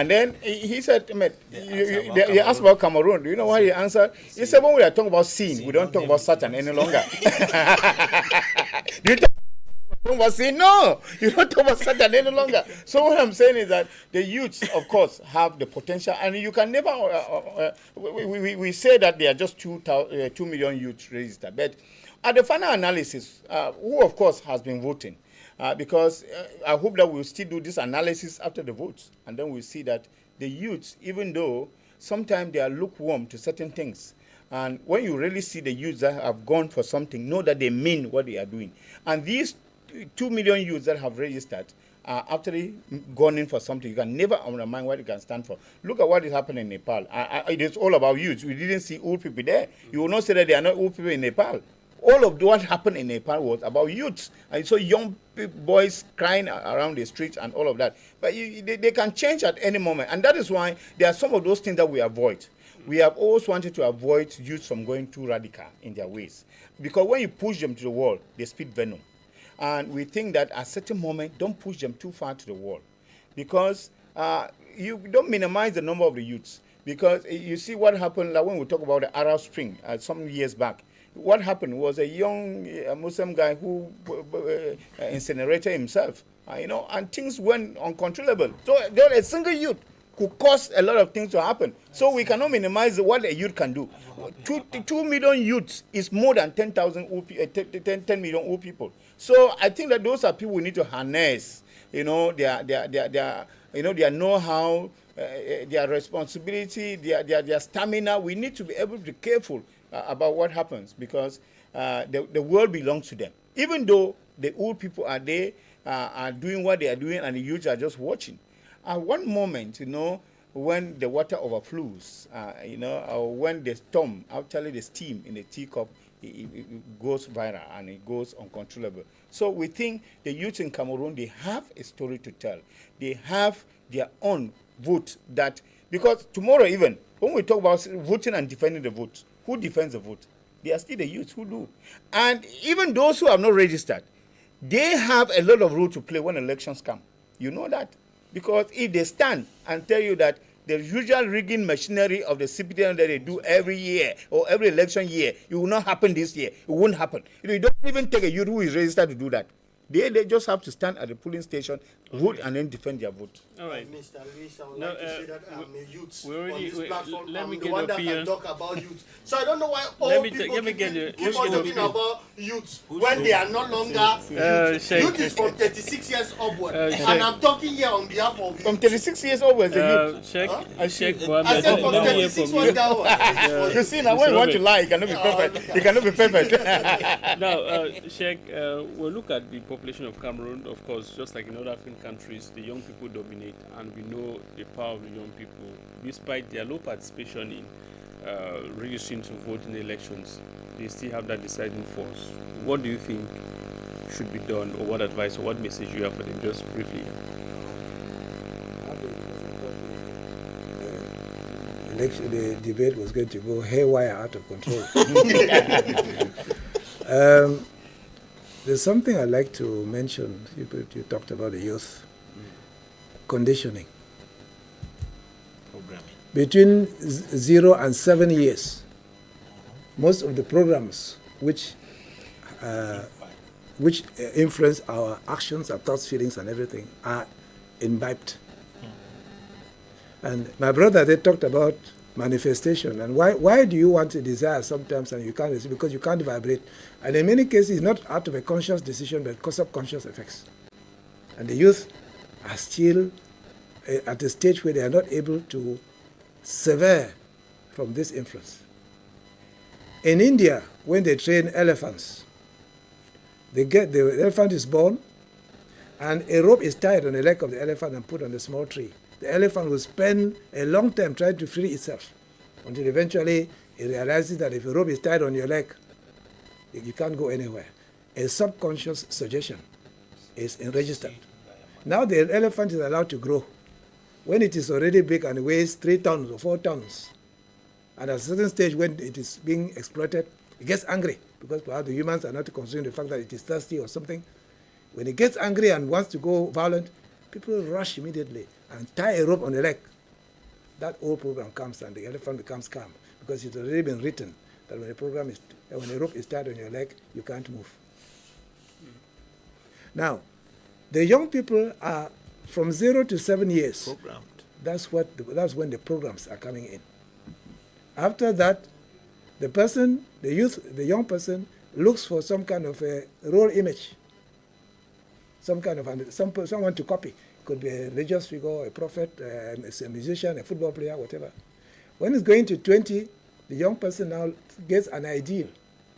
then he said, they asked about Cameroon. Do you know what he answered? He said, when we are talking about sin, we don't talk about Satan any longer. Do you talk about sin? No, you don't talk about Satan any longer. So what I'm saying is that the youths, of course, have the potential, and you can never, we say that there are just 2 million youths registered, but at the final analysis, who of course has been voting, because I hope that we'll still do this analysis after the votes, and then we'll see that the youths, even though sometimes they are lukewarm to certain things, and when you really see the youths that have gone for something, know that they mean what they are doing. And these 2 million youths that have registered are actually gone in for something. You can never undermine what it can stand for. Look at what is happening in Nepal. It is all about youths. We didn't see old people there. You will not say that there are not old people in Nepal. All of what happened in Nepal was about youths. And so young boys crying around the streets and all of that. But they can change at any moment. And that is why there are some of those things that we avoid. We have always wanted to avoid youths from going too radical in their ways. Because when you push them to the wall, they spit venom. And we think that at a certain moment, don't push them too far to the wall. Because you don't minimize the number of the youths. Because you see what happened, like when we talk about the Arab Spring some years back. What happened was a young Muslim guy who incinerated himself, and things went uncontrollable. So there was a single youth could cause a lot of things to happen. So we cannot minimize what a youth can do. 2 million youths is more than 10 million old people. So I think that those are people we need to harness, their know-how, their responsibility, their stamina. We need to be able to be careful about what happens, because the world belongs to them. Even though the old people are there, are doing what they are doing, and the youth are just watching. At one moment, when the water overflows, or when the storm, actually the steam in the teacup, it goes viral and it goes uncontrollable. So we think the youth in Cameroon, they have a story to tell. They have their own vote because tomorrow even, when we talk about voting and defending the vote, who defends the vote? They are still the youth who do. And even those who have not registered, they have a lot of role to play when elections come. You know that? Because if they stand and tell you that the usual rigging machinery of the CPDM that they do every year or every election year, it will not happen this year. It won't happen. You don't even take a youth who is registered to do that. They just have to stand at the polling station, vote, and then defend their vote. All right. Mr. Luis, I would like to say that I'm a youth on this platform. Let me I'm get the one that opinion. can talk about youth. So I don't know why all people keep on talking about youth when they are no longer youth. Youth is from 36 years upward. And I'm talking here on behalf of youth. From 36 years upwards, the youth. Check. I said from 36 years downward. You see, now when you want to lie, you cannot be perfect. You cannot be perfect. Now, Sheikh, we'll look at the population of Cameroon. Of course, just like in other African countries, the young people dominate, and we know the power of the young people. Despite their low participation in registering to vote in the elections, they still have that deciding force. What do you think should be done, or what advice or what message you have for them, just briefly? The debate was going to go haywire, out of control. There's something I'd like to mention. You talked about the youth conditioning. Programming. Between 0 and 7 years, most of the programs which which influence our actions, our thoughts, feelings, and everything, are imbibed. And my brother, they talked about manifestation. And why do you want to desire sometimes and you can't receive? Because you can't vibrate. And in many cases, it's not out of a conscious decision, but subconscious effects. And the youth are still at a stage where they are not able to sever from this influence. In India, when they train elephants, the elephant is born, and a rope is tied on the leg of the elephant and put on a small tree. The elephant will spend a long time trying to free itself until eventually it realizes that if a rope is tied on your leg, you can't go anywhere. A subconscious suggestion is registered. Now the elephant is allowed to grow. When it is already big and weighs 3 tons or 4 tons, and at a certain stage when it is being exploited, it gets angry because perhaps the humans are not considering the fact that it is thirsty or something. When it gets angry and wants to go violent, people rush immediately and tie a rope on the leg. That whole program comes and the elephant becomes calm because it's already been written that when a rope is tied on your leg, you can't move. Now, the young people are from 0 to 7 years. Programmed. That's when the programs are coming in. After that, the young person looks for some kind of a role image, someone to copy. It could be a religious figure, a prophet, a musician, a football player, whatever. When it's going to 20, the young person now gets an ideal.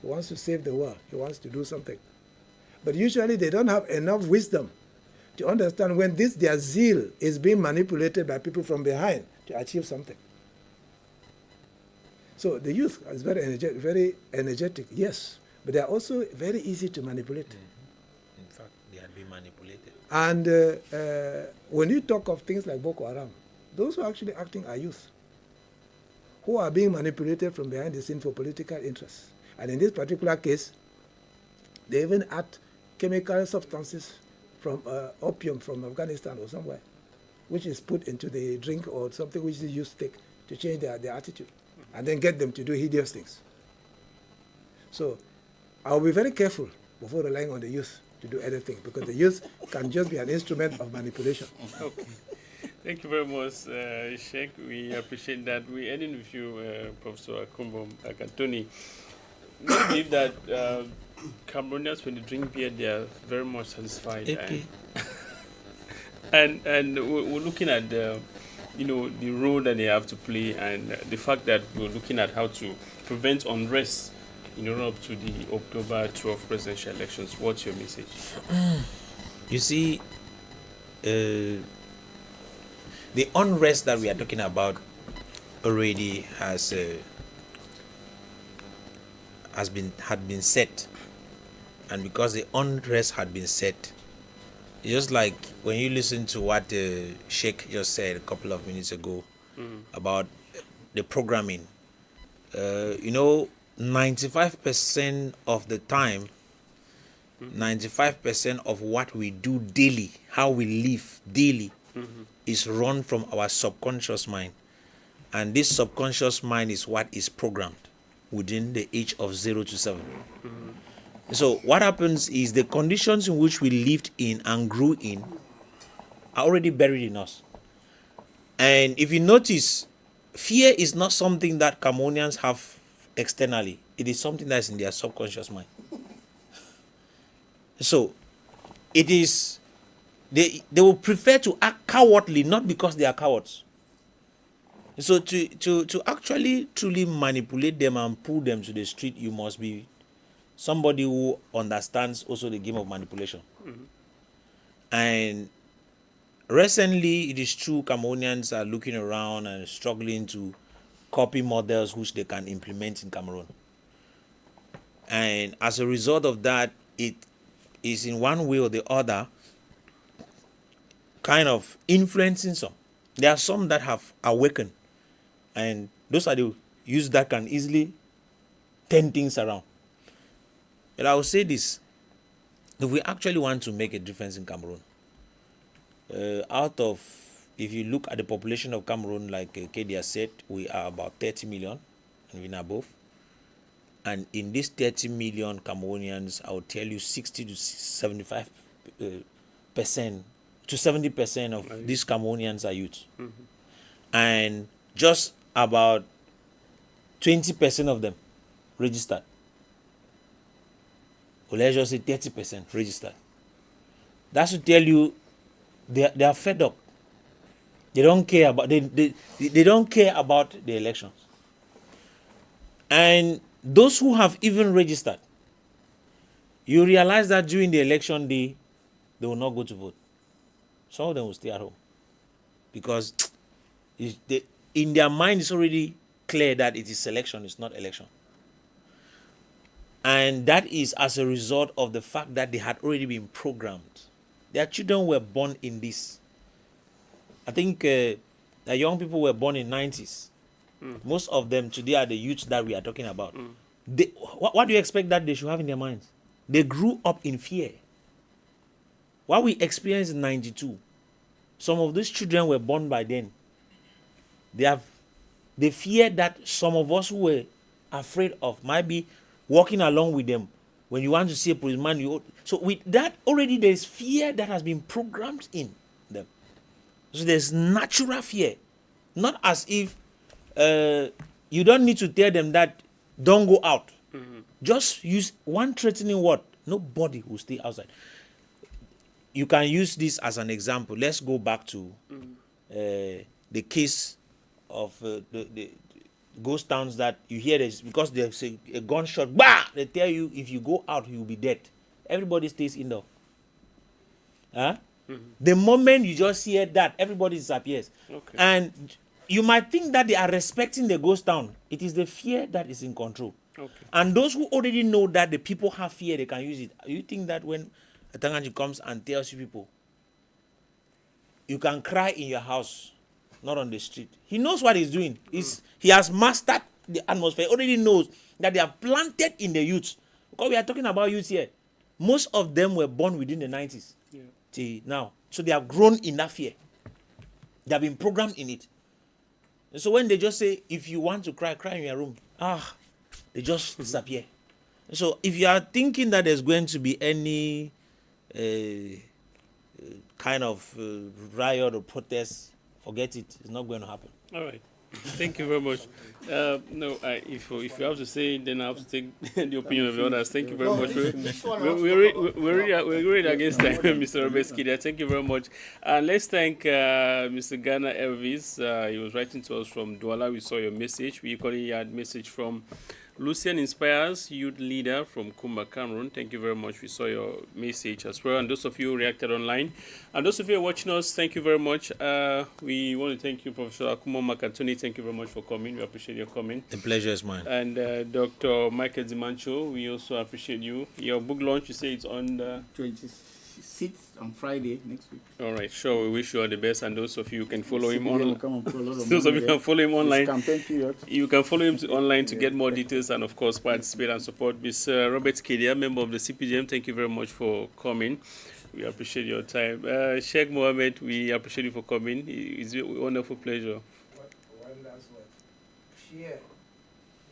He wants to save the world. He wants to do something. But usually they don't have enough wisdom to understand when their zeal is being manipulated by people from behind to achieve something. So the youth is very energetic, yes, but they are also very easy to manipulate. In fact, they are being manipulated. And when you talk of things like Boko Haram, those who are actually acting are youth, who are being manipulated from behind the scene for political interests. And in this particular case, they even add chemical substances from opium from Afghanistan or somewhere, which is put into the drink or something which is used to take to change their attitude, and then get them to do hideous things. So I'll be very careful before relying on the youth to do anything, because the youth can just be an instrument of manipulation. Okay. Thank you very much, Sheikh. We appreciate that. We're ending with you, Professor Akumbo Akantoni. We believe that Cameroonians, when they drink beer, they are very much satisfied. Okay. And we're looking at the role that they have to play, and the fact that we're looking at how to prevent unrest in run up to the October 12 presidential elections. What's your message? You see, the unrest that we are talking about already had been set, and because the unrest had been set, it's just like when you listen to what the Sheikh just said a couple of minutes ago about the programming. 95% of the time, 95% of what we do daily, how we live daily, is run from our subconscious mind. And this subconscious mind is what is programmed within the age of 0 to 7. So what happens is the conditions in which we lived in and grew in are already buried in us. And if you notice, fear is not something that Cameroonians have externally. It is something that is in their subconscious mind. So it is, they will prefer to act cowardly, not because they are cowards. So to actually truly manipulate them and pull them to the street, you must be somebody who understands also the game of manipulation. And recently, it is true, Cameroonians are looking around and struggling to copy models which they can implement in Cameroon. And as a result of that, it is in one way or the other kind of influencing some. There are some that have awakened, and those are the youths that can easily turn things around. But I will say this: if we actually want to make a difference in Cameroon, if you look at the population of Cameroon, like Kedia said, we are about 30 million and even above. And in these 30 million Cameroonians, I will tell you 60 to 75 percent to 70% of these Cameroonians are youth. And just about 20% of them registered. Well, let's just say 30% registered. That should tell you they are fed up. They don't care about they don't care about the elections. And those who have even registered, you realize that during the election day, they will not go to vote. Some of them will stay at home because in their mind it's already clear that it is selection, it's not election. And that is as a result of the fact that they had already been programmed. Their children were born in this. I think the young people were born in 90s. Most of them today are the youths that we are talking about. What do you expect that they should have in their minds? They grew up in fear. What we experienced in 92, some of these children were born by then. They fear that some of us who were afraid of might be walking along with them. When you want to see a policeman, so with that already there's fear that has been programmed in them. So there's natural fear. Not as if you don't need to tell them that don't go out. Just use one threatening word. Nobody will stay outside. You can use this as an example. Let's go back to the case of the ghost towns that you hear this because there's a gunshot. Bah! They tell you if you go out, you'll be dead. Everybody stays indoor. Huh? The moment you just hear that, everybody disappears. Okay. And you might think that they are respecting the ghost town. It is the fear that is in control. Okay. And those who already know that the people have fear, they can use it. You think that when a Tanganji comes and tells you people, you can cry in your house, not on the street. He knows what he's doing. He has mastered the atmosphere. He already knows that they are planted in the youth. Because we are talking about youth here. Most of them were born within the 90s. Yeah. Till now. So they have grown in that fear. They have been programmed in it. And so when they just say, if you want to cry, cry in your room. They just disappear. So if you are thinking that there's going to be any kind of riot or protest, forget it. It's not going to happen. All right. Thank you very much. If you have to say, then I have to take the opinion of the others. Thank you very much. We're really against time, Mr. Robert. Thank you very much. Let's thank Mr. Ghana Elvis. He was writing to us from Douala. We saw your message. We equally had message from Lucien Inspires, youth leader from Kumba, Cameroon. Thank you very much. We saw your message as well. And those of you who reacted online. And those of you who are watching us, thank you very much. We want to thank you, Professor Akumo Makatoni. Thank you very much for coming. We appreciate your coming. The pleasure is mine. And Dr. Michael Dimancho, we also appreciate you. Your book launch, you say it's on the 26th on Friday next week. All right, sure. We wish you all the best. And those of you who can follow him online. Those of you can follow him online. Period. You can follow him online to get more details and, of course, participate and support. Mr. Robert Kedia, member of the CPGM, thank you very much for coming. We appreciate your time. Sheikh Mohammed, we appreciate you for coming. It's a wonderful pleasure. One last word. Fear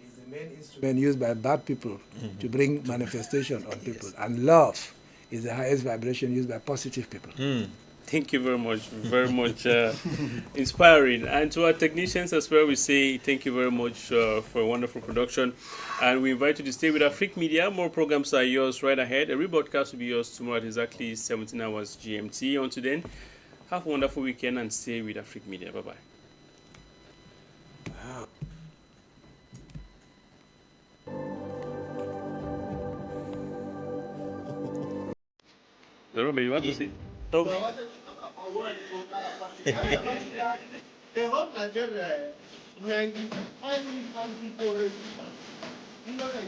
is the main instrument used by bad people to bring manifestation on people. And love is the highest vibration used by positive people. Thank you very much. Very much inspiring. And to our technicians as well, we say thank you very much for a wonderful production. And we invite you to stay with Afrique Media. More programs are yours right ahead. A rebroadcast will be yours tomorrow at exactly 17 hours GMT. Until then, have a wonderful weekend and stay with Afrique Media. Bye-bye. Robert, you want to see?